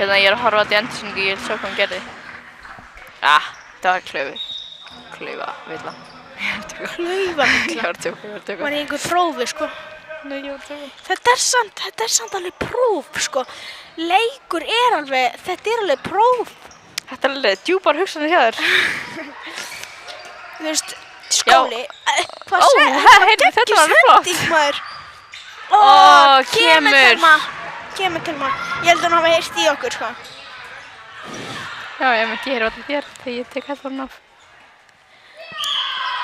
Hérna ég er að horfa á þetta í endursýningu, ég vil sjá hvað hún gerði. Það var klaufavilla. Klaufavilla? Ég var að tjóka. Var í einhver prófi, sko. Nei, ég var að tjóka. Þetta er samt alveg próf, sko. Leikur er alveg, þetta er alveg próf. Þetta er alveg djúpar hugsanir hjá þér. Þú veist, skóli. Hvað Ó, segir heyrðu, þetta var alveg flott. maður. Ó, kemur. Kemur til maður. Ég held að hann hafi heyrt í okkur, sko. Já, ég myndi ég heyra allir þér þegar ég tek headphone af.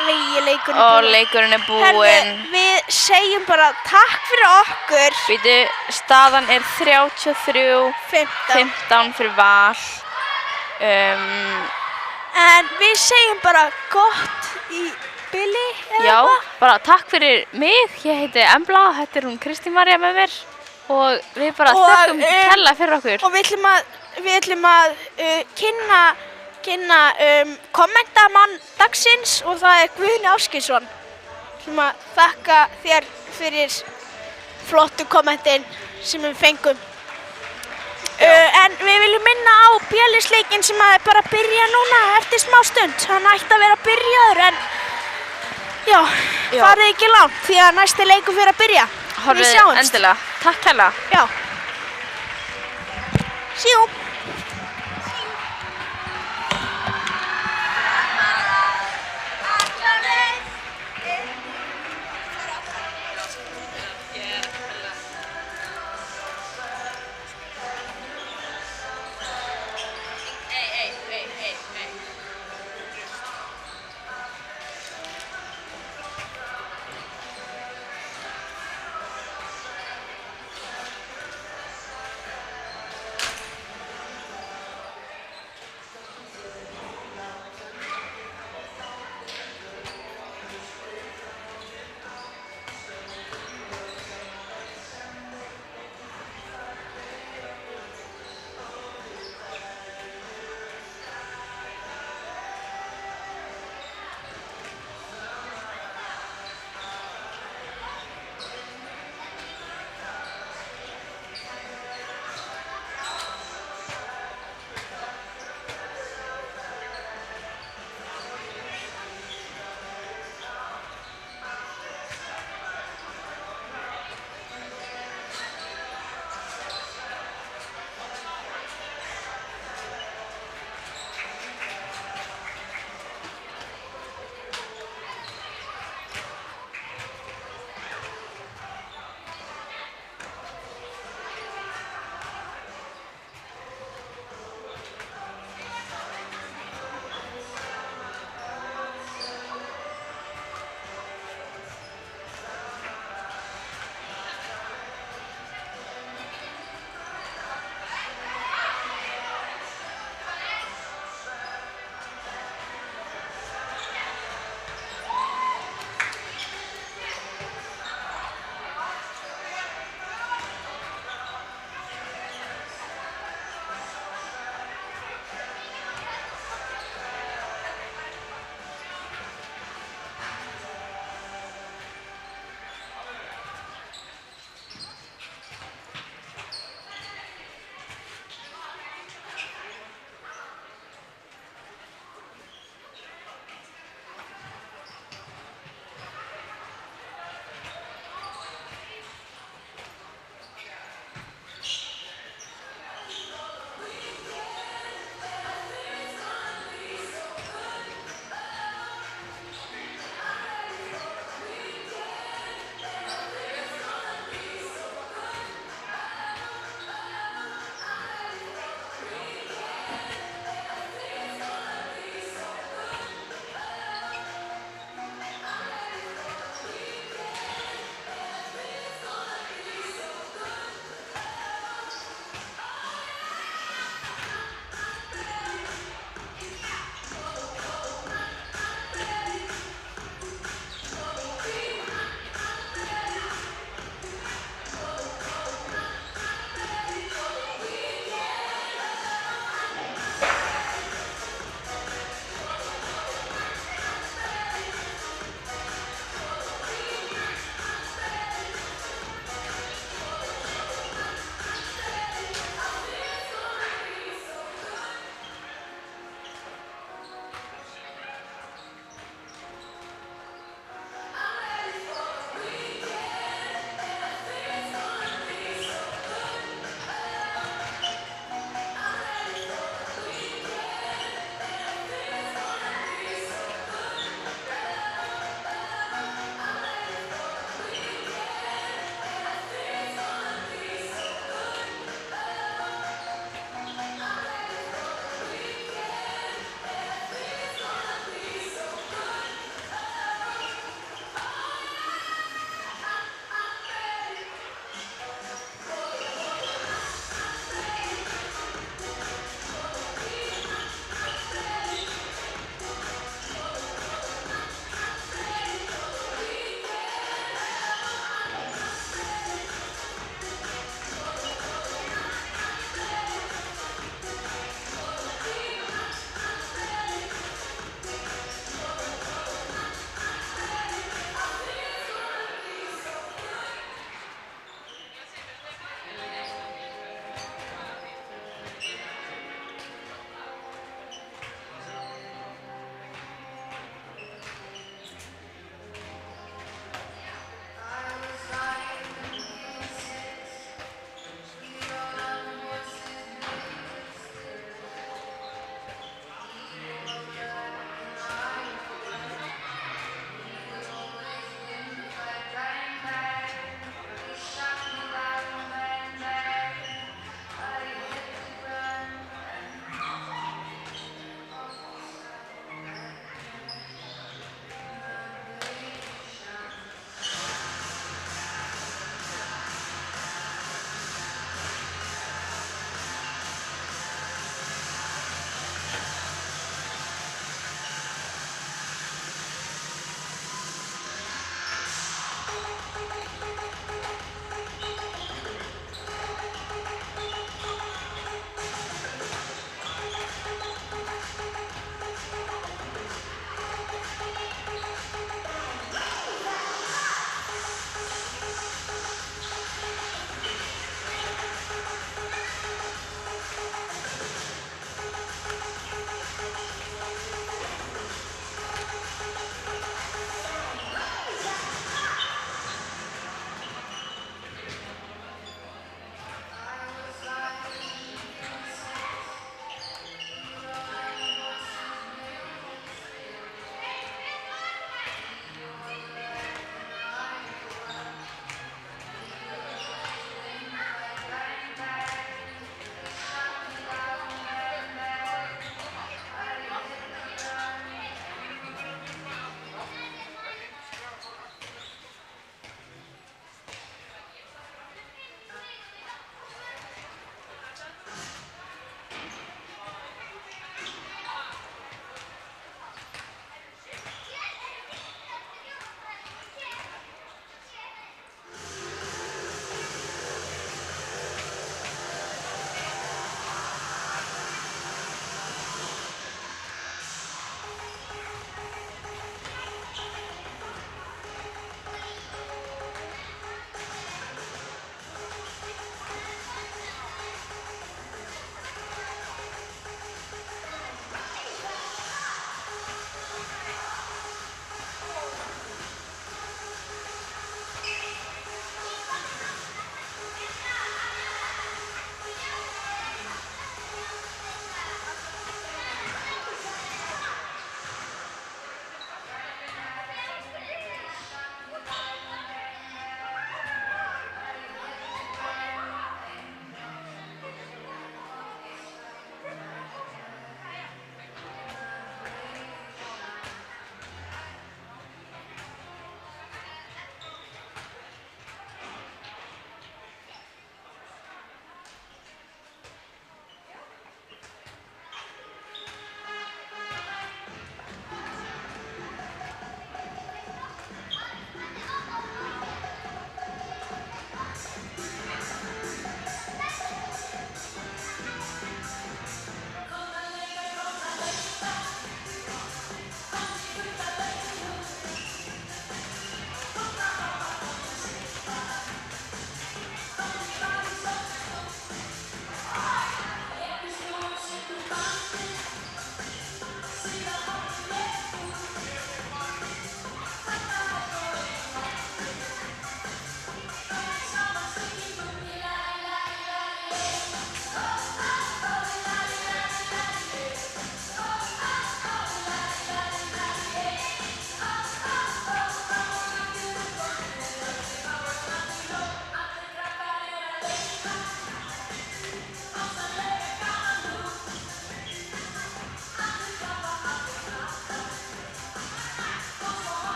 Leikurinn Og leikurinn er búinn. Herðu, við segjum bara takk fyrir okkur. Býtu, staðan er 33-15 fyrir Val. En við segjum bara gott í bili, eða Já, hvað? bara takk fyrir mig. Ég heiti Embla, þetta er hún Kristín María með mér. Og við bara Og, þökkum kærlega fyrir okkur. Og við ætlum að kynna kommentamann dagsins og það er Guðni Ásgeirsson. Við ætlum að þakka þér fyrir flottu kommentin sem við fengum. En við viljum minna á bjölisleikinn sem er bara að byrja núna eftir smá stund. Hann ætti að vera byrjaður en já, farið ekki langt því að næsti leikur fyrir að byrja. Við Horfið sjáumst. endilega. Takk kærlega. Já. Sjú.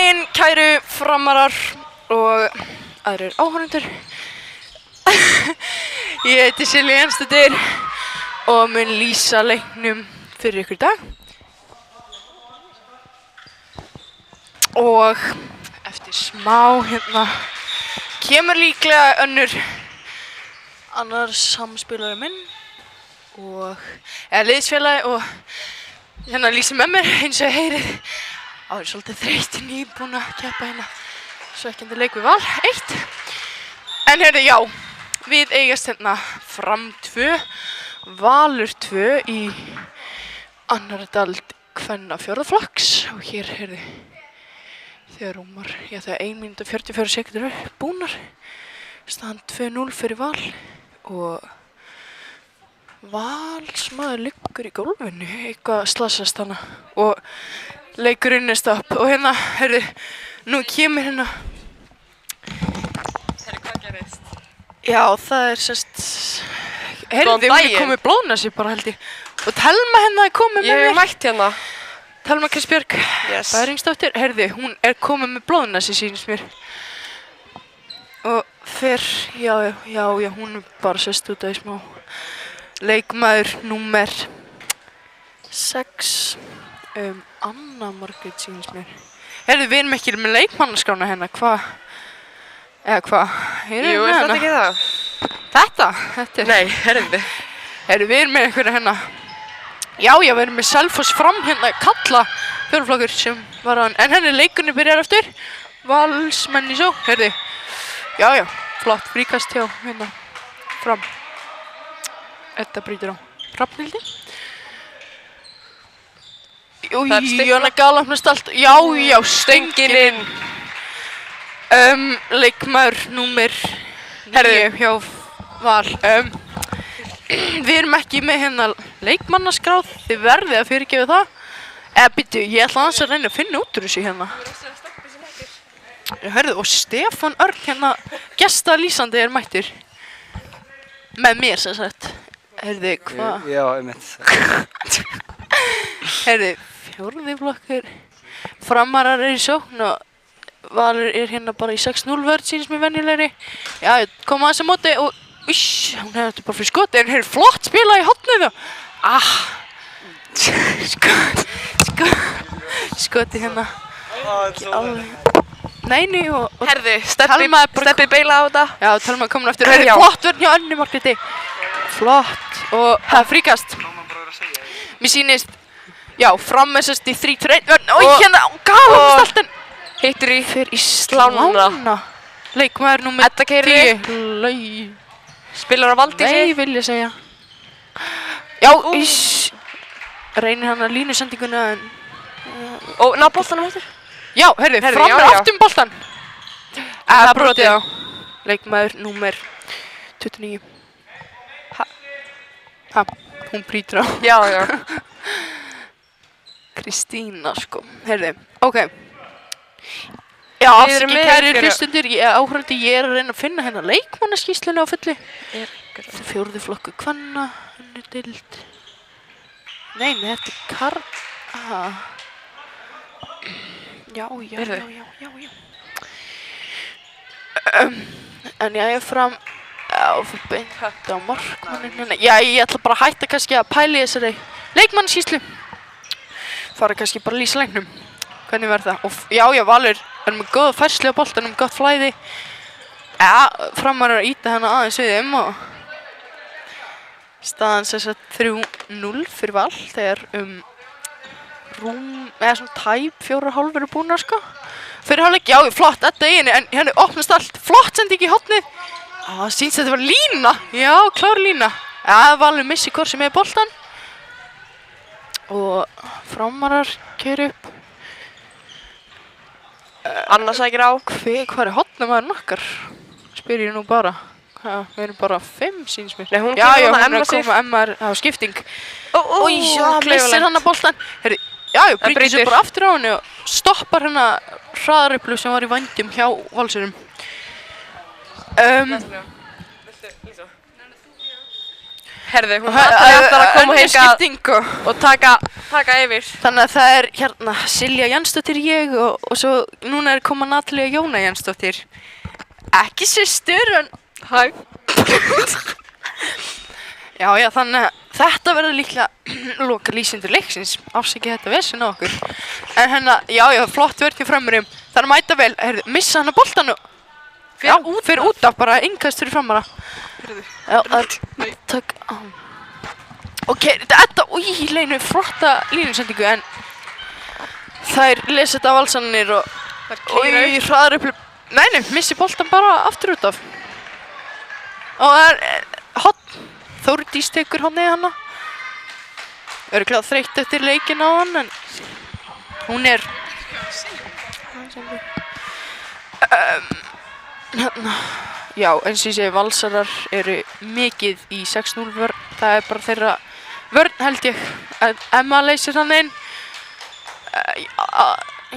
daginn, kæru framarar og aðrir áhorfendur. Ég heiti Silja Jensdóttir og mun lýsa leiknum fyrir ykkur í dag. Og eftir smá hérna kemur líklega annar samspilari minn og eða liðsfélagi og hérna lýsir með mér eins og heyrið. Það er svolítið þreytt nýbúin að keppa hérna svekkjandi leik við Val 1. En heyrðu, já, við eigast hérna Fram 2, Valur 2 í annarri deild kvenna fjórðaflokks og hér heyrðu þegar rúmar, já það er 1 mínúta 44 sekúndur búnar, staðan 2-0 fyrir Val og Valsmaður liggur í gólfinu, eitthvað slasast hana og leikurinn er stopp og hérna, heyrðu, nú kemur hérna. Heyrðu, hvað gerist? Já, það er sérst, heyrðu, hún er komið blóðnasi bara held ég og Telma hérna er komið með mér. Ég hef mætt hérna. Telma Kristbjörg, Yes. Bæringsdóttir, heyrðu, hún er komið með blóðnasi sýnist mér og fyrr, já, hún er bara sérst út af í smá. Leikmaður númer 6, Anna Margrét sýnist mér. Heyrðu, við erum ekki með leikmannaskrána hérna, hvað? Eða hvað? Jú, er þetta ekki það? Þetta er... Nei, heyrðu. Heyrðu, við erum með einhverja hérna. Já, við erum með Selfoss Fram hérna, kalla fjórðaflokkur sem var á hann. En henni leikunni byrjar aftur. Valsmenn í sókn, heyrðu. Já, flott, fríkast hjá hérna Fram. Þetta brýtur á Hrafnhildi. Jóna galopnast allt. Já, stöngin inn. Leikmaður númer 9 hjá Val. Við erum ekki með hérna leikmannaskráð, þið verðið að fyrirgefa það. Eða byrju, ég ætla aðeins að reyna að finna út úr þessu hérna. Hörðu, og Stefán Örn hérna, gestalýsandi er mættur. Með mér sem sagt. Hörðu, hvað? Já, einmitt. Hörðu, fjórði flokkur. Framarar er í sókn og Valur er hérna bara í 6-0 vörð sýnist mér venjulegri. Já, koma aðeins á móti og hún hefði þetta bara fyrir skoti en hefur flott spilað í hotnið og skoti hérna ekki alveg neini og Herðu, steppi beila á þetta. Já, Telma komin aftur. Herðu, flott verð hjá Önnu Margréti. Flott og það er fríkast. Mér sýnist, já, Fram er sérst í 3-2-1 og hérna, galopnast allt en hittur í fyrir í slána. Leikmaður númer 10. Spilar á Valdísi? Nei, vil ég segja. Já, reynir hann að línusendinguna en... Og ná boltanum eftir? Já, heyrðu, Fram er aftur boltan. Það er brotið á. Leikmaður númer 29. Hún brýtur á. Já. Kristína, sko. Heyrðu, ok. Já, afsakið kæri hlustundur, áhörandi, ég er að reyna að finna hérna leikmannaskýrslunni á fullu. Fjórði flokku kvenna, önnur deild. Nei, þetta er Já. En ég er Fram, fyrir beint á markmanninu. Já, ég ætla bara að hætta kannski að pæla í þessari leikmannaskýrslu. Fara kannski bara að lýsa leiknum. Hvernig verður það? Og já, Valur er með góða færslu á boltanum, gott flæði. Ja, Framar að íta hana aðeins við og staðan sem sagt 3-0 fyrir Val þegar eða svona tæp 4,5 eru búnar sko. Fyrir hálfleik, já, flott, þetta í henni, en henni opnast allt, flott sending í hotnið. Það sýnst að þetta var lína, já, klár lína. Ja, Valur missi hvort sem er boltan. Og Framarar keyra upp. Anna sækir á. Hvað er hotnamaðurinn okkar? Spyr ég nú bara. Við erum bara 5 sýnist mér. Nei, hún já, kemur hún er að koma Emma á skipting. Új, missir hann að boltan. Herri, já, brýtur sér bara aftur á henni og stoppar hérna hraðaröflu sem var í vændum hjá Valsurum. Herðu, hún ætlar að koma önnur hingað skipting og taka yfir. Þannig að það er hérna Silja Jansdóttir ég og svo núna er koma Natalia Jóna Jansdóttir. Ekki systur en Hæ. Já, þannig að þetta verður líklega loka lýsindur leiksins. Afsakið þetta vesen á okkur. En hérna, já, flott verk hjá Frömmurum. Það er að mæta vel, missa hann að boltan og fer út af bara innkast fyrir Frömmara. Já, takk. Ok, þetta, leinu flotta línusendingu en þær lesa þetta af valsanir og hraðar upp. Nei, missi boltan bara aftur út af. Og það er hotn. Þórdís tekur hotnið hana. Örugglega þreytt eftir leikinn á hann en hún er já, eins og ég segi, Valsarar eru mikið í 6-0 vörn. Það er bara þeirra vörn held ég. Emma leysir hann inn.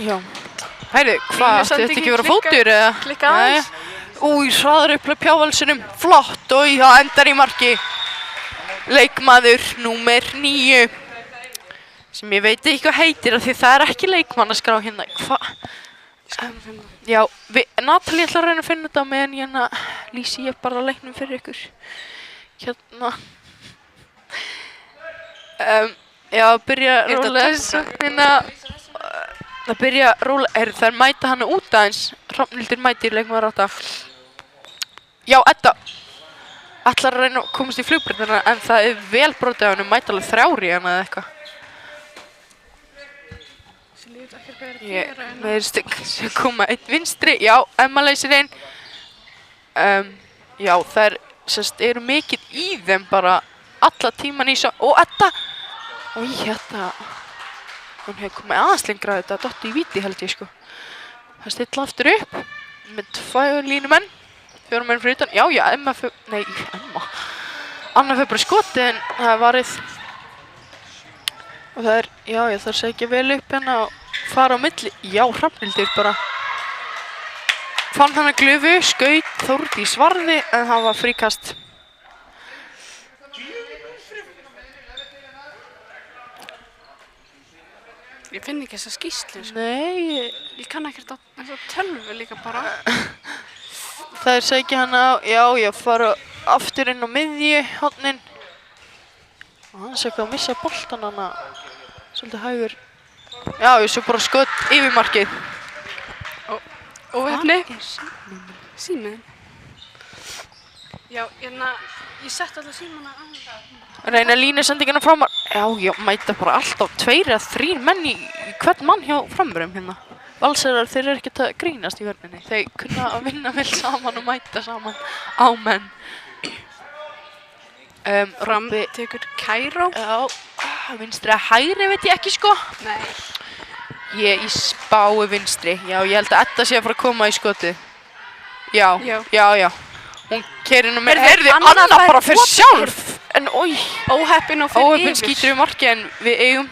Já. Hæru, hvað, þetta ekki vera fótur eða? Klikka aðeins. Hraðar upp hjá Valsurum. Flott og það endar í marki. Leikmaður númer 9. Sem ég veit ekki hvað heitir af því það er ekki leikmannaskrá hérna. Hvað? Já, Natalie ætlar að reyna að finna þetta meðan hérna lýsi ég bara leiknum fyrir ykkur. Hérna. Já, byrja rólega hérna. Það byrja rólega, það er mæta hana út aðeins. Hrafnhildur mætir leikmaður átta. Já, Edda. Ætlar að reyna að komast í flugbreytana en það er vel brotið á hennu, mæta alveg 3 hana eða eitthvað. Með stygg sem koma einn vinstri, já, Emma leysir einn. Já, þær eru mikið í þeim bara alla tíman í svo, og Edda! Þetta, hún hefur komið aðeins lengra þetta, dotti í víti held ég sko. Það stilla aftur upp með 2 línumenn, 4 menn fyrir utan, já, Emma. Anna fyrir bara skoti en það er varið. Og það er, það er segja vel upp hérna og fara á milli. Já, Hrafnhildur bara fann hann að glufu, skaut, Þórdís varði en það var fríkast. Ég finn ekki þessa skýrslu. Nei. Ég kann ekkert á þessa tölvu líka bara. Það er segja hann á, fara aftur inn á miðju, hotnin. Og hann segja að missa boltan hana. Svolítið hægur. Já, ég svo bara skot yfir markið. Óhefni. Síminn. Já, ég sett alltaf símana á. Reyna línusendinguna frá mér. Já, mæta bara alltaf 2 eða 3 menn í hvern mann hjá Frömmurum hérna. Valsarar, þeir eru ekkert að grínast í vörninni. Þeir kunna að vinna vel saman og mæta saman á menn. Fram tekur Kæró. Já, vinstri að hægri veit ég ekki sko. Nei. Ég í spái vinstri. Já, ég held að Edda sé að fara að koma í skotið. Já. Hún keyrir nú með, Anna bara fyrir sjálf. En óheppin og fyrir yfir. Óheppin skýtur við markið en við eigum.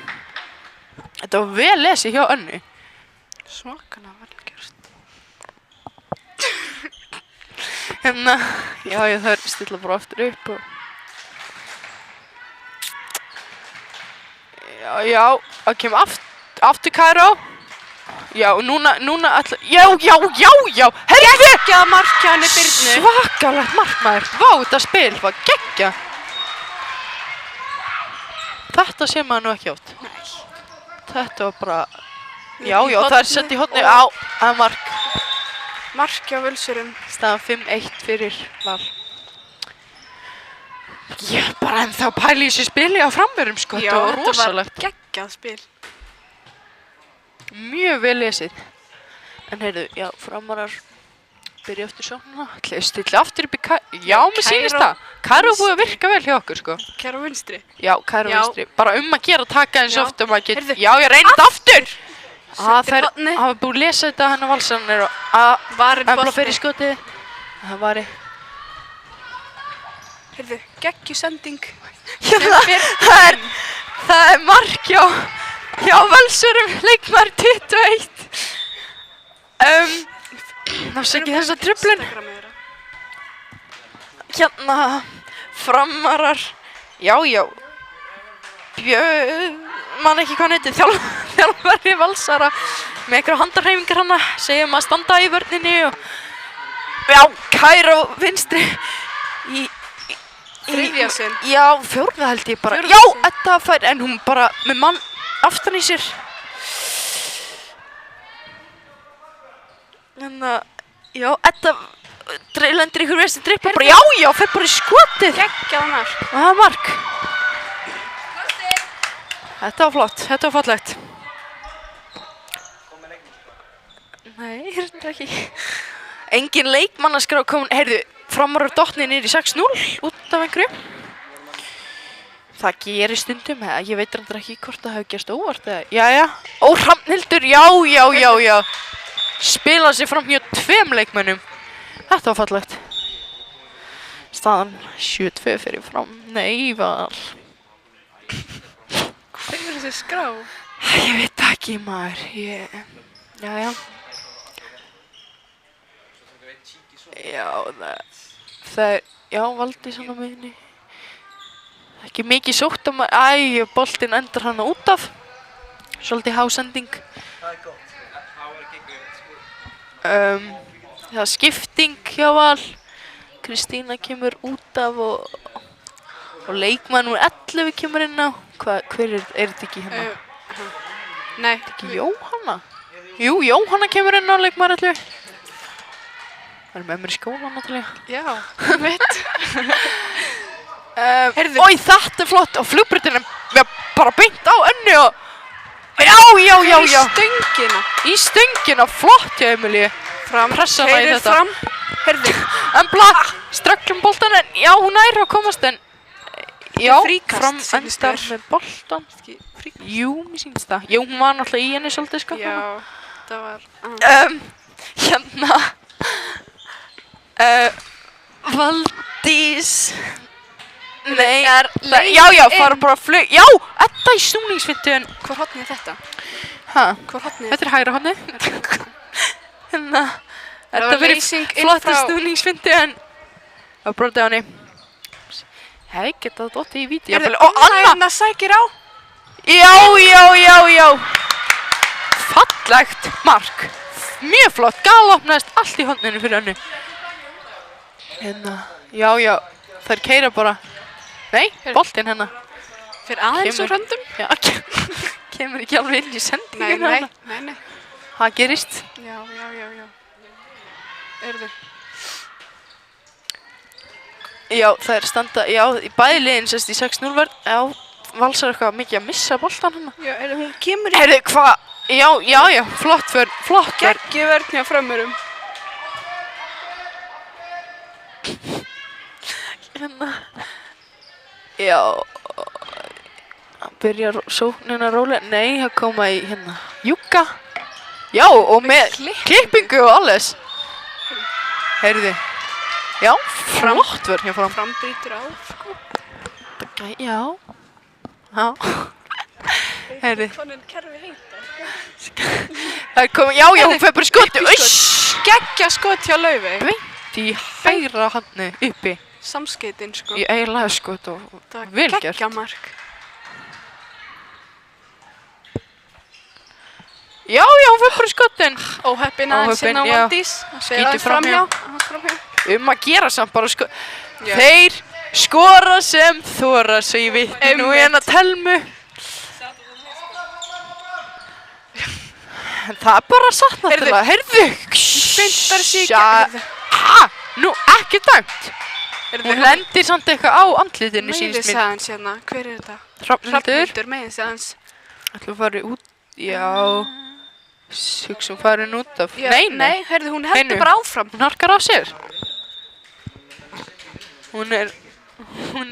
Þetta var vel lesið hjá Önnu. Svakalega vel gert. Hérna, það er stilla bara aftur upp og það kemur aftur Kæró. Já, núna ætla, já, herðu! Geggjað mark hjá henni Birnu. Svakalegt markmaður, þetta spil var geggjað. Þetta sé maður nú ekki átt. Nei. Þetta var bara, það er sett í hotni, það er mark. Mark hjá Völsurum. Staðan 5-1 fyrir Val. Ég er bara ennþá að pæla í þessu spili á Frömmurum sko, þetta var rosalegt. Þetta var geggjað spil. Mjög vel lesið. En heyrðu, Frömmurar byrja eftir svona. Ætlaði að stilla aftur upp í mér sýnist það. Kæró búið að virka vel hjá okkur sko. Kæró vinstri. Já, Kæró vinstri. Bara að gera taka eins oft og maður getur. Já, ég reyndi þetta aftur! Það hafa búið að lesa þetta hennar Valsanir og Embla fer í skotið. Það var Heyrðu, geggjusending. Það er mark hjá Völsurum, leikmaður 21. Náttúrulega þessa truflun. Hérna, Framarar Já, man ekki hvað hann heitir, þjálfari Valsara með einhverja handarhreyfingar hana, segjum að standa í vörninni og já, Kairó vinstri í Þriðja sinn. Já, fjórða held ég bara. Fjórða Já, sinn. Edda fær, en hún bara með mann aftan í sér. En já, Edda lendir ykkur vestin drippa bara, já, fer bara í skotið. Geggjað mark. Og það er mark. Þetta var flott, þetta var fallegt. Nei, þetta ekki. Engin leikmannaskrá komin, heyrðu, Framarar dottni niður í 6-0 út af einhverju. Það gerir stundum, ég veit reyndar ekki hvort það hefur gerst óvart eða, jæja. Ó, Hrafnhildur, já. Spila sig fram hjá 2 leikmönnum. Þetta var fallegt. Staðan 7-2 fyrir fram. Nei, Val. Hver er þessi skrá? Ég veit ekki, maður. Jæja. Já, það er, já, Valdís hann á miðjunni. Ekki mikið sótt að maður, boltinn endar hann út af. Svolítið hásending. Það er gott. Það er skipting hjá Val. Kristína kemur út af og leikmann úr 11 kemur inn á. Hver er þetta ekki hérna? Nei. Ekki Jóhanna? Jú, Jóhanna kemur inn á leikmann 11. Það er með mér í skólan náttúrulega. Já, veit. Ói, þetta er flott og flugbrautin er bara beint á önni og já. Í stöngina. Í stöngina, flott hjá Emilíu. Pressa hana í Keyrir þetta. fram. Heyrðu. Embla, strögglum boltan en já, hún nær að komast en já, Fríkast, fram sýnist endar þér. með boltan. Jú, mér sýnist það. Jú, hún var náttúrulega í henni svolítið sko. Já, það var... Hérna Valdís. Nei, já, fara bara flug. Já, Edda í snúningsfintu en Hvor hotni er þetta? hæ? Hvor hotni er Þetta er hægra hotni. Hérna, þetta var verið leysing inn flotta frá- snúningsfintu en það brotið á henni. Hei, geta það dottið í vídeo. Heyrðu, Og Anna! Anna sækir á. Já. Fallegt mark. Mjög flott, galopnaðist allt í hotninu fyrir henni. Hérna, já, þær keyra bara. Nei, boltinn hennar. Fyrir aðeins úr höndum. Já, kemur ekki alveg inn í sendinguna hennar. Nei. Það gerist. Já. Heyrðu. Já, það er standa, já, í bæði liðin sérst í 6-0 verð. Já, Valsar eitthvað mikið að missa boltan hennar. Já, heyrðu, hún kemur í Heyrðu, hvað? Já, flott vörn. geggjuvörn hjá frömmurum. Hérna. Já, byrjar sóknina rólega. Nei, það koma í hérna Júka. Já, og með klippingu og alles. Heyrðu. Já, flott vörn hjá fram. Frambrýtur á, sko. Já. Heyrðu. Hvernig er kerfi heita? Það kom, já, hún fer bara í skoti. Geggja skot hjá Laufey. Beint í hægra handni uppi. Samskeytin, sko. Í eiginlega skot og Það vel var gert. geggja mark. Já, hún fer bara í skotin. Óheppin aðeins Óheppin, inn á já. Valdís. Skýtur framhjá. Framhjá. Að gera samt bara sko. Já. Þeir skora sem þora, svo ég vitni nú hérna Telmu. En það er bara satt náttúrulega. Heyrðu. Fintar sig Já. ekki. Nú, ekki dæmt. Hún lendir samt eitthvað á andlitinu Meiði sínst sig mér. aðeins hérna. Hver er þetta? Hrafnhildur. Hrafnhildur, meiði sig aðeins. Ætlum að fara út. Já. Hugsa farin út af. Já, Nei. Nei, heyrðu, hún heldur Heyrðu. bara áfram. Hún harkar á sér. Hún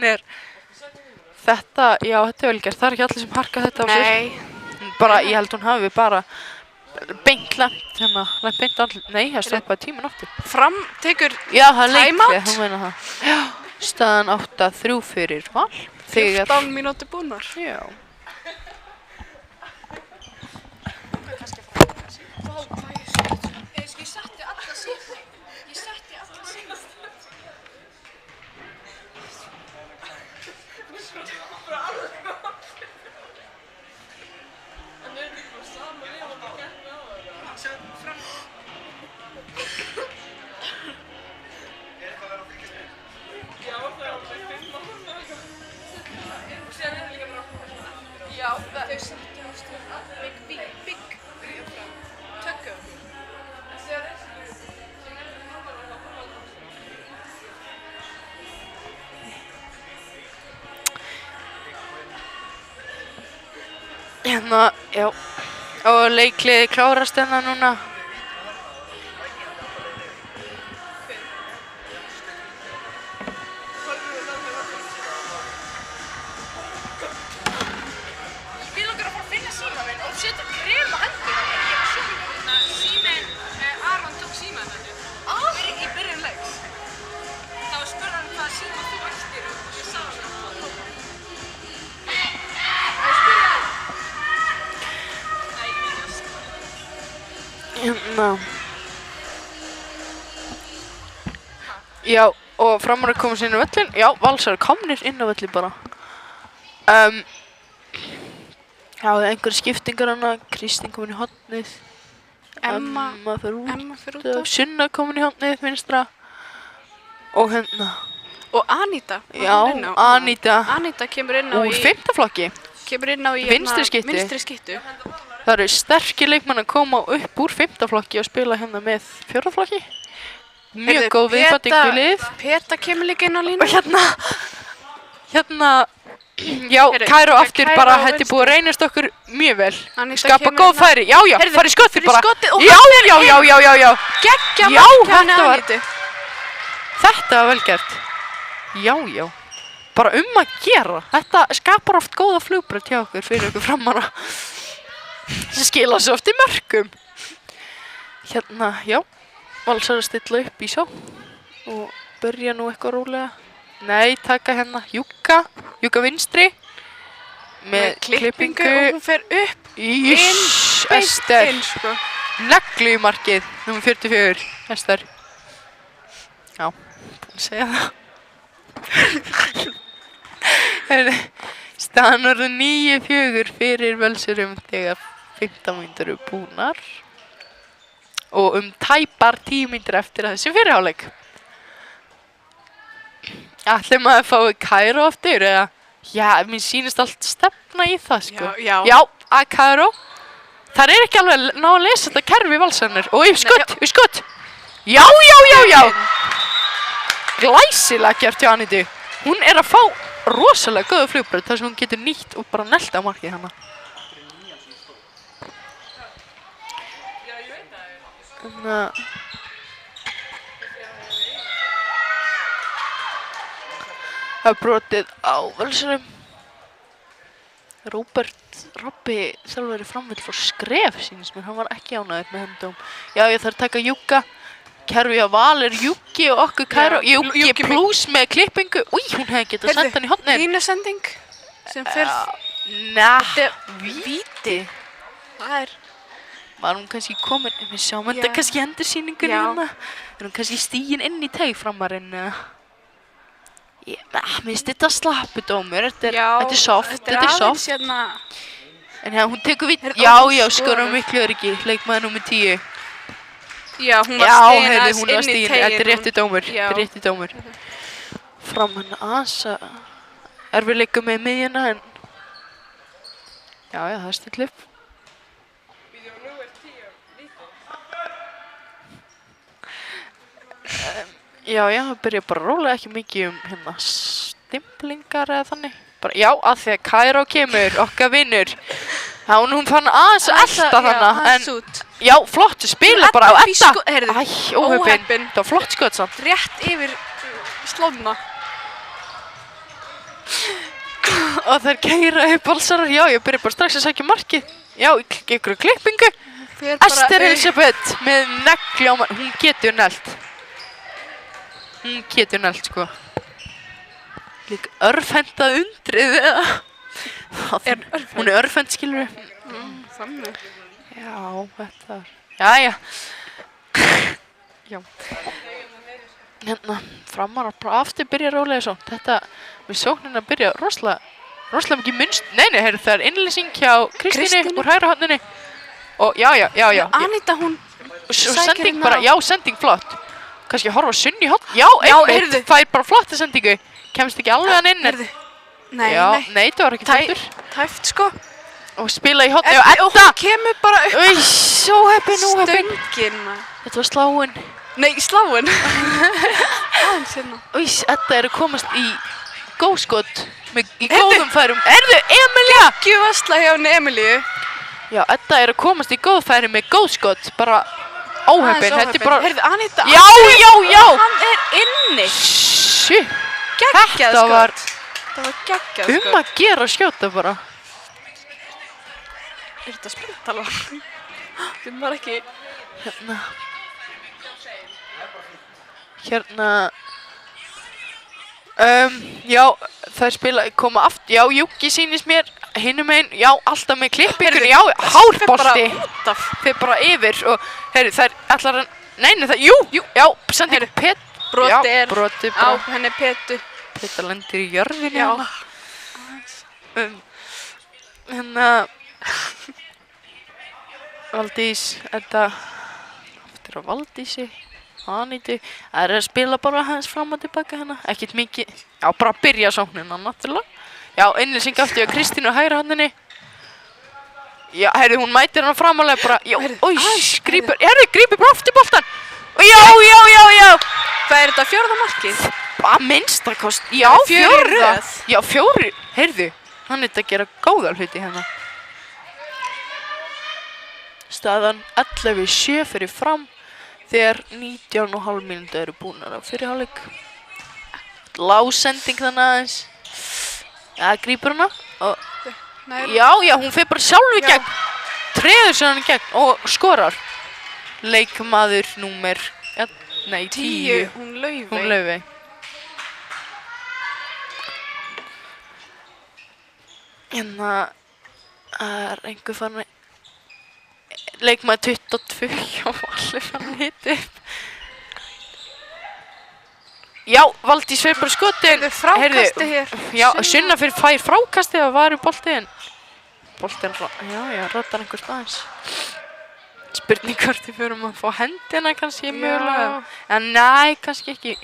er þetta, já, þetta er vel gert. Það er ekki allir sem harka þetta á sér. Nei. Bara, ég held hún hafi bara beint lent hérna, beint andlit. Nei, það stoppaði tíminn aftur. Fram tekur Já, það er Time out? leikli, hún meina það. Já, staðan 8-3 fyrir Val. 14 mínútur búnar. Já. Hérna, já. Og leikliði klárast hérna núna. Við langar að fara að finna síma minn og setja krem á hendina. Ég er svo mikið. Síminn, Aron tók síma þetta. Í byrjun leiks. Þá spurði hann hvaða síma þú ættir og ég sagði hann hvað tók hann. Hérna. Já, og Framar að koma sér inn á völlin. Já, Valsar komnir inn á völlin bara. Já, einhverja skiptingar hana. Kristín komin í hornið. Emma fer út af. Sunna komin í hornið, vinstra. Og hérna. Og Anita. Já, Anita. Anita kemur inn á Úr 5. flokki. Kemur inn á í Vinstri skyttu. Vinstri skyttu. Það eru sterkir leikmenn að koma upp úr 5. flokki og spila hérna með 4. flokki. Mjög góð viðbæting við lið. Peta kemur líka inn á línu. Og hérna, já, Kæró aftur bara, þetta er búið að reynast okkur mjög vel. Skapa góð færi, já, fara í skottið bara. Já. Geggja Já, mark þetta var vel gert. Já. Bara að gera. Þetta skapar oft góða flugbraut hjá okkur fyrir okkur Framara. Sem skila svo oft í mörkum. Hérna, já. Valsar að stilla upp í sá. Og byrja nú eitthvað rólega. Nei, taka hérna Júka vinstri. Með klippingu. Og hún fer upp. Ester. Neglu í markið. Númer 44. Ester. Já, búin að segja það. Staðan orðið 9-4 fyrir Völsurum þegar 15 mínútur eru búnar. Og tæpar 10 mínútur eftir þessi fyrirháleik. Ætli maður fái Kæró aftur eða? Já, mér sýnist allt stefna í það sko. Já, að Kæró. Það er ekki alveg ná að lesa þetta kerfi Valsarnir. Og uppskott. Já. Glæsilega gert hjá Anitu. Hún er að fá rosalega góða flugbraut þar sem hún getur nýtt og bara nelta á markið hana. Það er brotið á Völsurum. Robbi þjálfari Fram vill fá skref sýnist mér, hann var ekki ánægður með hendum. Já, ég þarf að taka Júka. Kerfi á Val er Júki og okkur Kæró. Júki pluss með klippingu. Új, hún hefði getað senda hann í hornið. Línusending sem fer... Víti. Það er... Var hún kannski komin, við sjáum þetta kannski endursýningunni hérna. Er hún kannski stígin inn í teig Framarinn? Mér finnst þetta slappudómur. Þetta er soft. aðeins hérna... En já, hún tekur víti. Já, skorar miklu öryggi. Leikmaður númer 10. Já, hún var stigin hún var stigin. Þetta er rétti dómur. Fram hann asa. Erfiðleika með miðjuna en... Já, það er still upp. Já, það byrja bara rólega ekki mikið hérna stimplingar eða þannig. Bara, já, að því að Kæró kemur, okkar vinnur. Hún fann aðeins að elta þarna. Já, flott, spila bara á etta. Óheppin. Það var flott skot samt. Rétt yfir slóðuna. Og þær keyra upp Valsarar. Já, ég byrja bara strax að sækja markið. Já, ykkur klippingu. Ester Elisabeth með negli á mann. Hún getur nelt, sko. Líka örfendað undrið, eða? Hún er örfend, skilur við. Þannig. Já, þetta var... Jæja. Já. Hérna, Framar bara aftur byrja rólega svo. Þetta, við sóknina byrja rosalega rosalega mikið munst. Nei, heyrðu, það er innlýsing hjá Kristínu úr hægra horninu. Og já. Anita, hún Og sækir sending hérna bara, á. já, sending flott. Kannski horfa Sunn í horn. Já, einmitt, það er bara flotta sendingu. Kemst ekki alveg hann inn. Heyrðu, nei, Já, nei. nei, það var ekki tættur. Tæft, sko. Og spila í horn. Og Edda! hún kemur bara upp. Óheppin. Stöngin, maður. Þetta var sláin. Nei, sláin. Aðeins hérna. Edda er að komast í góðskot í góðum færum. Erðu, Emilía! Gjöfasla hjá henni Emilíu. Já, Edda er að komast í góðfæri með góðskot. Bara óheppin. Þetta er bara... Heyrðu, Anita. Já! Hann er inni. Shit. Geggjað Þetta var Það var geggjað, sko. að gera að skjóta bara. Er þetta spiltala? Þetta var ekki... Hérna... Já, það koma aftur. Já, Júki sýnist mér. Hinum einn, já, alltaf með klippingur. Já, hárbolti. Þeir bara yfir og, heyrðu, það er allar að... Nei, það, jú, já, sendi Pet... Broti er broti á henni Petu. Peta lendir í jörðinni Já. hana. Hérna... Valdís, þetta... Aftur á Valdísi. Anitu. Það er að spila bara hans fram og tilbaka hérna. Ekkert mikið. Já, bara að byrja sóknina, náttúrulega. Já, innlýsing aftur á Kristínu á hægra handinni. Já, heyrðu, hún mætir hana framalega bara... Já, grípur bara aftur boltan. Já. Hvað er þetta, fjórða markið? Að minnstakost, já, Fjórir í fjórða. röð. Já, fjórir. Heyrðu, hann er að gera góða hluti hérna. Staðan 11-7 fyrir Fram þegar 19,5 mínútur eru búnar af fyrri hálfleik. Lásending þannig aðeins. Já, grípur hana. Já, hún fer bara sjálf í gegn. Treður sér hann í gegn og skorar. Leikmaður númer 10. Hún Laufey. Hún Laufey. Hérna er einhver farin að leikmaður 22 já, allir farin að hita upp. Já, Valdís fer bara skotin. Frákasti hér. Já, Sunna fyrir fær frákasti að varu boltinn. Boltinn, já, rattar einhver staðins. Spurning hvort við förum að fá hendina kannski mögulega. En næ, kannski ekki.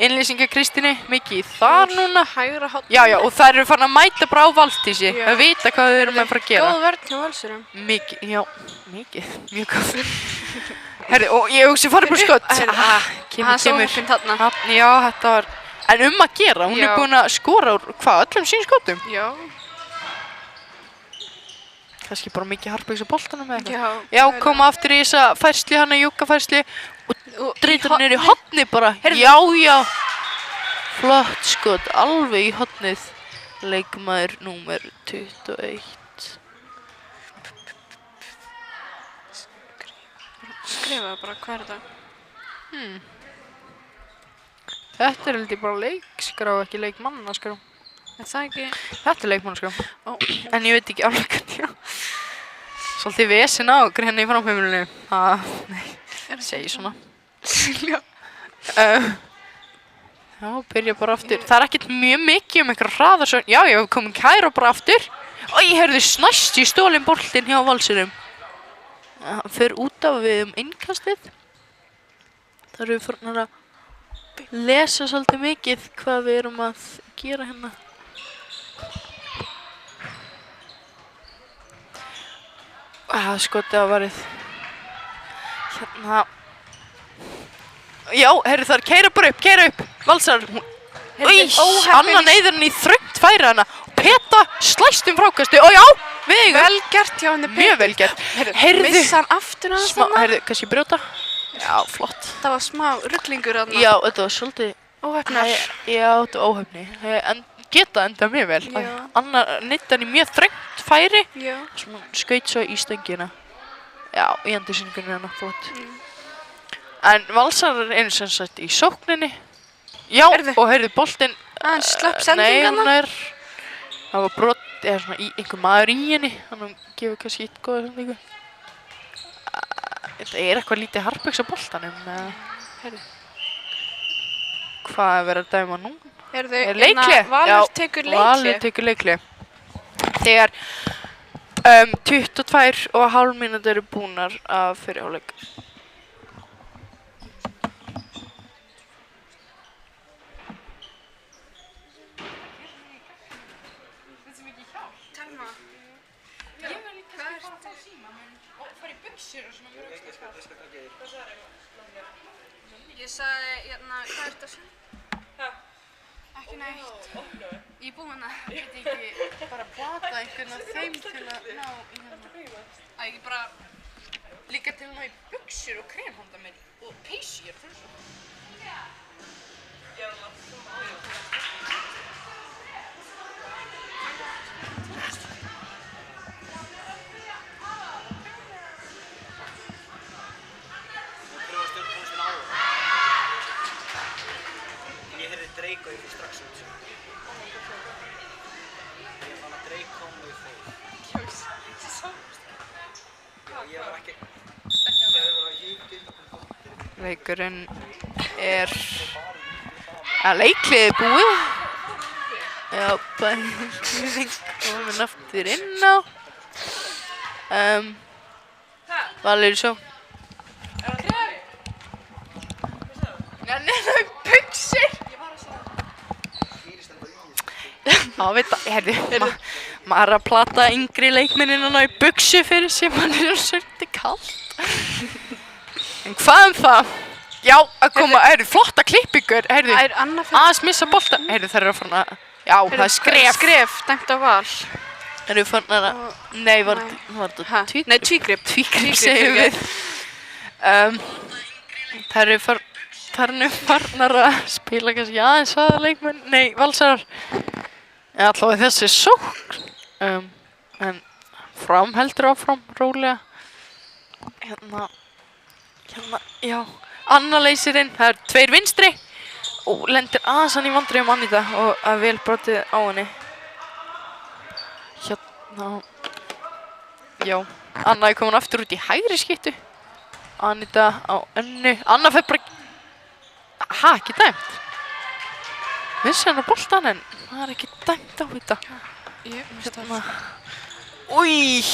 Innlýsinga Kristínu, mikið þar núna. Hægra hotn. Já, og þær eru farin að mæta bara á Valdísi. Að vita hvað við erum að fara að gera. Góð vörn hjá Valsurum. Mikið, já, mjög góð. Herri, og ég hugsi farið bara skott. Kemur. Þarna. Já, þetta var... En að gera, hún er búin að skora úr hvað, öllum sín skotum? Já. Kannski bara mikið harpauks á boltanum eða eitthvað. Já, koma aftur í þessa færslu, hana Júkafærslu og dreytur hann í hotni bara. Já. Flott skot, alveg í hotnið. Leikmaður númer 21. Skrifaðu bara, hvað er þetta? Þetta er heldur bara leikskrá, ekki leikmannaskrá. Er það ekki? Þetta er leikmannaskrá. En ég veit ekki alveg hvernig. Svolítið vesen á okkur hérna í framheimilinu. Nei, segi svona. Já, byrja bara aftur. Það er ekkert mjög mikið einhverja hraðarsögn. Já, við komum Kæró bara aftur. Og ég heyrði snæst í stólinn boltinn hjá Valsurum. Hann fer út af við innkastið. Það eru fyrir að lesa svolítið mikið hvað við erum að gera hérna. Skotið á varið. Hérna. Já, heyrðu það er keira upp. Valsar. Anna neyður hann í þröngt færi hana. Peta slæst frákasti. Og já, við eigum. Vel gert hjá henni Petu. Mjög vel gert. Heyrðu. Missa hann aftur hann þarna. Heyrðu, kannski brjóta. Já, flott. Það var smá rugglingur þarna. Já, þetta var svolítið. Óhefnar. Já, þetta var óhefni. Geta endað mjög vel. Anna neytti hann í mjög þröngt færi. Já. Svona skaut svo í stöngina. Já, í endursýningunni hana, flott. En Valsar er einu sem sagt í sókninni. Já, og heyrðu boltinn. Hann slapp sendingarna. Nei, það var brot, eða svona einhver maður í henni. Hann gefur kannski eitt góða sendingu. Þetta er eitthvað lítið harpauks á boltanum. Heyrðu. Hvað er verið að dæma nú? Heyrðu, leikli? Valur tekur leikli. Valur tekur leikli. þegar 22,5 mínútur eru búnar af fyrri hálfleik. Telma. Ég vil líka bara fá síma minn og fara í buxur og svona. Ég sagði, hvað ertu að segja? Ekki neitt. Ég er búinn að Get ekki bara plata einhvern af þeim til að ná í hérna. að ég bara líka til að ná í buxur og krem handa mér og peysu ég er fyrir svo. Ég heyrði Drake og ég fór strax út. Ég fann að Drake kom og ég fór. Ég var ekki... Leikurinn er að leikliðið búið. Já, bæring komin aftur inn á. Valur svo. Nei, buxur! Já, veit það, maður er að plata yngri leikmennina ná í buxu fyrir sem hann svolítið kallt. En hvað það? Já, að koma, flotta klippingur, aðeins missa bolta. Það eru fann að, já, það er skref. Skref, dæmt á Val. Það eru fann að, nei, var þetta tvígrip? Nei, tvígrip. Tvígrip segjum við. Það eru farnar að spila kannski aðeins aða leikmenn, nei, Valsarar. Allavega þessi sókn, en Fram heldur áfram, rólega. Hérna, já, Anna leysir inn, það eru 2 vinstri og lendir aðeins hann í vandræðum Anita og að vel brotið á henni. Hérna, já, Anna er komin aftur út í hægri skiptu. Anita á önnu, Anna fer bara, ekki dæmt. Vissi hann á boltan en það er ekki dæmt á þetta. Hérna. Új,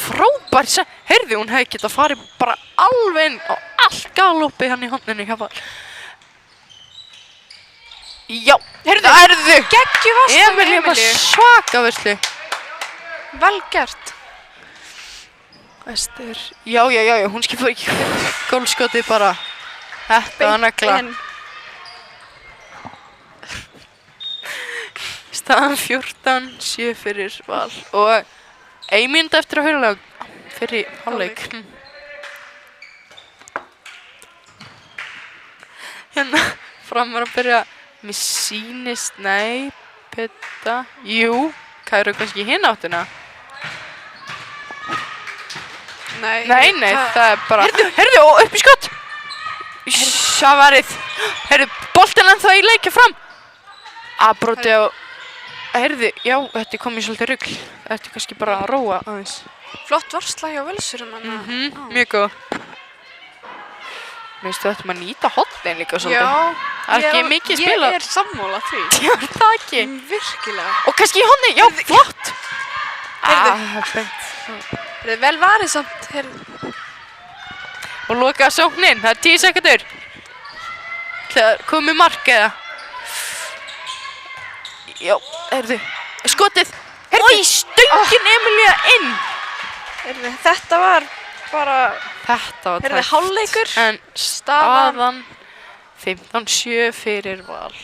frábær, heyrðu hún hefði getað farið bara alveg inn og allt galopið hann í hondinu hjá Val. Já, heyrðu, Geggjuvarslu, Emilía var svaka verslu. Vel gert. Vestur, já, hún skipur ekki gólskotið bara þetta að negla. Staðan 14-7 fyrir Val og 1 mínúta eftir að hurla fyrir hálfleik. Hérna, Fram var að byrja, mér sýnist, nei, Petta, jú, Kæru kannski hinn áttuna. Nei, það er bara, heyrðu, og upp í skott! Sjavarið, heyrðu, boltinn ennþá í leikja Fram. Broti á, heyrðu, já, þetta kom í svolítið rugl. Þetta er kannski bara að róa aðeins. Flott varsla hjá Völsurum hann. Mjög góð. Veistu, þetta maður nýta hotnin líka svolítið. Já, það er ekki mikið spila. Ég er sammála því. Já, það ekki. Virkilega. Og kannski í hotni, já, flott. Heyrðu, vel varið samt, heyrðu. Og loka sóknin, það er 10 sekundur. Það komið mark eða. Já, heyrðu, skotið. Ói, stöngin Emilía inn. Heyrðu, þetta var bara, þetta var heyrðu, hálfleikur. En staðan 15-7 fyrir Val.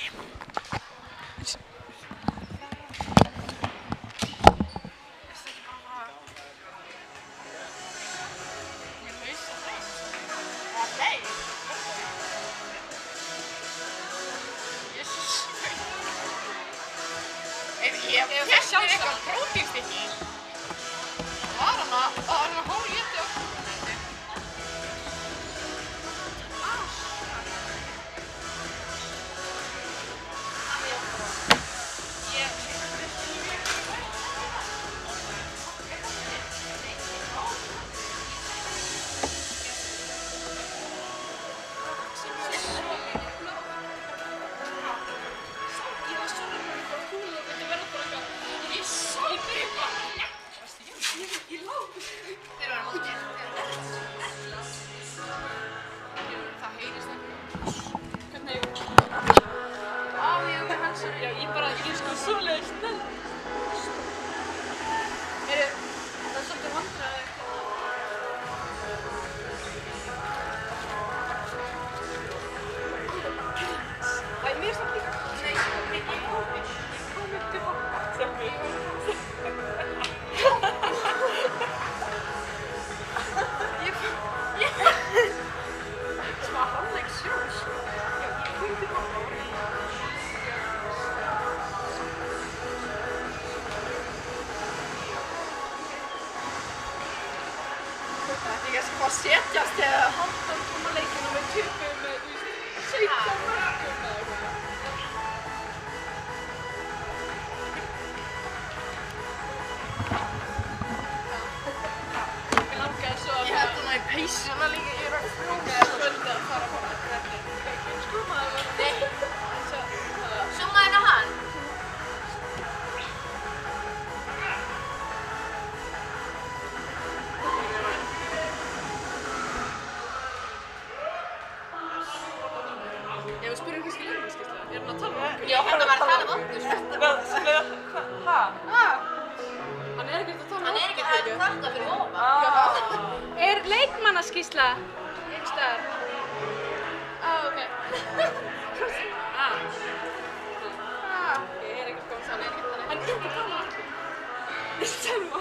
Ég festi eitthvað prótínstykki. Var hana hálfétti á þetta. Ég sá bara eitthvað. Ég skal bara setjast þegar handan tóma leikinn og við töpum með 17 mörgum eða eitthvað. Mér langaði svo að... Ég hef hana í peysuna líka, ég að frjóka kvöldi að fara bara að grænni. Sko maður var... Nei. Sjómaði á hann? Ég vil spyrja kannski leikmannaskýrslu. Er hann að tala um okkur? Já, hann var að tala um okkur. Hæ? Hann er ekkert að tala um okkur. Hann er ekkert að kvarta fyrir ofan. Er leikmannaskýrsla einhvers staðar? Ok. Ég er ekkert góð, hann er ekkert þannig. Hann er ekkert að tala um okkur. Selma.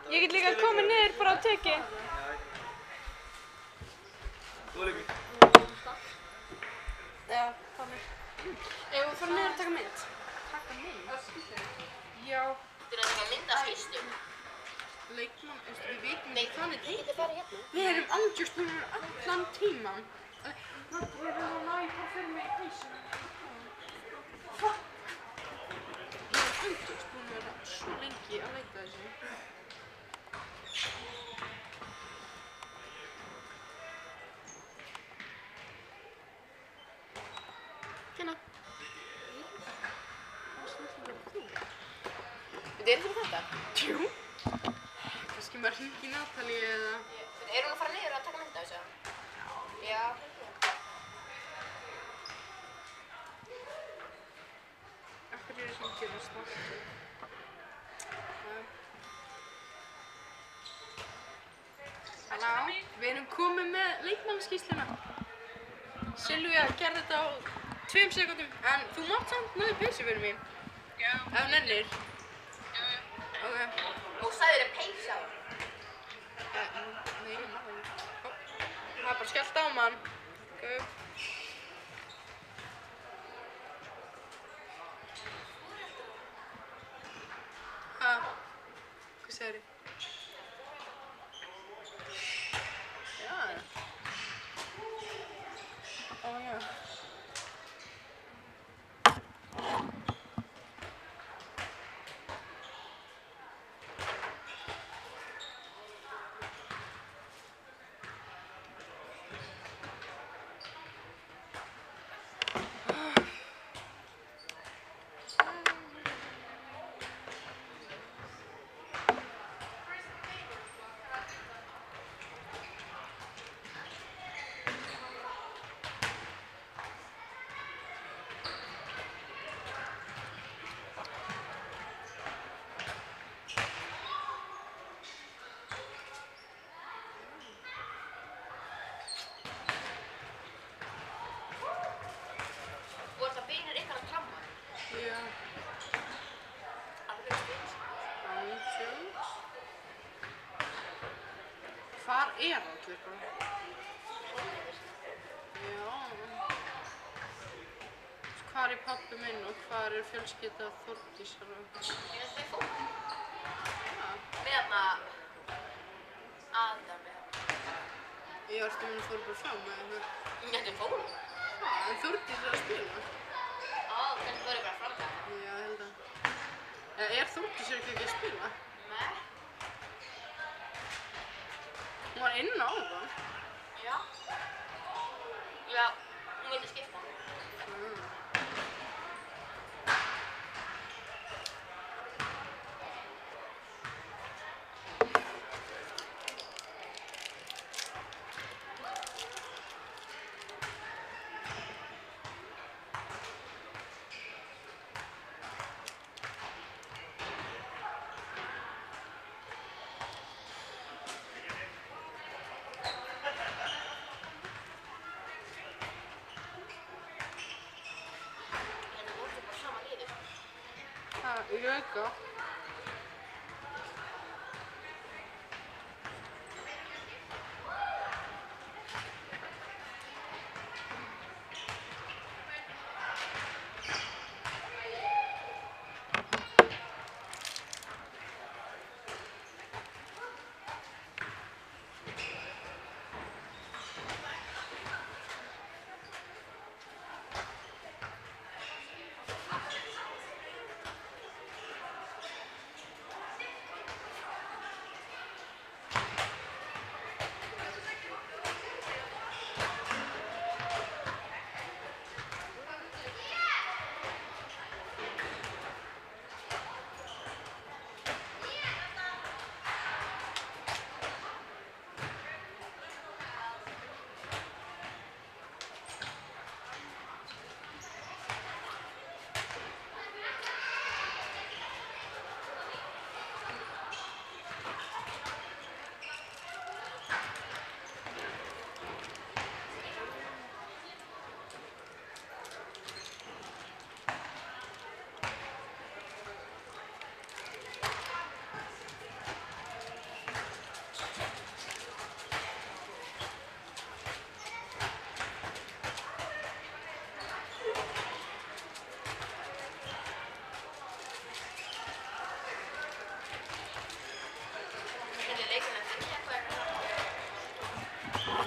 Ég get líka komið niður bara á teki. Þú er líka. Já, þannig. Ef við fara niður að taka mynd. Taka mynd? Já. Þú er að taka mynd af skýrstum. Leikmann, við veitum ekki hvað er þetta. Við erum andjóksbúinir allan tíman. Við erum að bara fyrir mig í peysuna. Hvað? Við erum andjóksbúinir svo lengi að leita þessu. Hérna. Þetta er fyrir þetta? Jú. Kannski maður hringi Natalíu eða... Er hún að fara niður að taka mynd af þessu? Já. Af hverju er þetta ekki að snart? Halló, við erum komið með leikmannaskýrsluna. Silvía gerði þetta á 2 sekúndum, en þú mátt samt með peysu fyrir mig. Já. Ef þú nennir. Já. Ok. Og sagðir þér peysa? Nei, ég maður ekki. Það er bara skellt á mann. Ok. Hvað sagðir þið? Já. Ó, já. Hvar er allir bara? Já. Hvar er pabbi minn og hvar er fjölskylda Þórdísar og eitthvað? Ég veit þau fór. Með þarna Adami. Ég varst að minna fór bara fram með eitthvað. Þau fór? Já, en Þórdís er að spila. Kannski voru bara fram það. Já, ég held að. Er Þórdís ekki að spila? Nei. Hún var inn á það. Já. Já, hún vildi skipta. Jöka.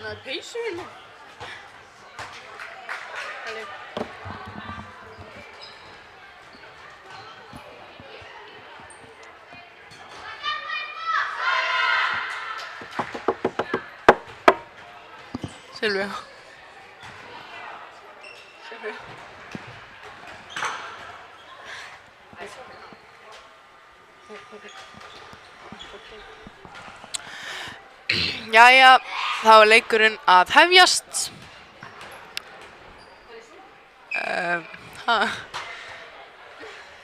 Lánaði peysu hérna. Silvía. Jæja, þá er leikurinn að hefjast.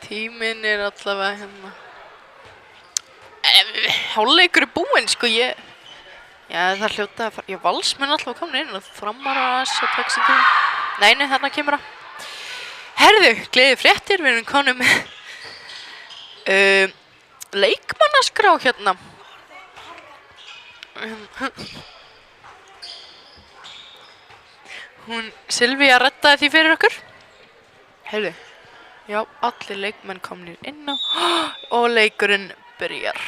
Tíminn er allavega hérna. Hálfleikur er búinn, sko, Já, það hljóta að fara. Já, Valsmenn allavega komin inn og Framarar að taka sig til. Nei, þarna kemur það. Herðu, gleði fréttir, við erum komin með leikmannaskrá hérna. Hún Silvía reddaði því fyrir okkur. Heyrðu, já, allir leikmenn komnir inn á og leikurinn byrjar.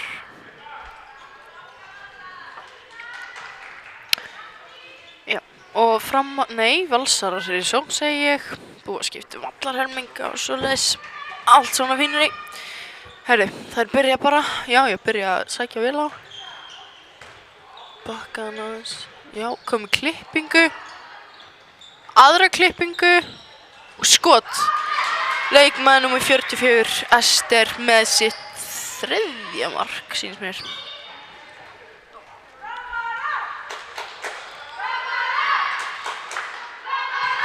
Já, og Valsarar er í sókn, segi ég. Búið að skipta vallarhelminga og svoleiðis. Allt svona fínir í. Heyrðu, þær byrja bara, ég byrja að sækja vel á. Bakka hann aðeins. Já, komið klippingu. Aðra klippingu. Og skot. Leikmaður númer 44, Ester, með sitt 3. mark, sýnist mér.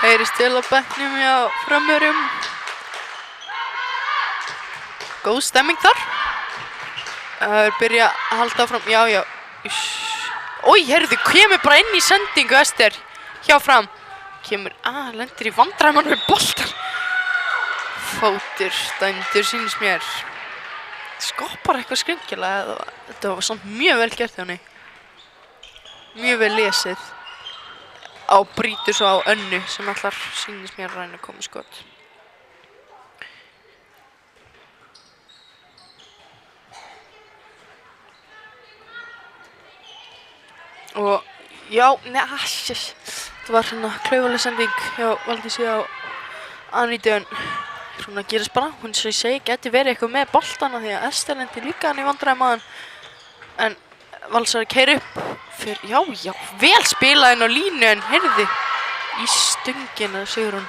Heyrist til á bekknum hjá Frömmurum. Góð stemming þar. Byrja að halda áfram. Já. Ói, heyrðu, kemur bara inn í sendingu, Ester. Hjá Fram. Lendir í vandræðum með boltan. Fótur, dæmdur, sýnist mér. Skoppar eitthvað skringilega. Þetta var samt mjög vel gert hjá henni. Mjög vel lesið. Brýtur svo á Önnu sem allar sýnist mér að reyna að koma skot. Og það var svona klaufaleg sending hjá Valdísi á Anítu. Svona gerist bara, hún svo ég segi geti verið eitthvað með boltana því að Ester lendi líka hann í vandræðum á hann. En Valsari keyrir upp fyrir, já, vel spilað inn á línu en heyrði í stöngina, segir hún.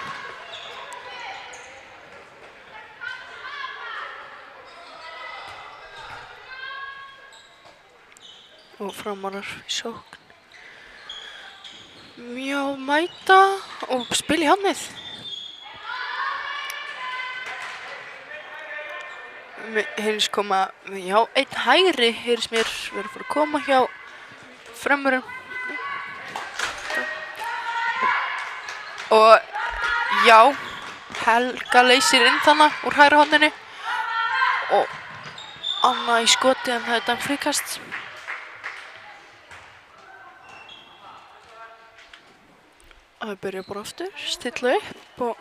Og Framarar í sókn. Já, mæta og spila í hafnið. Heyrðis koma, einn hægri heyrðis mér verið fyrir að koma hjá Frömmurum. Og Helga leysir inn þannig úr hægri horninu og Anna í skoti en það er dæmt fríkast. Það byrja bara aftur, stilla upp og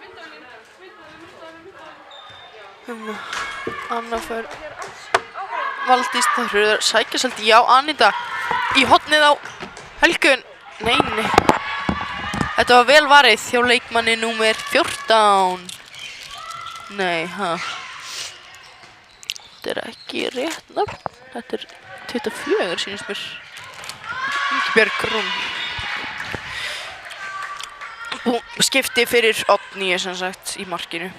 Anna fyrir Valdís, það eru að sækja svolítið, Aníta í hornið á Helgun. Nei. Þetta var vel varið hjá leikmanni númer 14. Nei, Þetta er ekki rétt nafn. Þetta er 24, sýnist mér. Ingibjörg Rún. Skipti fyrir Oddný, sem sagt, í markinu.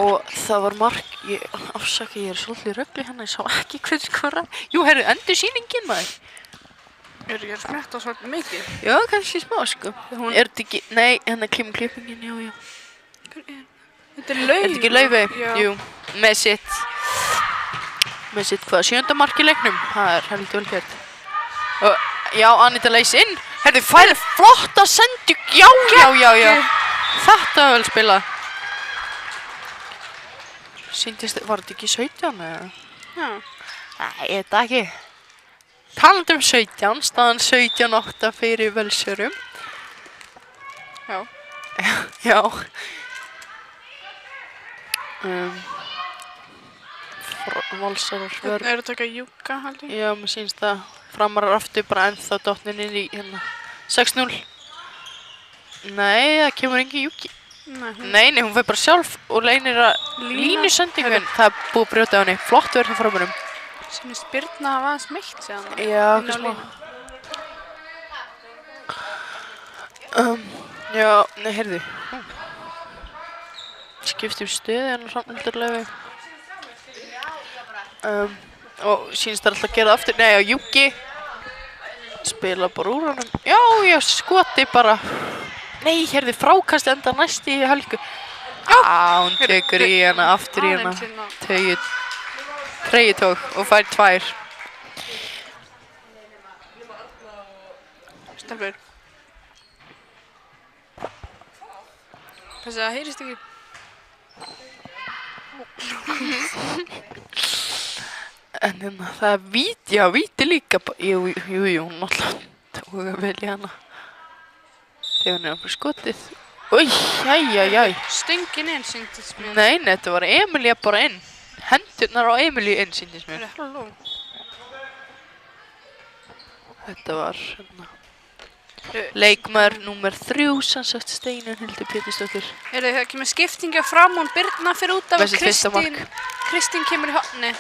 Og það var mark, ég er svolítið röggli hérna, ég sá ekki hvað Jú, heyrðu, endur sýningin, maður. Er ekki að smetta svolítið mikið? Já, kannski smá, sko. Er þetta ekki, nei, hérna kemur klippingin, já. Þetta er Laufey. Er þetta ekki Laufey? Jú, með sitt hvað, 7. mark í leiknum. Það er heldur vel gert. Og, Aníta leys inn. Heyrðu, færi flotta sending, já. Þetta var vel spilað. Sýndist, var þetta ekki 17 eða? Já. Nei, þetta ekki. Talandi 17, staðan 17-8 fyrir Völsurum. Já. Valsarar vörn. Hvernig er þetta ekki að júka, haldi? Já, mér sýnst það. Framarar aftur bara ennþá dottnin inn í hérna 6-0. Nei, það kemur engin Júki. Nei, hún fer bara sjálf og leynir að línusendingun. Það er búið að brjóta á henni. Flott verð hjá frábærum. Sýnist Birna hafa aðeins meitt síðan. Já, hvað smá. Já, nei, heyrðu. Skiptum stöði hann samhildurlegu. Og sýnist það alltaf að gera það aftur. Nei, og Júki spila bara úr honum. Já, skoti bara. Nei, heyrðu, frákast enda næst í Helgu. Hún tekur í hana, aftur í hana. Treyjutók og fær 2. Stelpur. Þessi, það heyrist ekki. En hérna, það er víti líka. Jú, hún alltaf tók að velja hana. Þegar hann fyrir skotið. Új, jæjæjæj. Stöngin inn, sýndist mér. Nei, þetta var Emilía bara inn. Hendurnar á Emilíu inn, sýndist mér. Halló. Þetta var hérna. Leikmaður númer 3, sem sagt Steinunn Hildur Pétursdóttir. Heyrðu, það kemur skiptingi á fram, hún Birna fyrir út af og Kristín kemur í hotni.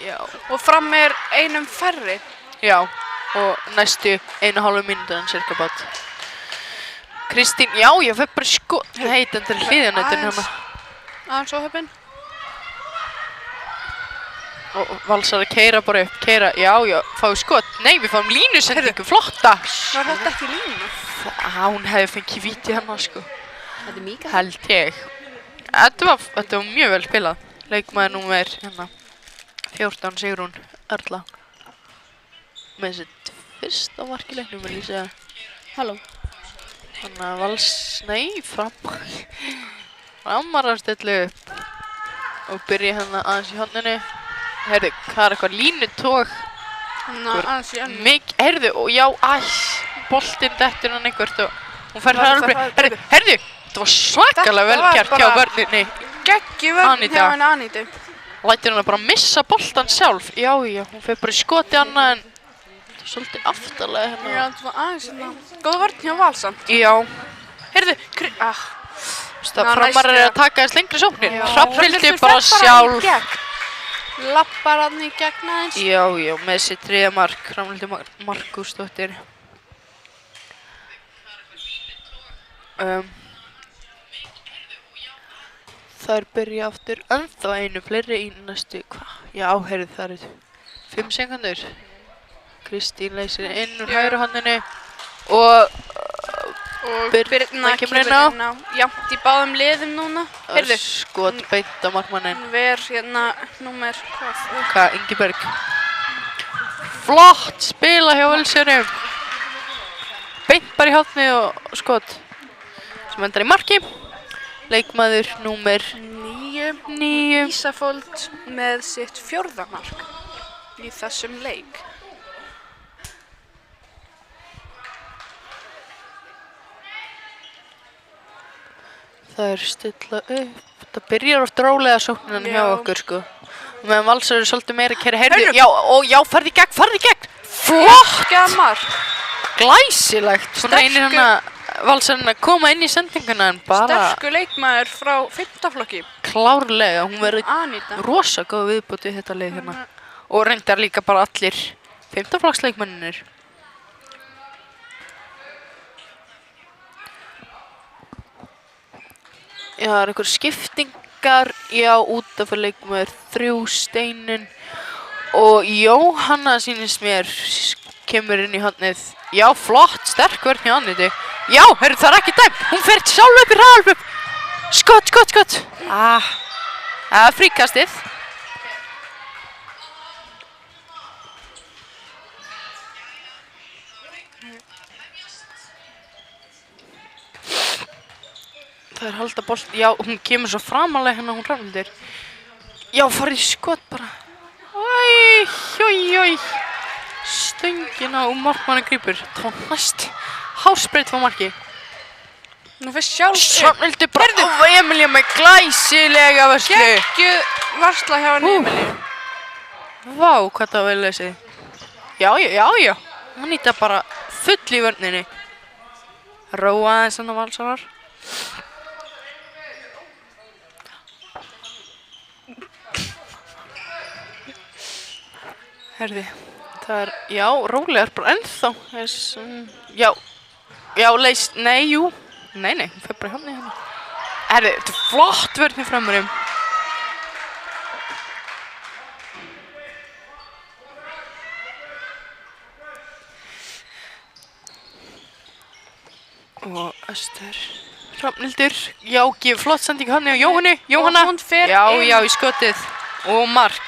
Já. Og fram er einum færri. Já, og næstu 1,5 mínútur en cirka bát. Kristín, já, ég fer bara heitandur hliðanötun hana. Aðeins óhöfn. Og Valsar að keyra bara upp, já, fáið skot. Nei, við fáum línusendingu, flotta. Var þetta ekki línu? Hún hefði fengið víti hana, sko. Þetta er Míka. Held ég. Þetta var mjög vel spilað. Leikmaður númer, 14, Sigrún Erla. Með sitt fyrsta mark í leiknum, vil ég segja. Halló. Þannig að Framar að stilla upp og byrja hérna aðeins í hotninu. Heyrðu, hvað er eitthvað línutók? Aðeins í önnu. Heyrðu, og já, boltinn dettur hann einhvert og hún fer hraðalbrið. Heyrðu, þetta var svakalega vel gert hjá vörninni. Geggjuvörn hjá henni Anítu. Lætur hann bara missa boltan sjálf. Já, hún fer bara í skoti annað en svolítið aftarlega hérna. Já, þetta var aðeins hérna. Góð vörn hjá Valsamt. Já. Heyrðu, Framar að taka þess lengri sóknir. Hrafnhildur bara sjálf. Lappar hann í gegn aðeins. Já, með sitt 3. mark. Hrafnhildur Markúsdóttir. Þær byrja aftur ennþá einu fleiri í næstu, Já, heyrðu, það eru 5 sekundur. Kristín leysir inn úr hægri hondinu og Birna kemur inn á. Jafnt í báðum liðum núna. Heyrðu. Skot beint á markmanninn. Ver hérna númer hvað? Ingiberg. Flott spila hjá Völsurum. Beint bara í hotni og skot. Sem endar í marki. Leikmaður númer 9. Ísafold með sitt 4. mark í þessum leik. Það er stilla upp. Það byrjar oft rólega sóknin hjá okkur, sko. Meðan Valsar eru svolítið meira að keyra. Heyrðu, já, farðu í gegn. Flott! Mark. Glæsilegt. Svo reynir hann að Valsarinn að koma inn í sendinguna en bara... Sterkur leikmaður frá 5. flokki. Klárlega, hún verður Aníta. rosa góð viðbót við þetta leik hérna. Og reyndar líka bara allir 5. flokksleikmennir. Já, það eru einhver skiptingar, út af að leikmaður 3 Steinunn og Jóhanna sýnist mér kemur inn í hotnið. Já, flott, sterk vörn hjá Anítu. Já, heyrðu, það er ekki dæmt. Hún fer sjálf upp í hraðalöp. Skot. Það er fríkastið. Það er halda bolt. Já, hún kemur svo framalega hérna, hún Hrafnhildur. Já, farið í skot bara. Oj. Stöngina og markmannin grípur. Það var næst hásbreytt frá marki. Nú fyrir sjálf Hrafnhildur bara á Emilíu með glæsilega vörslu. Geggjuð varsla hjá henni Emilíu. Vá, hvað það var vel leysið. Já. Aníta bara full í vörninni. róa aðeins svona Valsarar. Herði, það já, rólegar bara ennþá. Já, leist, nei, jú. Nei, hún fer bara hjá mig hérna. Herði, þetta flott vörn í framurum. Og Öster. Hrafnhildur, já, gefur flott sending hann á Jóhannu. Jóhanna, Og hún fer já, inn. í skotið. Og mark.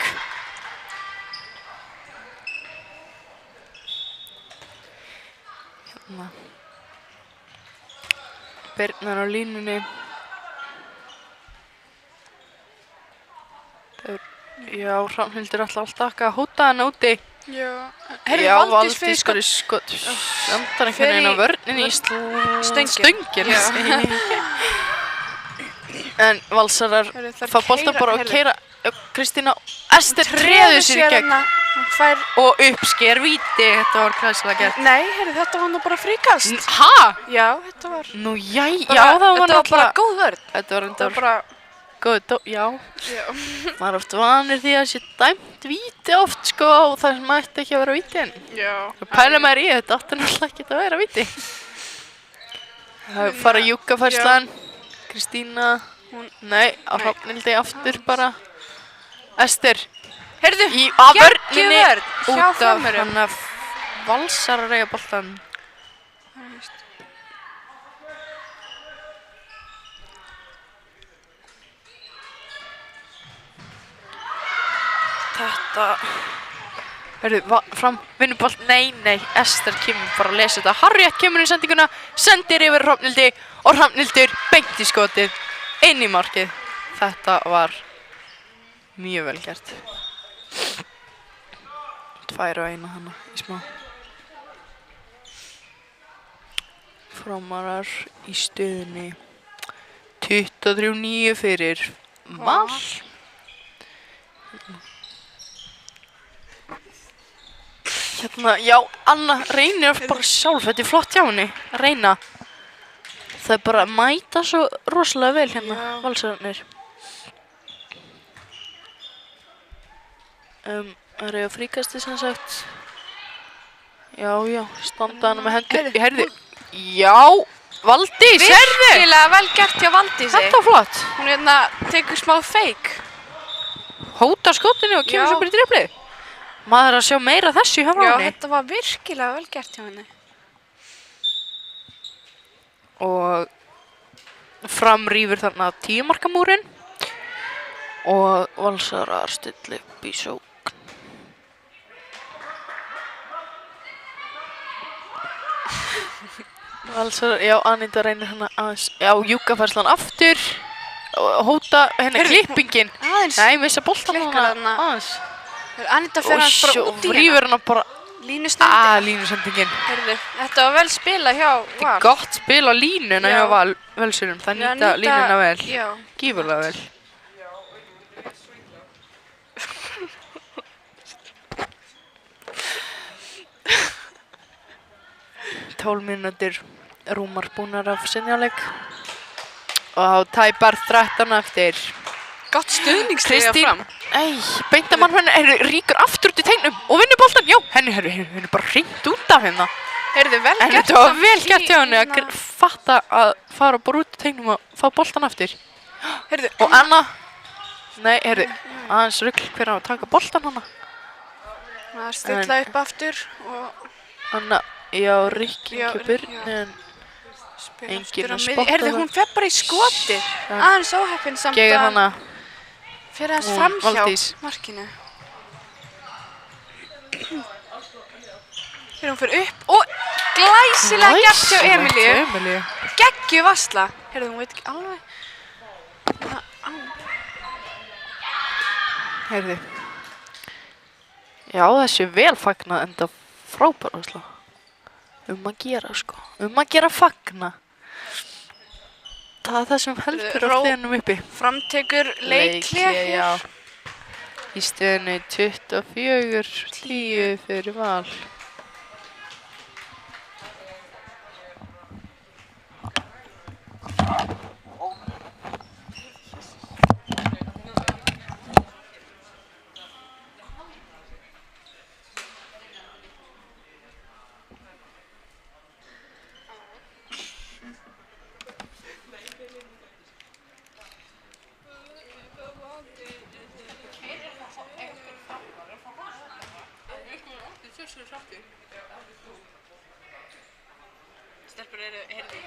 Hérna. Birnar á línunni. Já, Hrafnhildur alltaf að hóta hann úti. Já. Já, Valdís skori skot. Andar einhvern veginn á vörninni í stöngin. En Valsarar fá boltan bara að keyra. Kristína Ester treður sér í gegn. Og uppsker víti. Þetta var glæsilega gert. Nei, þetta var nú bara fríkast. Ha? Já, þetta var... Nú, já, það var Þetta var bara góð vörn. Þetta var Þetta var bara... góð, já. Maður er oft vanur því að sé dæmt víti oft, sko, og það sem ætti ekki að vera víti en. Já. Pæla maður í þetta, átti náttúrulega ekki að vera víti. Það fara Júkafærslan, Kristína, nei, á Hrafnhildi aftur bara. Ester, Heyrðu, á vörninni vörn hjá út af Frömmurum. hann að Valsarar eiga boltan. Þetta... Hörðu, fram, vinnubolt, nei, Ester kemur bara að lesa þetta. Harriett kemur í sendinguna, sendir yfir Hrafnhildi og Hrafnhildur beint í skotið, inn í markið. Þetta var mjög vel gert. 2-1 hana í smá. Framarar í stöðunni. 23-9 fyrir Val. Hérna, já, Anna reynir bara sjálf, þetta er flott hjá henni, reyna. Það er bara að mæta svo rosalega vel hérna, Valsararnir. Það er eiga fríkasti sem sagt. Já, standa hana með hendur. Heyrðu, já, Valdís, heyrðu! Virkilega vel gert hjá Valdísi. Þetta var flott. Hún hérna tekur smá feik. Hótar skotinu og kemur svo bara í driflið. Maður er að sjá meira þessu hjá henni. Já, þetta var virkilega vel gert hjá henni. Og framrýfur þarna 10 marka múrin. Og Valsarar stilli upp í sókn. Valsarar, já, Anita reynir hana aðeins. Já, Júkafærslan aftur. Og hóta henni klippingin. Aðeins. Nei, missa boltan Klikkar hana aðeins. Anita fer hans bara út í Rífur hana bara línusending. Línusendingin. Heyrðu, þetta var vel spilað hjá Val. Þetta er gott spil á línuna hjá Valsurum. Það nýta línuna vel. Já. Gífurlega vel. Tólf mínútur rúmar búnar af sinjáleik. Og tæpar 13 eftir. Gott stuðningsliða fram. Beintamann henni ríkur aftur út í teignum og vinnur boltan. Já, henni er bara hringt út af hérna. Heyrðu, vel gert. En þetta var vel gert hjá henni að fatta að fara bara út í teignum og fá boltan aftur. Heyrðu. Og Anna, nei, heyrðu, aðeins rugl hver á að taka boltan hana. Það er stilla upp aftur og... Anna, já, Rikkingu Byrnin. Enginn að spotta það. Heyrðu, hún fer bara í skoti. Aðeins óheppin samt Gegir hana. Fyrir hans framhjá markinu. Þegar hún fyrir upp og glæsilega gert hjá Emilíu. Geggju varsla. Heyrðu, hún veit ekki alveg. Heyrðu. Já, þessi vel fagnað enda frábæra varsla. Að gera, sko. Að gera fagna. Það er það sem heldur á hliðanum uppi. Framtekur leikhlé hér. Í stöðunni 24-10 fyrir Val. rosalega hrættu. Stelpur eru, heyrðu.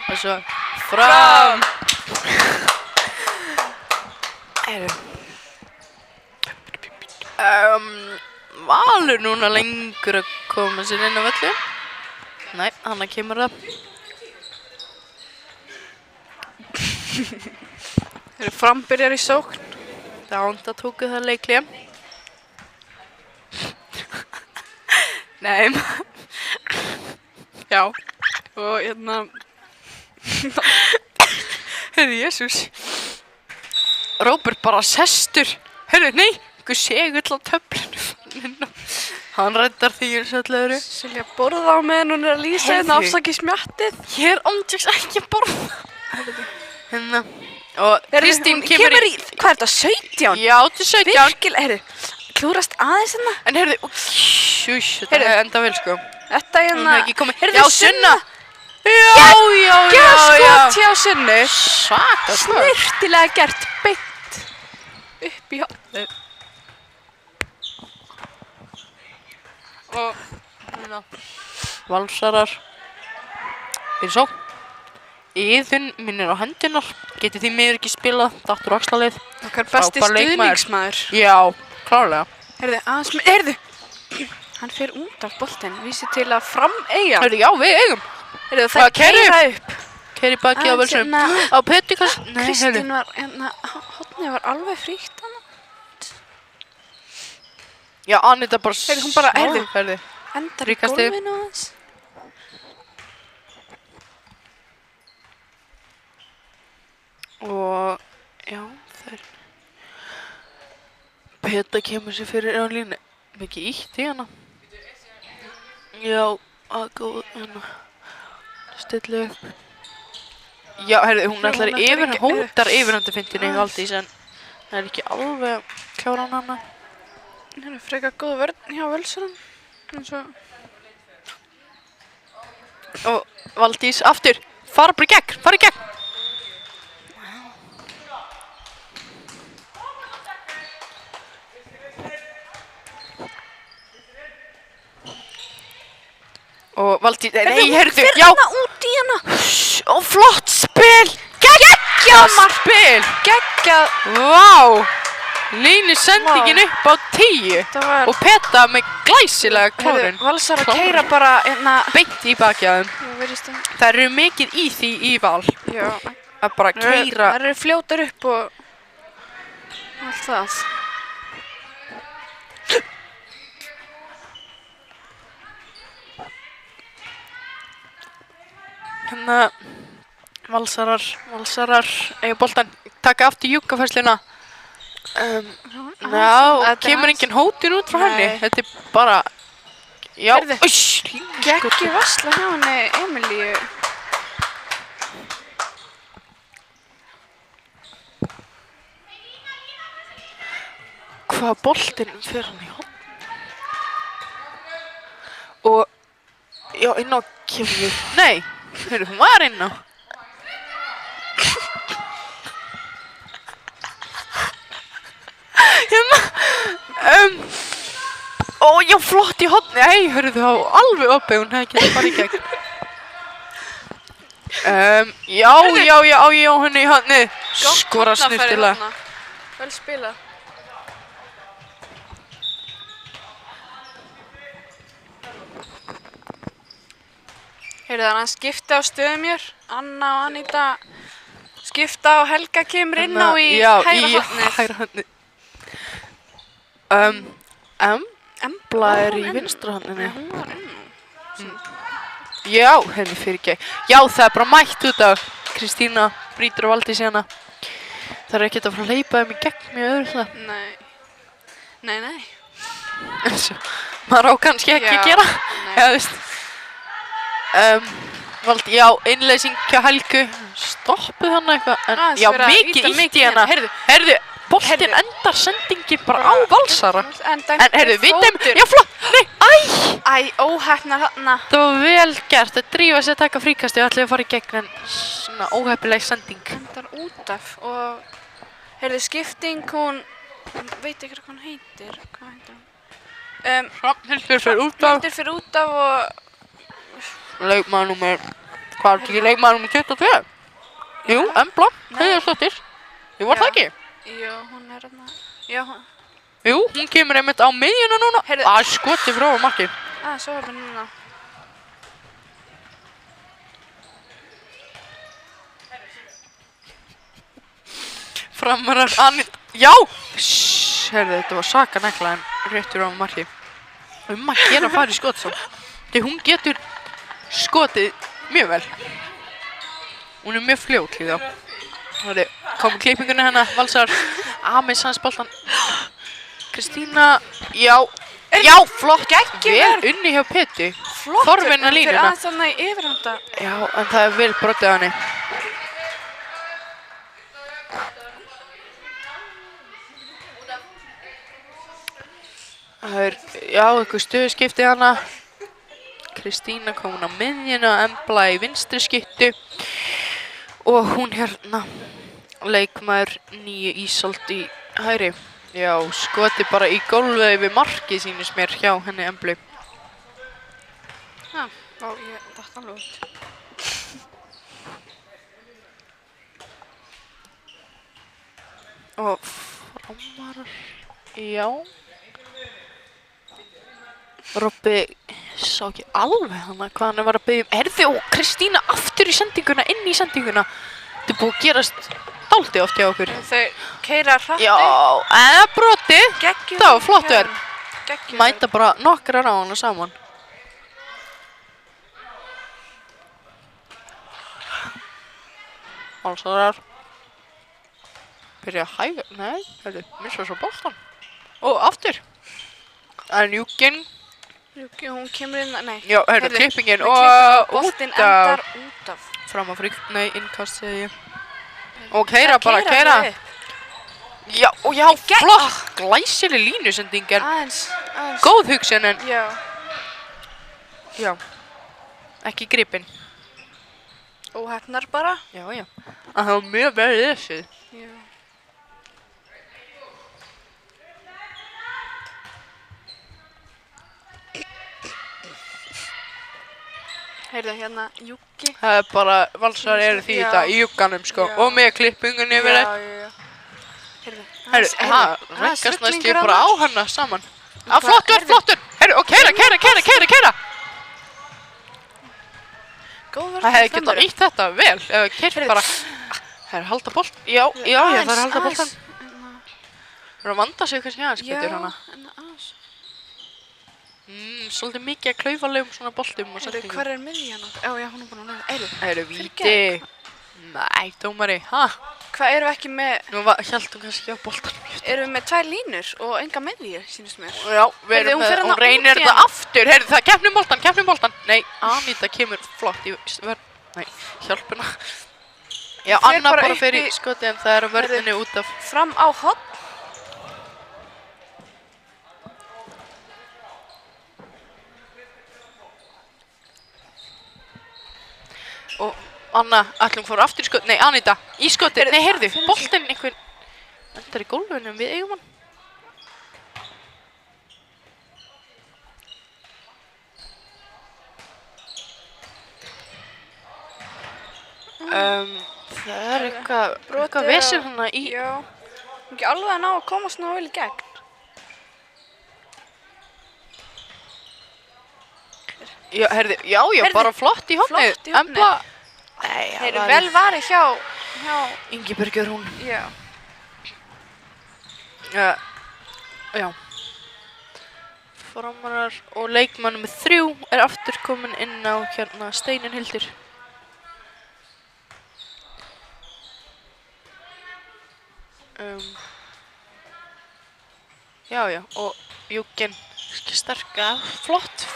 Og svo fram! Valur núna lengur að koma sér inn á völlu. Nei, hann kemur það. Þeir eru frambyrjar í sókn. Dánda tóku það leiklega. Nei. Já. Og hérna... Heyrðu, Jesús. Róbert bara sestur. Heyrðu, nei, einhver segull á töflunum. Hann reddar því eins og allir öðru. Silja borða á meðan hún að lýsa hérna afsaki smjattið. Ég ándjóks ekki að borða. Hérna. Og Kristín kemur í... Hvað er þetta, 17? Já, til 17. Virkilega, heyrðu, klúrast aðeins hérna. En heyrðu, sjús, þetta er enda vel sko. Þetta er hérna... Já, Sunna. Já. Skot hjá Sunnu. Svaka skot. Snirtilega gert, beint upp í hotnið. Og hérna, Valsarar í sókn. Iðun minnir á hendunar. Getið því miður ekki spilað, dattur axlalið. Okkar besti stuðningsmaður. Já, klárlega. Heyrðu, aðeins með... Heyrðu! Hann fer út af boltinn, vísi til að fram eiga. Heyrðu, já, við eigum. Heyrðu, það keyra upp. Keyri baki á Völsum. Á Petikast. Nei, heyrðu. Kristín var, hérna, hotnið var alveg fríkt hana. Já, Anita bara... Heyrðu, hún bara, heyrðu. Endar í gólfinu aðeins. Og, já, þær... Peta kemur sér fyrir á línu. Mikið ítt í hana. Já, að góð, hérna. Stillu upp. Já, heyrðu, hún ætlar yfir, hóndar yfirhöndafindinni í Valdís, en það er ekki alveg klára á hana. Það er frekar góð vörn hjá Völsurum. Og Valdís aftur. Fara bara í gegn. Og Valdís, nei, heyrðu, já. Fyrir hana út í hana. Og flott spil. Geggjað spil. Geggjað. Vá. Línu sendingin upp á 10. Og Peta með glæsilega klárun. Valsar að keyra bara, hérna... Beint í baki að þeim. Það eru mikið í því í Val. Já. Að bara keyra. Það eru fljótar upp og... allt það. Hérna, Valsarar eiga boltan, taka aftur júkafærsluna. Já, kemur engin hótinn út frá henni. Þetta er bara, já, Geggjur varsla hjá henni Emilíu. Hvað boltinn fyrir hann í hótt? Og, já, inn á kemur, nei. Heyrðu, hún var inn á. Hérna. Ó, já, flott í hotni. Hei, heyrðu, þá alveg opið. Hún hefði getið bara í gegn. Já, henni í hotni. Skora snirtilega. Vel spilað. Heyrðu, þannig að skipta á stöðum mér. Anna og Anita skipta og Helga kemur inn á í hægra hotnið. Embla er í vinstra hotninu. Hún var inn á. Já, henni fyrir ekki. Já, það er bara mætt út af Kristína brýtur og Valdís hérna. Það Það er ekkert að fara að hleypa þeim í gegn mjög öðru Nei. Nei. eins og maður á kannski ekki að gera. Nei. Já, þú veist. Valdi, já, innleysing hjá Helgu. Stoppuð hann eitthvað. En já, mikið ítt í hana. Heyrðu, boltinn endar sendingin bara á Valsara. En heyrðu, vitum, já, flott. Nei, Æ, óheppnar þarna. Það var vel gert að drífa sig að taka fríkasti og ætlaði að fara í gegn en svona óheppileg sending. Endar út af og heyrðu, skipting, hún veit ekki hvað hún heitir. Hvað heitir hún? Hrafnhildur fyrir út af. Hrafnhildur fyrir út af og leikmaður númer, hvað er ekki leikmaður númer 22? Jú, Embla, Heiðarsdóttir. Jú, var það ekki? Jú, hún er þarna. Já, hún. Jú, hún kemur einmitt á miðjuna núna. Skoti frá markið. Svo er það núna. Framarar Anita. Já! Heyrðu, þetta var Saka negla en réttur á markið. Að gera að fara í skot svo. Því hún getur skotið mjög vel. Hún er mjög fljót líka. Það komið klippingunni hennar, Valsar. Amis hans boltan. Kristína, já, flott. Vel unni hjá Petu. Þorfinna línuna. Fyrir aðeins þarna í yfirhanda. Já, en það er vel brotið á henni. Það er, já, eitthvað stöðuskipti hana. Kristína komin á miðjuna, Embla í vinstri skyttu. Og hún hérna, leikmaður nýju Ísold í hægri. Já, skoti bara í gólfið yfir markið sýnist mér hjá henni Emblu. Já, ég datt alveg út. Og Framarar, já. Robbi sá ekki alveg hana hvað hann var að biðja Heyrðu, og Kristína aftur í sendinguna, inn í sendinguna. Þetta er búið að gerast dálítið oft hjá okkur. Þau keyra hratt. Já, brotið. Það var flott verð. Mæta bara nokkrar á hana saman. Valsarar. Byrja að hæga, nei, missa svo boltan. Og aftur. En Júkin. Hún kemur inn, nei. Já, klippingin og boltinn endar út af. Fram að frík, nei, innkast segi ég. Og keyra bara, keyra. Já, og já, flott. Glæsileg línusending en góð hugsun en. Já. Ekki gripinn. Óheppnar bara. Já. Það var mjög vel lesið. Já. Heyrðu hérna, Júki. Það er bara, Valsar eru því þetta í júkkanum sko. Og með klippingunni yfir þetta. Já. Heyrðu, renkast næst ég bara á hana saman. Flottur. Heyrðu, og keyra. Það hefði getað nýtt þetta vel. Ef keyrt bara, það er að halda bolt. Já, það er að halda boltan. Það er að vanda sig kannski aðeins betur hana. Svolítið mikið að klaufalegum svona boltum og sendingum. Hvar er miðjan? Já, hún er búin að lega. Heyrðu, víti. Nei, dómari, Hvað erum við ekki með? Nú hélt hún kannski á boltan mjög. Erum við með 2 línur og enga miðju, sýnist mér. Já, við erum með, hún reynir þetta aftur. Heyrðu, það er keppnum boltan. Nei, Anita kemur flott í vörn. Nei, hjálpuna. Já, Anna bara fer í skoti en það er að vörninni út af. Fram á horn. Og Anna, ætlum fór aftur í skoti, nei Anita, í skoti, nei heyrðu, boltinn einhvern endar í gólfunum við eigum hann. Það er eitthvað vesir hana í. Já, ekki alveg að ná að komast ná vel í gegn. Já, heyrðu, já, bara flott í hopni. Embla. Nei, þeir eru vel varið hjá Ingibjörgur hún. Já. Já. Framarar og leikmann með 3 er aftur komin inn á hérna Steinunn Hildur. Já, og Júkin sterka, flott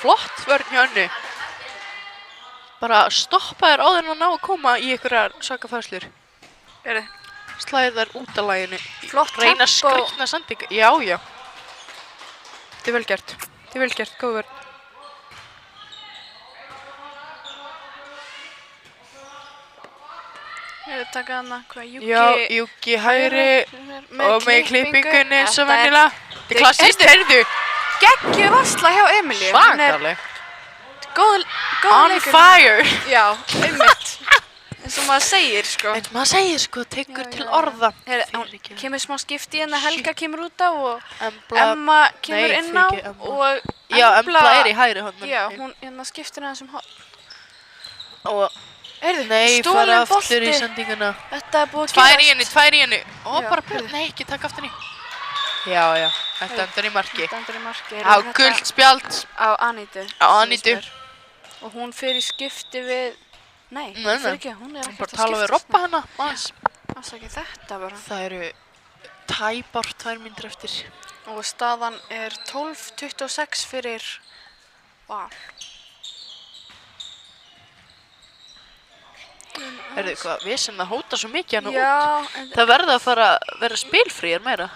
vörn hjá henni. Bara stoppa þér áður en að ná að koma í einhverjar sakafæslur. Slæðir þær út af laginu. Flott Reyna tempo. skrýtna sendinga. Já. Þetta er vel gert. Góð vörn. Taka hana, hvað, Júki? Já, Júki hægri og með klippingunni eins og venjulega. Þetta er klassískt, heyrðu. Geggjuð varsla hjá Emilíu. Svakaleg. Góð On leikur. fire. Já, einmitt. Eins og maður segir, sko. Eins og maður segir, sko, tekur til orða. Hún kemur smá skipti hérna, Helga kemur út á og Embla, Emma kemur inn á og já, Embla er í hægri horninu. Já, hún hérna skiptir aðeins horn. Og Nei, fara aftur í sendinguna. Þetta er búið að Tvær í henni. Ó, bara nei, ekki taka aftur í. Já, þetta endar í marki. Á gult spjald. Á Anítu. Og hún fer í skipti við, nei, hún fer ekki, hún er ekkert að skipta. Bara tala við Robba hana, aðeins. Afsakið þetta bara. Það eru tæpar 2 mínútur eftir. Og staðan er 12:26 fyrir Val. Heyrðu, hvað, við sem það hóta svo mikið hana Já, út. Það verða að fara að vera spilfríir meira.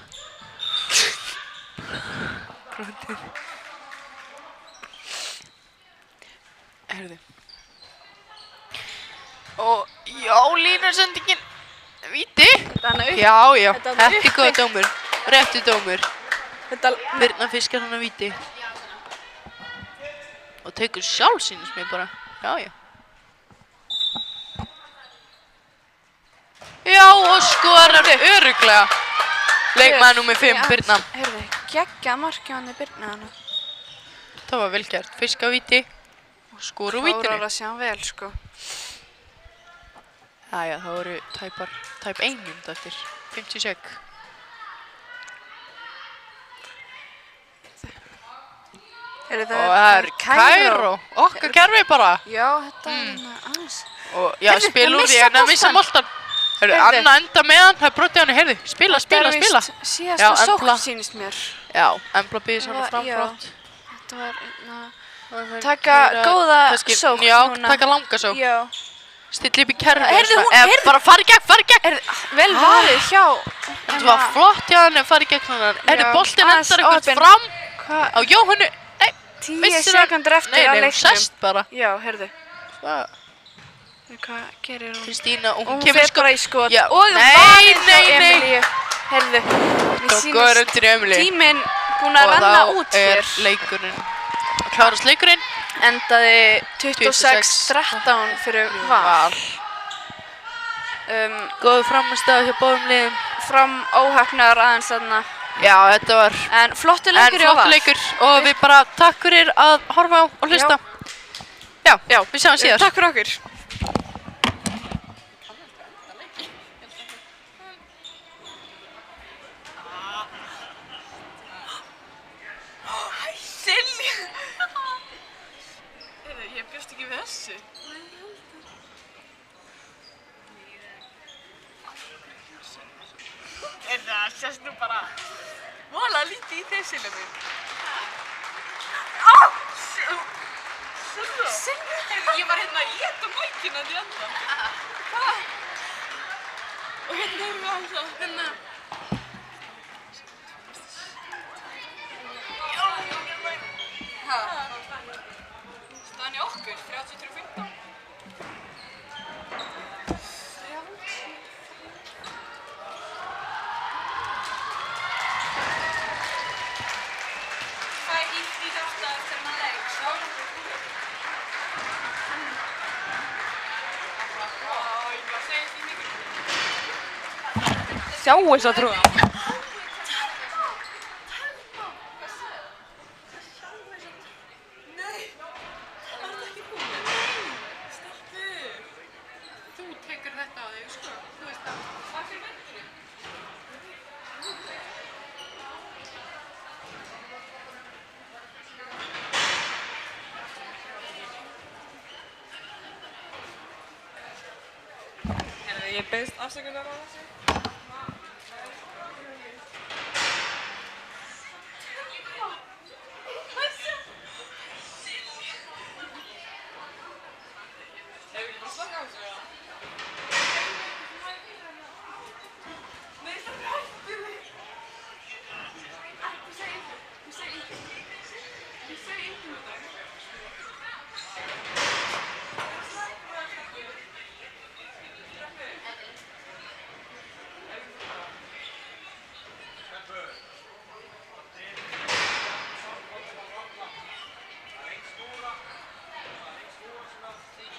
Heyrðu. Og já, línarsendingin. Víti. Já. Þetta er góð dómur. Réttu dómur. Birna fiskar hana víti. Og tekur sjálf sínist mér bara. Já. Já, og skorar örugglega. Leikmaður númer 5, Birna. Heyrðu, geggjað mark hjá henni Birna hana. Það var vel gert. Fiska víti og skora úr vítinu. Klárar að sjá vel, sko. Jæja, það voru tæp 1 mínúta eftir 50 sek. Og það er Kæró. Okkar kerfi bara. Já, þetta er aðeins. Og já, spil úr því en að missa boltan. Heyrðu, Anna enda með hann, það er brotið hann í heyrðu. Spila. Þetta er vist síðasta sókn sýnist mér. Já, Embla býðis hann framfrátt. Þetta var taka góða sókn. Já, taka langa sókn. Já. Stilli upp í kerfi. Heyrðu, bara fara í gegn. Vel valið hjá. Þetta var flott hjá hann að fara í gegn hann. Heyrðu, boltinn endar eitthvað fram á Jóhannu. 10 sekundur eftir að leiknum. Nei, hún sest bara. Já, heyrðu. Hvað gerir hún? Kristína, og hún fer bara í skot. Og nei. Heyrðu, mér sýnist tíminn búinn að renna út Og fyrr. þá er leikurinn að klárast leikurinn. Endaði 26-13 fyrir Val. Góðu framistæðu hjá báðum liðum. Fram óheppnar aðeins þarna. Já, þetta var En flottur leikur hjá Val. Og við bara takk fyrir að horfa á og hlusta. Já, við sjáum síðar. Takk fyrir okkur. Silja! Ég bjóst ekki við þessu. Það sést nú bara voðalega lítið í þig, Silja mín. Silja! Ég var hérna að éta mækinn að því andan. Hvað? Og hérna erum við alltaf, hérna. Staðan í okkur, 33-15. Sjá þess að trúa. Nei, það er ekki búið. Stelpu. Þú tekur þetta á þig, sko. Þú veist það. Takk fyrir vendurinn. Ég beðist afsökunar á þessu. ég ekki bara að slaka á þessu, eða? Nei, það er hættu mig! Ég segi engum þetta.